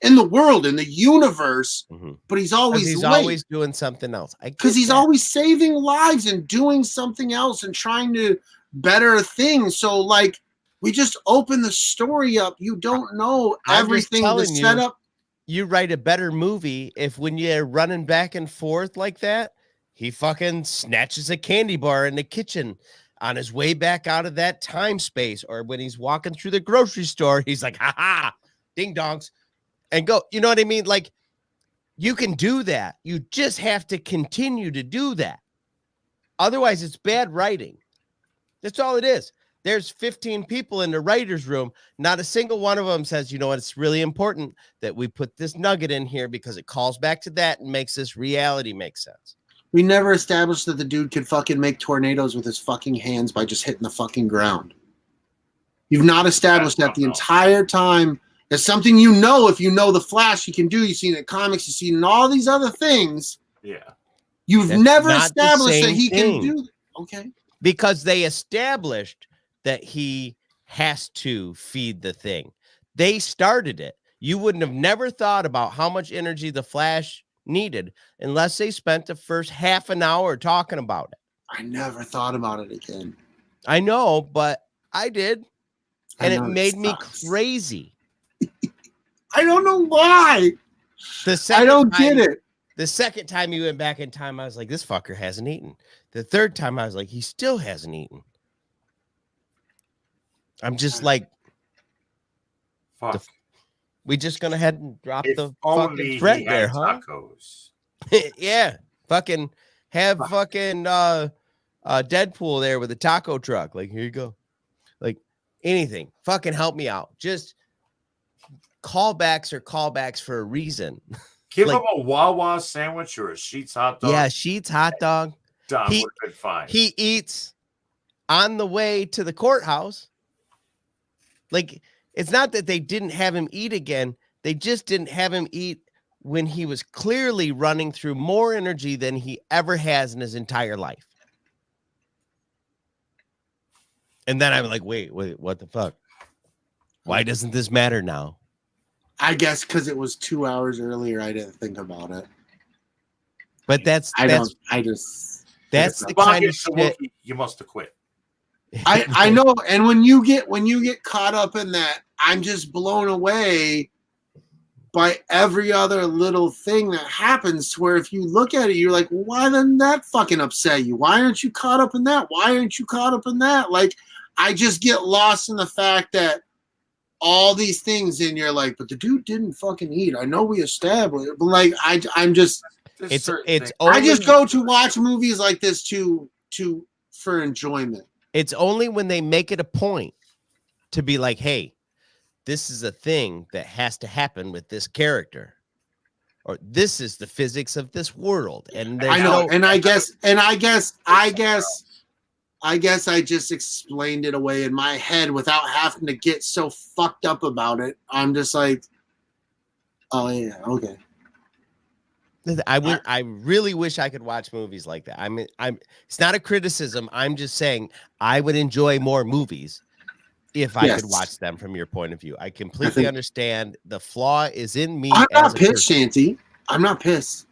Speaker 5: In the world, in the universe, but he's always late.
Speaker 4: Always doing something else.
Speaker 5: Because he's always saving lives and doing something else and trying to better things. So, like, we just open the story up. You don't know everything to set up.
Speaker 4: You write a better movie if when you're running back and forth like that, he fucking snatches a candy bar in the kitchen on his way back out of that time space, or when he's walking through the grocery store, he's like, ha ha, ding dongs. And go, you know what I mean? Like, you can do that. You just have to continue to do that. Otherwise, it's bad writing. That's all it is. There's 15 people in the writer's room. Not a single one of them says, you know what, it's really important that we put this nugget in here because it calls back to that and makes this reality make sense.
Speaker 5: We never established that the dude could fucking make tornadoes with his fucking hands by just hitting the fucking ground. You've not established that the entire time. It's something you know if you know the Flash he can do. You've seen it in comics, you've seen in all these other things.
Speaker 3: Yeah.
Speaker 5: You've never established that he can do. Okay.
Speaker 4: Because they established that he has to feed the thing. They started it. You wouldn't have never thought about how much energy the Flash needed unless they spent the first half an hour talking about it.
Speaker 5: I never thought about it again.
Speaker 4: I know, but I did. And it made me crazy.
Speaker 5: I don't know why. I don't get it.
Speaker 4: The second time he went back in time, I was like, this fucker hasn't eaten. The third time, I was like, he still hasn't eaten. I'm just like,
Speaker 3: Fuck.
Speaker 4: we just gonna head and drop
Speaker 3: If
Speaker 4: the
Speaker 3: only
Speaker 4: fucking
Speaker 3: he
Speaker 4: thread
Speaker 3: had
Speaker 4: there, huh?
Speaker 3: tacos.
Speaker 4: Yeah, fucking have fucking Deadpool there with a taco truck. Like, here you go. Like, anything. Fucking help me out. Just callbacks are callbacks for a reason.
Speaker 3: Give
Speaker 4: Like-
Speaker 3: him a Wawa sandwich or a Sheetz hot dog.
Speaker 4: Yeah, Sheetz hot dog.
Speaker 3: Done.
Speaker 4: he-
Speaker 3: Would have been fine.
Speaker 4: He eats on the way to the courthouse. Like, it's not that they didn't have him eat again. They just didn't have him eat when he was clearly running through more energy than he ever has in his entire life. And then I'm like, wait, what the fuck? Why doesn't this matter now?
Speaker 5: I guess because it was 2 hours earlier, I didn't think about it.
Speaker 4: But that's
Speaker 5: I
Speaker 4: that's the kind of shit.
Speaker 3: You must have quit.
Speaker 5: I know, and when you get caught up in that, I'm just blown away by every other little thing that happens. To where if you look at it, you're like, well, why doesn't that fucking upset you? Why aren't you caught up in that? Why aren't you caught up in that? Like, I just get lost in the fact that all these things, and you're like, but the dude didn't fucking eat. I know we established, but like, I'm just,
Speaker 4: It's
Speaker 5: I just go to watch movies like this for enjoyment.
Speaker 4: It's only when they make it a point to be like, hey, this is a thing that has to happen with this character, or this is the physics of this world. And
Speaker 5: I know, and I guess I just explained it away in my head without having to get so fucked up about it. I'm just like, oh yeah, okay.
Speaker 4: I really wish I could watch movies like that. It's not a criticism. I'm just saying I would enjoy more movies if I could watch them from your point of view. I completely understand. The flaw is in me.
Speaker 5: I'm not pissed, Shanty. I'm not pissed.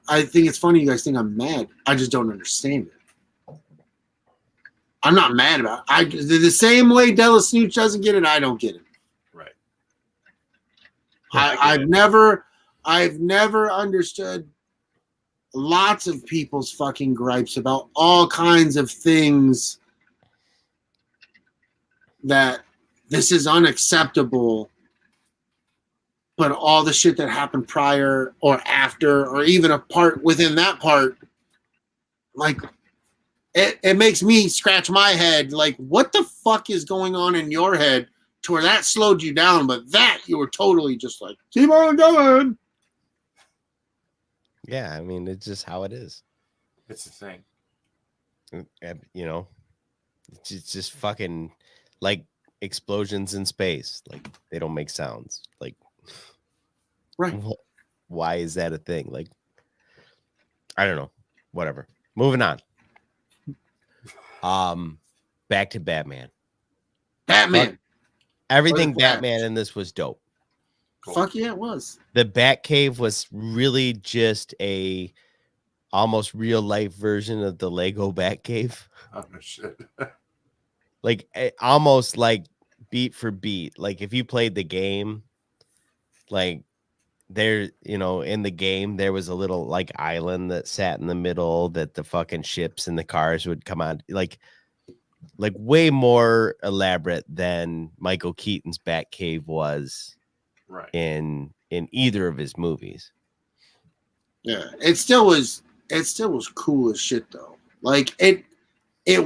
Speaker 5: I think it's funny you guys think I'm mad. I just don't understand it. I'm not mad about it. The same way DellaSnooch doesn't get it, I don't get it.
Speaker 3: Right.
Speaker 5: I've never understood lots of people's fucking gripes about all kinds of things that this is unacceptable, but all the shit that happened prior or after or even a part within that part, like it makes me scratch my head like, what the fuck is going on in your head to where that slowed you down, but that you were totally just like, keep on going.
Speaker 4: Yeah, I mean, it's just how it is.
Speaker 3: It's a thing.
Speaker 4: You know, it's just fucking like explosions in space. Like, they don't make sounds. Like,
Speaker 5: right.
Speaker 4: Why is that a thing? Like, I don't know. Whatever. Moving on. Back to Batman. Everything Batman in this was dope.
Speaker 5: Fuck yeah, it was.
Speaker 4: The Batcave was really just a almost real life version of the Lego Batcave.
Speaker 3: Oh shit.
Speaker 4: Like, almost like beat for beat. Like, if you played the game, like, there, you know, in the game there was a little like island that sat in the middle that the fucking ships and the cars would come on, like way more elaborate than Michael Keaton's Batcave was.
Speaker 3: Right.
Speaker 4: In either of his movies.
Speaker 5: Yeah, it still was cool as shit though. Like, it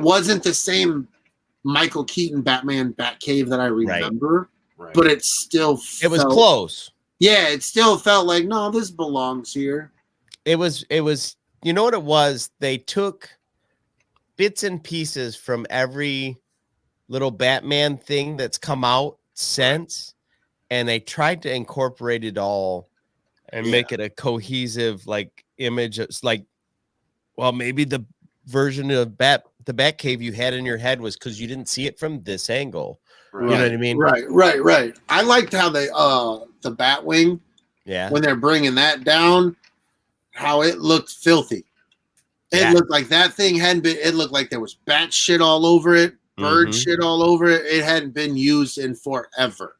Speaker 5: wasn't the same Michael Keaton Batman Batcave that I remember,
Speaker 3: right.
Speaker 5: But it still
Speaker 4: it was close.
Speaker 5: Yeah, it still felt like, no, this belongs here.
Speaker 4: It was, you know what it was? They took bits and pieces from every little Batman thing that's come out since, and they tried to incorporate it all and make it a cohesive like image. It's like, well, maybe the version of the Batcave you had in your head was because you didn't see it from this angle.
Speaker 3: Right.
Speaker 4: You know what I mean?
Speaker 5: Right. I liked how they the Batwing, when they're bringing that down, how it looked filthy. It looked like that thing hadn't been. It looked like there was bat shit all over it, bird shit all over it. It hadn't been used in forever.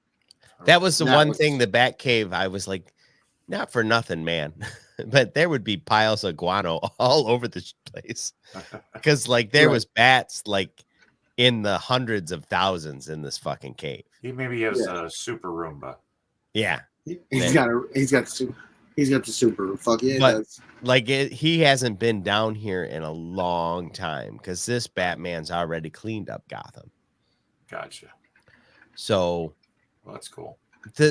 Speaker 4: That was the one thing, the Batcave, I was like, not for nothing, man. but there would be piles of guano all over the place because like there was bats like in the hundreds of thousands in this fucking cave.
Speaker 3: He maybe has a super Roomba.
Speaker 4: Yeah,
Speaker 5: He's got the super. Fuck yeah,
Speaker 4: but,
Speaker 5: he does.
Speaker 4: like he hasn't been down here in a long time because this Batman's already cleaned up Gotham.
Speaker 3: Gotcha.
Speaker 4: So,
Speaker 3: well, that's cool.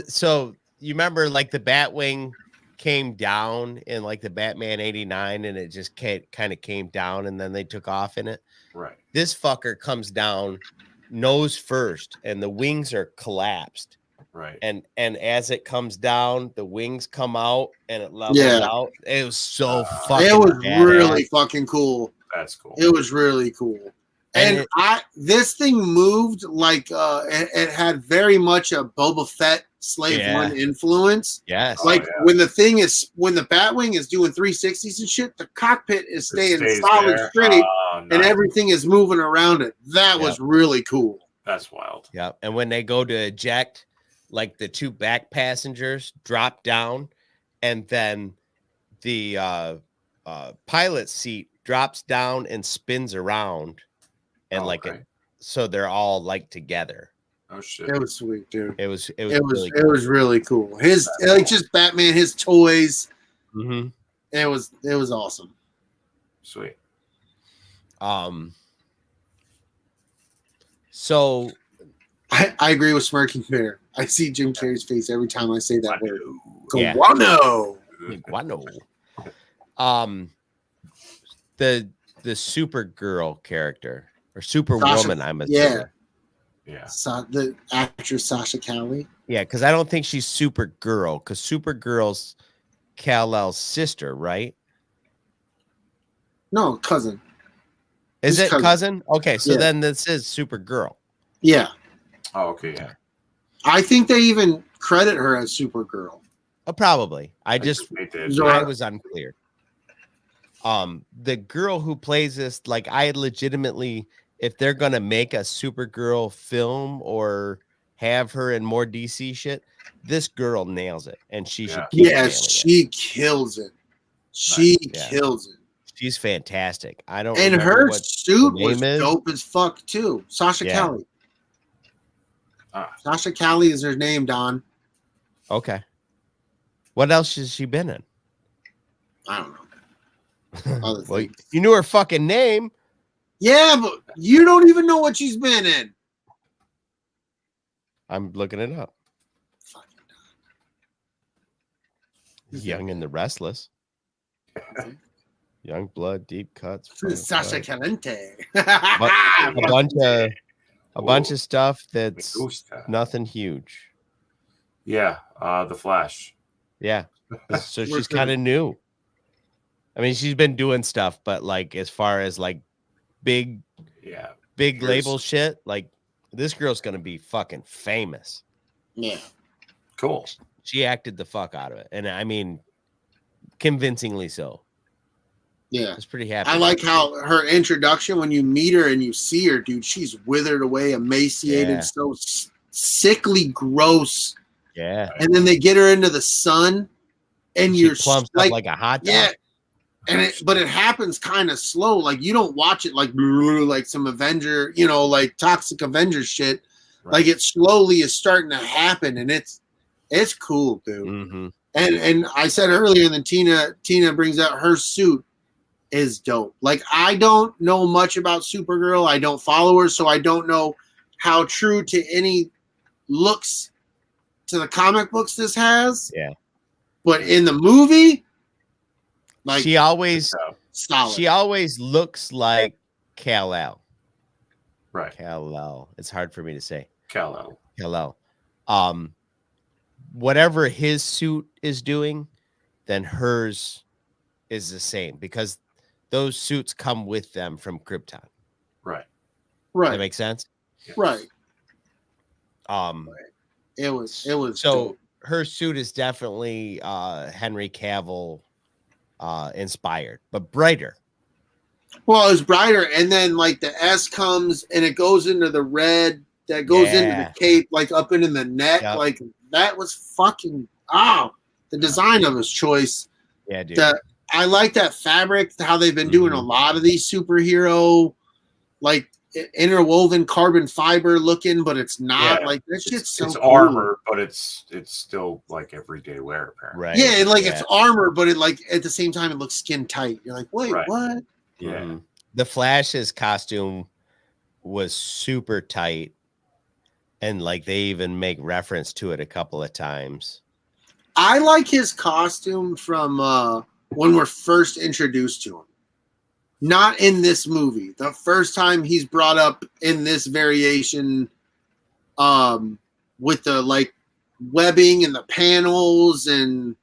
Speaker 4: So you remember like the Batwing came down in like the Batman 89 and it just kind of came down and then they took off in it.
Speaker 3: Right.
Speaker 4: This fucker comes down nose first and the wings are collapsed.
Speaker 3: Right.
Speaker 4: And as it comes down, the wings come out and it levels out. It was so fucking
Speaker 5: it was
Speaker 4: badass.
Speaker 5: really fucking cool.
Speaker 3: That's cool.
Speaker 5: It was really cool. And this thing moved like it had very much a Boba Fett Slave One influence.
Speaker 4: Yes.
Speaker 5: Like when the Batwing is doing 360s and shit, the cockpit is staying solid straight and everything is moving around it. That was really cool.
Speaker 3: That's wild.
Speaker 4: Yeah. And when they go to eject, like the two back passengers drop down and then the pilot seat drops down and spins around and so they're all like together.
Speaker 3: Oh shit.
Speaker 5: It was sweet, dude.
Speaker 4: It was
Speaker 5: really cool. His just Batman, his toys.
Speaker 4: Mm-hmm.
Speaker 5: It was awesome.
Speaker 3: Sweet.
Speaker 4: So
Speaker 5: I agree with Smirking Bear. I see Jim Carrey's face every time I say that word.
Speaker 4: Yeah.
Speaker 5: Guano.
Speaker 4: The Supergirl character or Superwoman, I'm assuming.
Speaker 3: Yeah.
Speaker 5: The actress Sasha Calle.
Speaker 4: Yeah, because I don't think she's Supergirl, because Supergirl's Kal-El's sister, right?
Speaker 5: No, cousin.
Speaker 4: Is it cousin? Okay, so then this is Supergirl.
Speaker 5: Yeah.
Speaker 3: Oh, okay, yeah.
Speaker 5: I think they even credit her as Supergirl.
Speaker 4: Oh, probably. I was unclear. The girl who plays this, like, I legitimately, if they're gonna make a Supergirl film or have her in more DC shit, this girl nails it, and she should.
Speaker 5: She kills it. She kills it.
Speaker 4: She's fantastic. I don't.
Speaker 5: And her suit was dope as fuck too. Sasha Calle. Sasha Calle is her name, Don.
Speaker 4: Okay. What else has she been in?
Speaker 5: I don't know.
Speaker 4: Well, you knew her fucking name.
Speaker 5: Yeah, but you don't even know what she's been in.
Speaker 4: I'm looking it up.
Speaker 5: Fucking
Speaker 4: Young and the Restless. Young Blood, Deep Cuts.
Speaker 5: Sasha Caliente.
Speaker 4: A bunch of stuff that's nothing huge.
Speaker 3: Yeah, The Flash.
Speaker 4: Yeah. So she's kind of new. I mean, she's been doing stuff, but like as far as like big label shit, like this girl's gonna be fucking famous.
Speaker 5: Yeah.
Speaker 3: Cool.
Speaker 4: She acted the fuck out of it. And I mean, convincingly so.
Speaker 5: Yeah.
Speaker 4: I was pretty happy.
Speaker 5: I like how her introduction, when you meet her and you see her, dude, she's withered away, emaciated, so sickly gross.
Speaker 4: Yeah.
Speaker 5: And then they get her into the sun and
Speaker 4: she
Speaker 5: you're
Speaker 4: like a hot dog.
Speaker 5: Yeah. But it happens kind of slow. Like you don't watch it like some Avenger, like Toxic Avenger shit. Right. Like it slowly is starting to happen, and it's cool, dude.
Speaker 4: Mm-hmm.
Speaker 5: And I said earlier, and then Tina brings out her suit is dope. Like I don't know much about Supergirl. I don't follow her, so I don't know how true to any looks to the comic books this has.
Speaker 4: Yeah.
Speaker 5: But in the movie, like
Speaker 4: she always
Speaker 5: solid.
Speaker 4: She always looks like Kal-El.
Speaker 3: Right.
Speaker 4: Kal-El. It's hard for me to say.
Speaker 3: Kal-El.
Speaker 4: Kal-El. Whatever his suit is doing, then hers is the same because those suits come with them from Krypton.
Speaker 3: Right.
Speaker 5: Right.
Speaker 4: That makes sense?
Speaker 5: Right. It was
Speaker 4: so
Speaker 5: dope.
Speaker 4: Her suit is definitely Henry Cavill inspired, but brighter.
Speaker 5: Well, it's brighter, and then like the S comes and it goes into the red that goes into the cape, like up into the neck. Yep. Like that was fucking the design of his choice
Speaker 4: Yeah, dude.
Speaker 5: I like that fabric, how they've been doing a lot of these superhero, like interwoven carbon fiber looking, but it's not like that shit's so
Speaker 3: it's
Speaker 5: cool.
Speaker 3: armor, but it's still like everyday wear, apparently.
Speaker 4: Right.
Speaker 5: Yeah, like it's armor, but it like at the same time it looks skin tight. You're like, wait, what?
Speaker 3: Yeah.
Speaker 4: The Flash's costume was super tight, and like they even make reference to it a couple of times.
Speaker 5: I like his costume from when we're first introduced to him. Not in this movie. The first time he's brought up in this variation, with the like webbing and the panels, and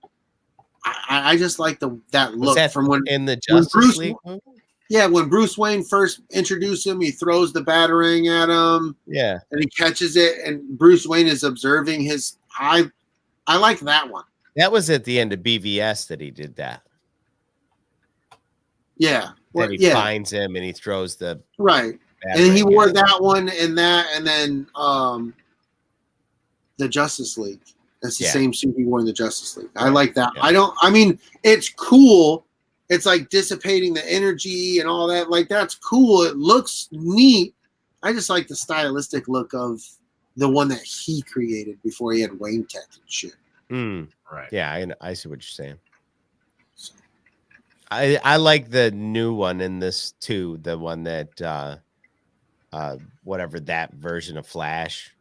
Speaker 5: I just like that look from when
Speaker 4: in the Justice League movie?
Speaker 5: Yeah, when Bruce Wayne first introduced him, he throws the batarang at him.
Speaker 4: Yeah,
Speaker 5: and he catches it, and Bruce Wayne is observing his. I like that one.
Speaker 4: That was at the end of BVS that he did that.
Speaker 5: Yeah.
Speaker 4: Then he finds him and he throws the
Speaker 5: and he wore that one and that, and then the Justice League. That's the same suit he wore in the Justice League. I like that.
Speaker 4: Yeah.
Speaker 5: I mean, it's cool. It's like dissipating the energy and all that. Like, that's cool. It looks neat. I just like the stylistic look of the one that he created before he had Wayne Tech and shit.
Speaker 3: Right.
Speaker 4: Yeah, I see what you're saying. I like the new one in this too. The one that whatever that version of Flash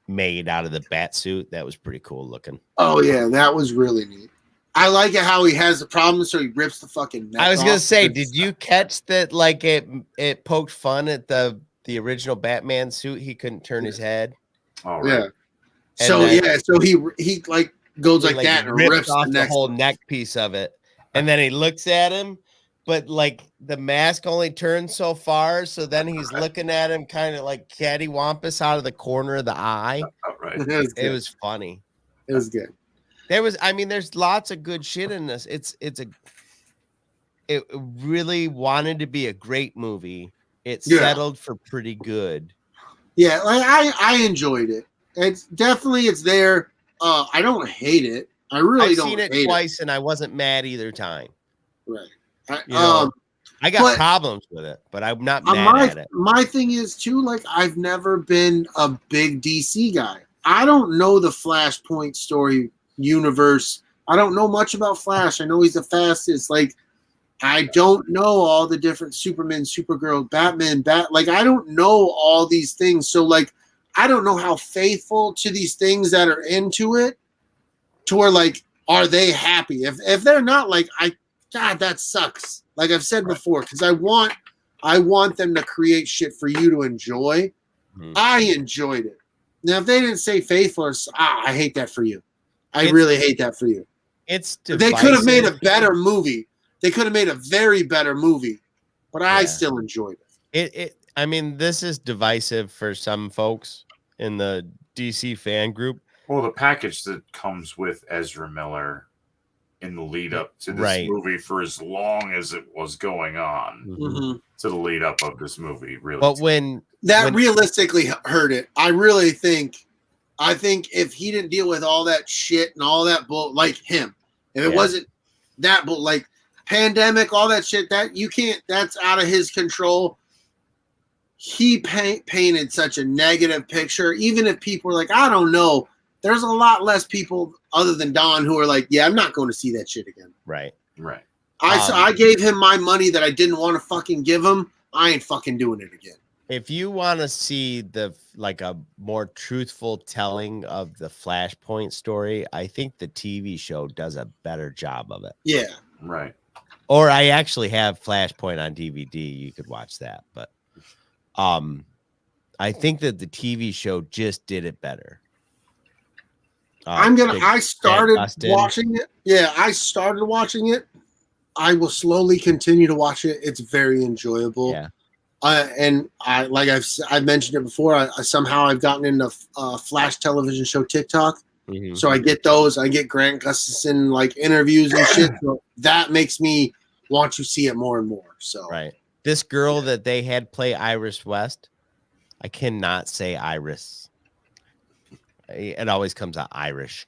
Speaker 4: made out of the bat suit. That was pretty cool looking.
Speaker 5: Oh yeah, that was really neat. I like it how he has the problem, so he rips the fucking neck
Speaker 4: I was gonna
Speaker 5: off.
Speaker 4: say, did you catch that? Like it poked fun at the original Batman suit. He couldn't turn his head.
Speaker 3: All right.
Speaker 5: Yeah. So so he like goes like that and rips
Speaker 4: off
Speaker 5: the
Speaker 4: the whole neck piece of it, and then he looks at him, but like the mask only turns so far, so then he's looking at him kind of like cattywampus out of the corner of the eye.
Speaker 3: Right.
Speaker 4: It was funny.
Speaker 5: It was good.
Speaker 4: There's lots of good shit in this. It really wanted to be a great movie. It settled for pretty good.
Speaker 5: Yeah, like I enjoyed it. It's there. I don't hate it. I really don't hate it.
Speaker 4: I've seen it twice and I wasn't mad either time.
Speaker 5: Right.
Speaker 4: I got problems with it, but I'm not mad at it.
Speaker 5: My thing is too, like, I've never been a big DC guy. I don't know the Flashpoint story universe. I don't know much about Flash. I know he's the fastest. Like, I don't know all the different Superman, Supergirl, Batman, like, I don't know all these things. So, like, I don't know how faithful to these things that are into it, to where, like, are they happy? If they're not, like, God, that sucks. Like I've said before, because I want them to create shit for you to enjoy. I enjoyed it. Now, if they didn't say faithful, I hate that for you. I really hate that for you.
Speaker 4: It's
Speaker 5: they could have made a better movie. They could have made a very better movie, but I still enjoyed it.
Speaker 4: This is divisive for some folks in the DC fan group.
Speaker 3: Well, the package that comes with Ezra Miller in the lead up to this movie, for as long as it was going on, to the lead up of this movie, really.
Speaker 4: But when
Speaker 5: realistically hurt it, I think if he didn't deal with all that shit and all that bull, like him, if it wasn't that bull, like pandemic, all that shit, that you can't, that's out of his control. He painted such a negative picture. Even if people are like, I don't know, there's a lot less people other than Don who are like, yeah, I'm not going to see that shit again.
Speaker 4: Right.
Speaker 5: I gave him my money that I didn't want to fucking give him. I ain't fucking doing it again.
Speaker 4: If you want to see a more truthful telling of the Flashpoint story, I think the TV show does a better job of it.
Speaker 5: Yeah.
Speaker 3: Right.
Speaker 4: Or I actually have Flashpoint on DVD. You could watch that, but I think that the TV show just did it better.
Speaker 5: I started watching it. Yeah, I started watching it. I will slowly continue to watch it. It's very enjoyable.
Speaker 4: Yeah.
Speaker 5: And I've mentioned it before. I've gotten into Flash television show TikTok.
Speaker 4: Mm-hmm.
Speaker 5: So I get those. I get Grant Gustafson like interviews and shit. So that makes me want to see it more and more. So
Speaker 4: this girl that they had play Iris West, I cannot say Iris. It always comes out Irish.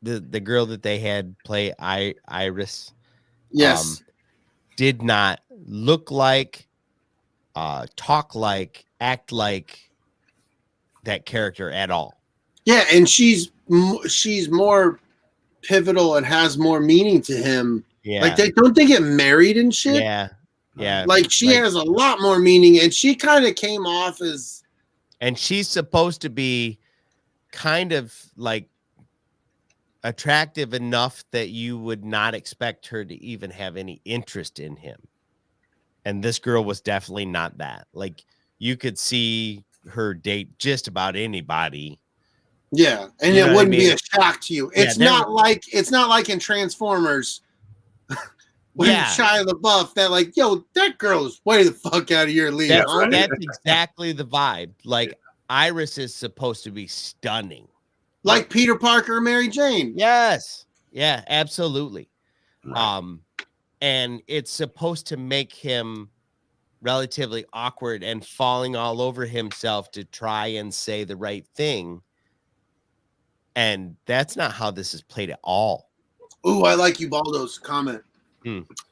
Speaker 4: the girl that they had play Iris,
Speaker 5: Yes.
Speaker 4: did not look like, talk like, act like that character at all.
Speaker 5: Yeah, and she's more pivotal and has more meaning to him.
Speaker 4: Yeah.
Speaker 5: Like don't they get married and shit?
Speaker 4: Yeah. Yeah.
Speaker 5: Like she has a lot more meaning, and she kind of came off as.
Speaker 4: And she's supposed to be kind of like attractive enough that you would not expect her to even have any interest in him. And this girl was definitely not that. Like you could see her date just about anybody.
Speaker 5: Yeah, and it wouldn't be a shock to you. It's not like in Transformers when Shia LaBeouf that like, yo, that girl is way the fuck out of your league.
Speaker 4: That's exactly the vibe. Like Iris is supposed to be stunning.
Speaker 5: Like Peter Parker or Mary Jane.
Speaker 4: Yes. Yeah, absolutely. Right. And it's supposed to make him relatively awkward and falling all over himself to try and say the right thing. And that's not how this is played at all.
Speaker 5: Ooh, I like Ubaldo's comment.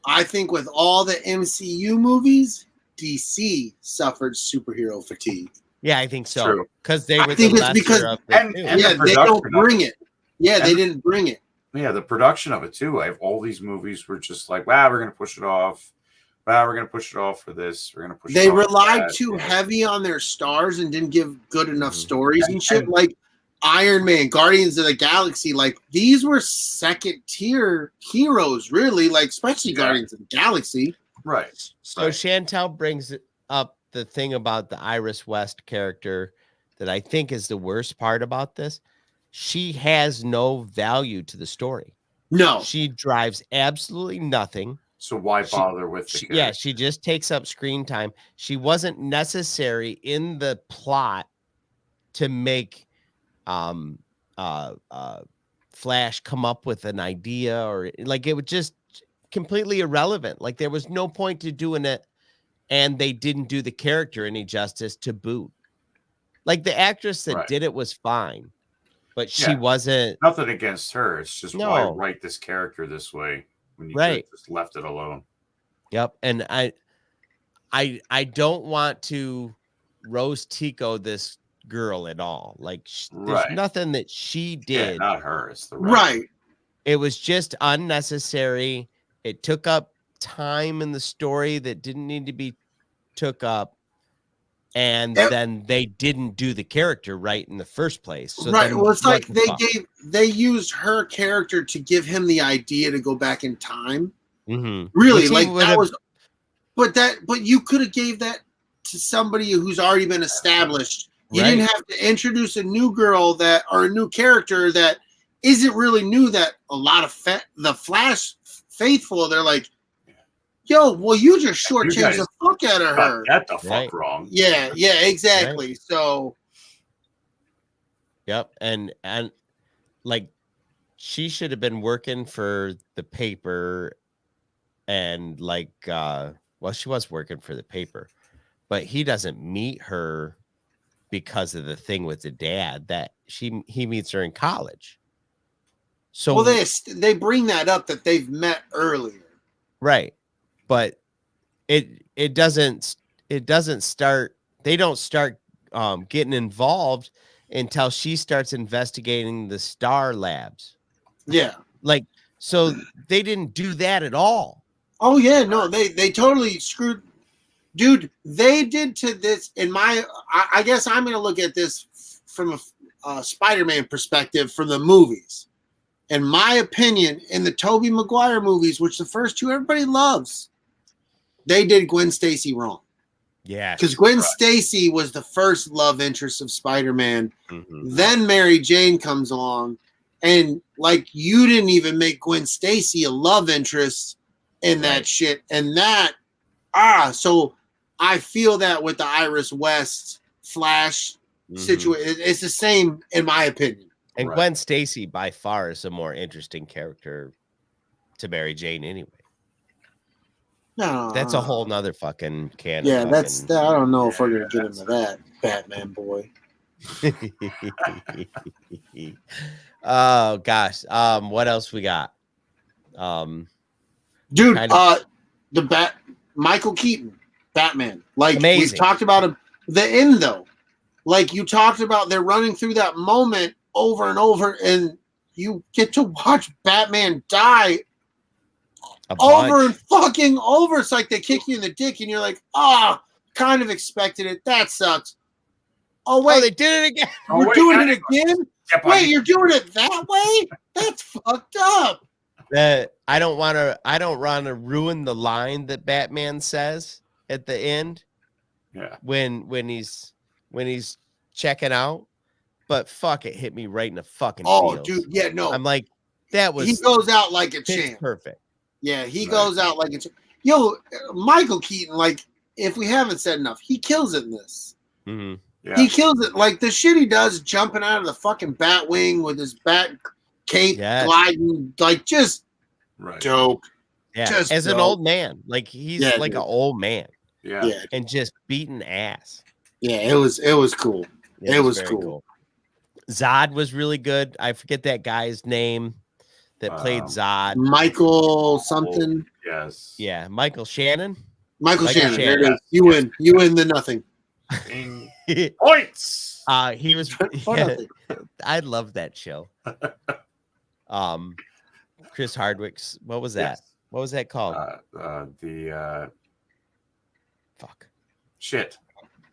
Speaker 5: I think with all the MCU movies, DC suffered superhero fatigue.
Speaker 4: Yeah, I think so. Because they were
Speaker 5: they don't bring it. Yeah, they didn't bring it.
Speaker 3: Yeah, the production of it too. All these movies were just like, wow, we're gonna push it off. Wow, we're gonna push it off for this. We're gonna push.
Speaker 5: They relied too heavy on their stars and didn't give good enough stories and shit. Like Iron Man, Guardians of the Galaxy, like these were second tier heroes, really. Like especially Guardians of the Galaxy.
Speaker 3: Right.
Speaker 4: So Chantel brings up the thing about the Iris West character that I think is the worst part about this. She has no value to the story.
Speaker 5: No.
Speaker 4: She drives absolutely nothing.
Speaker 3: So why bother with the
Speaker 4: character? She just takes up screen time. She wasn't necessary in the plot to make Flash come up with an idea, or like it was just completely irrelevant. Like there was no point to doing it, and they didn't do the character any justice to boot. Like the actress that did it was fine, but she wasn't.
Speaker 3: Nothing against her. It's just why write this character this way when you just left it alone.
Speaker 4: Yep. And I don't want to Rose Tico this girl at all. Like there's nothing that she did.
Speaker 3: Yeah, not her. It's the
Speaker 5: right.
Speaker 4: It was just unnecessary. It took up time in the story that didn't need to be took up. And then they didn't do the character right in the first place. So
Speaker 5: well, it's like they used her character to give him the idea to go back in time.
Speaker 4: Mm-hmm.
Speaker 5: Really, like that was, but you could have gave that to somebody who's already been established. You didn't have to introduce a new girl or a new character that isn't really new. That a lot of the Flash faithful, they're like, yo, well, you just shortchanged the fuck out of her.
Speaker 3: Got the fuck wrong.
Speaker 5: Yeah, exactly. Right. So,
Speaker 4: yep, and like she should have been working for the paper, and like, well, she was working for the paper, but he doesn't meet her because of the thing with the dad that he meets her in college. So,
Speaker 5: well, they bring that up that they've met earlier,
Speaker 4: right? But it doesn't start. They don't start getting involved until she starts investigating the Star Labs.
Speaker 5: Yeah,
Speaker 4: like so they didn't do that at all.
Speaker 5: Oh yeah, no, they totally screwed, dude. They did to this. I guess I'm gonna look at this from a Spider-Man perspective from the movies. In my opinion, in the Tobey Maguire movies, which the first two everybody loves, they did Gwen Stacy wrong.
Speaker 4: Yeah.
Speaker 5: Because Gwen Stacy was the first love interest of Spider-Man. Mm-hmm. Then Mary Jane comes along. And like you didn't even make Gwen Stacy a love interest in that shit. And so I feel that with the Iris West Flash situation, it's the same in my opinion.
Speaker 4: And Gwen Stacy by far is a more interesting character to Mary Jane anyway.
Speaker 5: No,
Speaker 4: that's a whole nother fucking can.
Speaker 5: Yeah, I don't know if we're gonna get into that, Batman boy.
Speaker 4: Oh gosh. What else we got?
Speaker 5: Dude,
Speaker 4: kind of-
Speaker 5: Michael Keaton, Batman. Like
Speaker 4: Amazing.
Speaker 5: we've talked about him. The end though. Like you talked about, they're running through that moment over and over, and you get to watch Batman die over and fucking over. It's like they kick you in the dick, and you're like, kind of expected it. That sucks. Oh wait,
Speaker 4: they did it again.
Speaker 5: We're doing it again. Wait, you're doing it that way? That's fucked up.
Speaker 4: I don't want to ruin the line that Batman says at the end.
Speaker 3: Yeah.
Speaker 4: When he's checking out, but fuck, it hit me right in the fucking feels.
Speaker 5: Dude, yeah, no.
Speaker 4: I'm like, that was
Speaker 5: he goes out like a champ.
Speaker 4: Perfect.
Speaker 5: Yeah, he goes out like a champ. Yo, Michael Keaton, like, if we haven't said enough, he kills it in this.
Speaker 4: Mm-hmm.
Speaker 3: Yeah.
Speaker 5: He kills it. Like the shit he does, jumping out of the fucking bat wing with his bat cape, gliding, like just dope.
Speaker 4: Yeah,
Speaker 5: just
Speaker 4: as
Speaker 5: dope.
Speaker 4: an old man, like he's like an old man.
Speaker 3: Yeah,
Speaker 4: and just beating ass.
Speaker 5: Yeah, it was cool. It was cool.
Speaker 4: Zod was really good. I forget that guy's name that played Zod.
Speaker 5: Michael something.
Speaker 3: Yes.
Speaker 4: Yeah, Michael Shannon.
Speaker 5: Michael Shannon. There it is. You win. You win the nothing.
Speaker 3: Points.
Speaker 4: He was. Yeah, I love that show. Chris Hardwick's. What was that?
Speaker 3: Yes.
Speaker 4: What was that called?
Speaker 3: Fuck. Shit.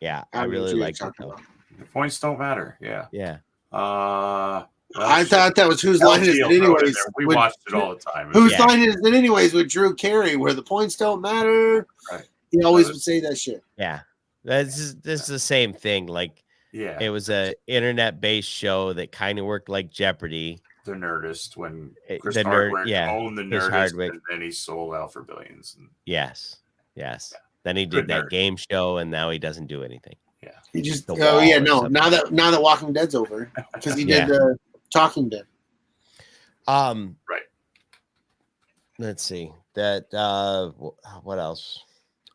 Speaker 4: Yeah, I really like it though.
Speaker 3: The points don't matter. Yeah.
Speaker 4: Yeah.
Speaker 5: I thought that was Whose Line Is It Anyways.
Speaker 3: We watched it all the time.
Speaker 5: Whose Line Is It Anyways with Drew Carey, where the points don't matter.
Speaker 3: Right.
Speaker 5: He always would say that shit.
Speaker 4: Yeah. This is the same thing. Like,
Speaker 3: yeah,
Speaker 4: it was a internet-based show that kind of worked like Jeopardy.
Speaker 3: The Nerdist, when Chris
Speaker 4: the
Speaker 3: Hardwick
Speaker 4: nerd,
Speaker 3: owned the Nerdist, and then he sold out for billions. And,
Speaker 4: yes. Then he did that game show, and now he doesn't do anything.
Speaker 3: Yeah,
Speaker 5: he just now that Walking Dead's over, because he did Talking Dead.
Speaker 3: Right.
Speaker 4: Let's see that. What else?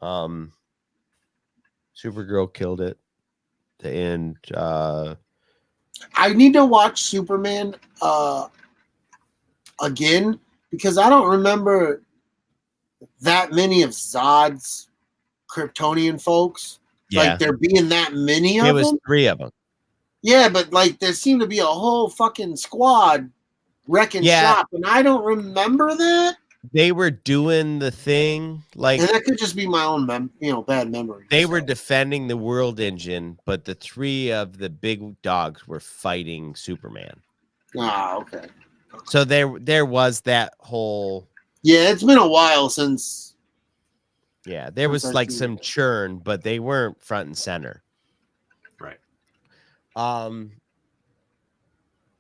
Speaker 4: Supergirl killed it. The end.
Speaker 5: I need to watch Superman again, because I don't remember that many of Zod's Kryptonian folks.
Speaker 4: Yeah.
Speaker 5: Like there being that many of them.
Speaker 4: It was 3 of them.
Speaker 5: Yeah, but like there seemed to be a whole fucking squad wrecking shop, and I don't remember that.
Speaker 4: They were doing the thing like,
Speaker 5: and that could just be my own bad memory.
Speaker 4: They were defending the world engine, but the 3 of the big dogs were fighting Superman.
Speaker 5: Okay.
Speaker 4: So there was that whole.
Speaker 5: Yeah, it's been a while since.
Speaker 4: Yeah, there was like some churn, but they weren't front and center.
Speaker 3: Right.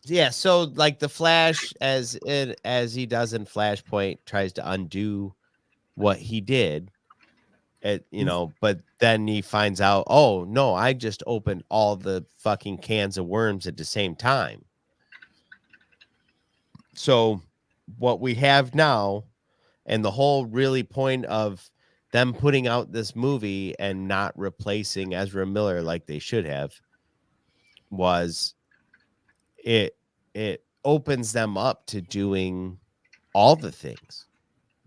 Speaker 4: Yeah, so like the Flash, as he does in Flashpoint, tries to undo what he did. But then he finds out, oh no, I just opened all the fucking cans of worms at the same time. So what we have now, and the whole really point of them putting out this movie and not replacing Ezra Miller like they should have, was it opens them up to doing all the things.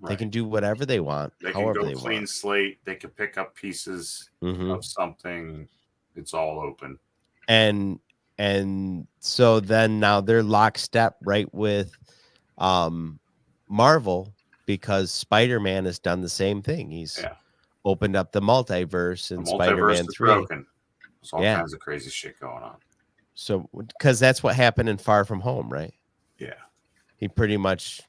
Speaker 4: Right. They can do whatever they want.
Speaker 3: They can go clean slate. They can pick up pieces of something. It's all open.
Speaker 4: And so then now they're lockstep right with Marvel, because Spider-Man has done the same thing. He's opened up the multiverse in Spider-Man 3.
Speaker 3: Broken. There's all kinds of crazy shit going on.
Speaker 4: So, because that's what happened in Far From Home, right?
Speaker 3: Yeah.
Speaker 4: He pretty much.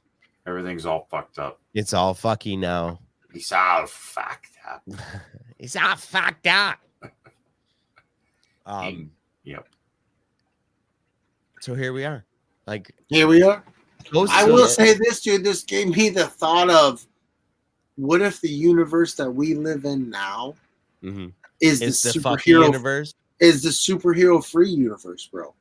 Speaker 3: Everything's all fucked up.
Speaker 4: It's all fucky now.
Speaker 3: He's all fucked up.
Speaker 4: He's all fucked up.
Speaker 3: Yep.
Speaker 4: So here we are.
Speaker 5: Here we are. I will say this, dude. This gave me the thought of, what if the universe that we live in now is the superhero universe? Is the superhero free universe, bro?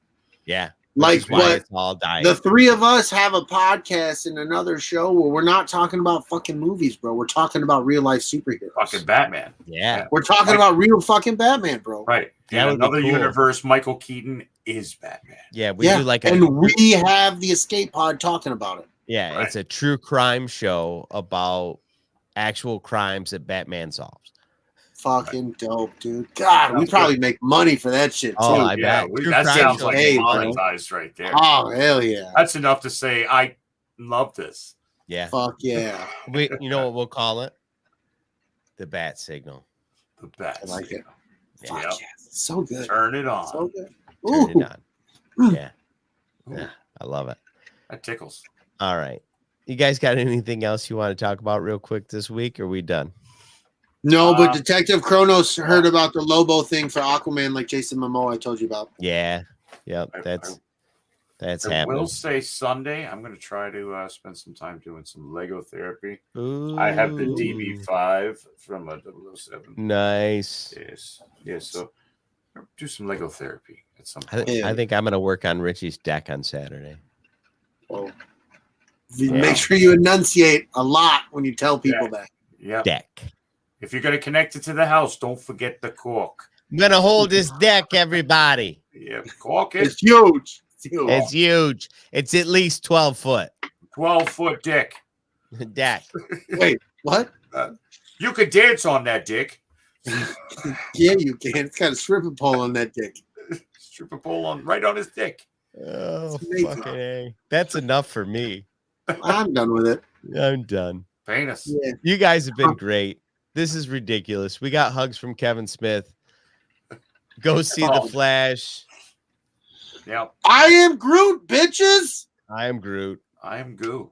Speaker 4: Yeah.
Speaker 5: Like what?
Speaker 4: It's all dying.
Speaker 5: The 3 of us have a podcast and another show where we're not talking about fucking movies, bro. We're talking about real life superheroes.
Speaker 3: Fucking Batman.
Speaker 4: Yeah.
Speaker 5: We're talking about real fucking Batman, bro.
Speaker 3: Right. In another universe, Michael Keaton is Batman.
Speaker 4: Yeah, we do like
Speaker 5: and we have the escape pod talking about it.
Speaker 4: Yeah,
Speaker 3: Right.
Speaker 4: it's a true crime show about actual crimes that Batman solves.
Speaker 5: Fucking dope, dude. God, we probably make money for that shit too.
Speaker 4: Oh, I
Speaker 3: Yeah,
Speaker 4: bet. True
Speaker 3: that
Speaker 4: crime
Speaker 3: sounds
Speaker 4: show.
Speaker 3: like
Speaker 5: Hey,
Speaker 3: monetized right there.
Speaker 5: Oh, hell yeah.
Speaker 3: That's enough to say I love this.
Speaker 4: Yeah.
Speaker 5: Fuck yeah.
Speaker 4: You know what we'll call it? The bat signal.
Speaker 3: The best.
Speaker 5: I like it.
Speaker 4: Yeah.
Speaker 5: Fuck
Speaker 3: Yep.
Speaker 5: yeah. So good.
Speaker 3: Turn it on.
Speaker 5: So good.
Speaker 4: Turn it
Speaker 5: Ooh.
Speaker 4: on. Yeah.
Speaker 3: Ooh,
Speaker 4: Yeah. I love it.
Speaker 3: that tickles.
Speaker 4: All right. You guys got anything else you want to talk about real quick this week? Or are we done?
Speaker 5: No, but Detective Kronos heard about the Lobo thing for Aquaman, like Jason Momoa I told you about.
Speaker 4: Yeah. Yep. That's
Speaker 3: I
Speaker 4: happening.
Speaker 3: will say Sunday, I'm going to try to spend some time doing some Lego therapy.
Speaker 4: Ooh.
Speaker 3: I have the DB5 from a 007.
Speaker 4: Nice.
Speaker 3: Yes. So do some Lego therapy at some
Speaker 4: I,
Speaker 3: point.
Speaker 4: I think I'm going to work on Richie's deck on Saturday.
Speaker 5: Oh. Make sure you enunciate a lot when you tell people that.
Speaker 3: Yeah.
Speaker 4: Deck.
Speaker 3: If you're going to connect it to the house, don't forget the cork.
Speaker 4: I'm going to hold this deck, everybody.
Speaker 3: Yeah, cork it.
Speaker 5: It's huge. It's huge.
Speaker 4: It's huge. It's at least 12 foot.
Speaker 3: 12-foot dick.
Speaker 4: Deck.
Speaker 5: Wait, what?
Speaker 3: You could dance on that dick.
Speaker 5: Yeah, you can. It's got a stripper pole on that dick.
Speaker 3: Stripper pole right on his dick.
Speaker 4: Oh,
Speaker 5: It's amazing.
Speaker 4: fucking A. That's enough for me.
Speaker 5: I'm done with it.
Speaker 4: I'm done.
Speaker 3: Penis.
Speaker 5: Yeah.
Speaker 4: You guys have been great. This is ridiculous. We got hugs from Kevin Smith. Go see The Flash.
Speaker 3: Yep.
Speaker 5: I am Groot, bitches.
Speaker 4: I am Groot.
Speaker 3: I am goo.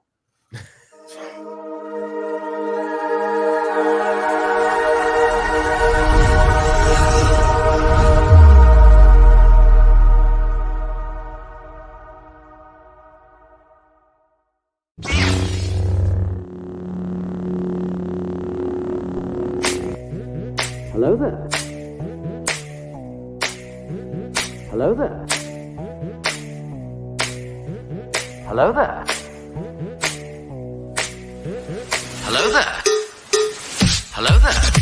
Speaker 1: Hello there. Hello there. Hello there. Hello there. Hello there.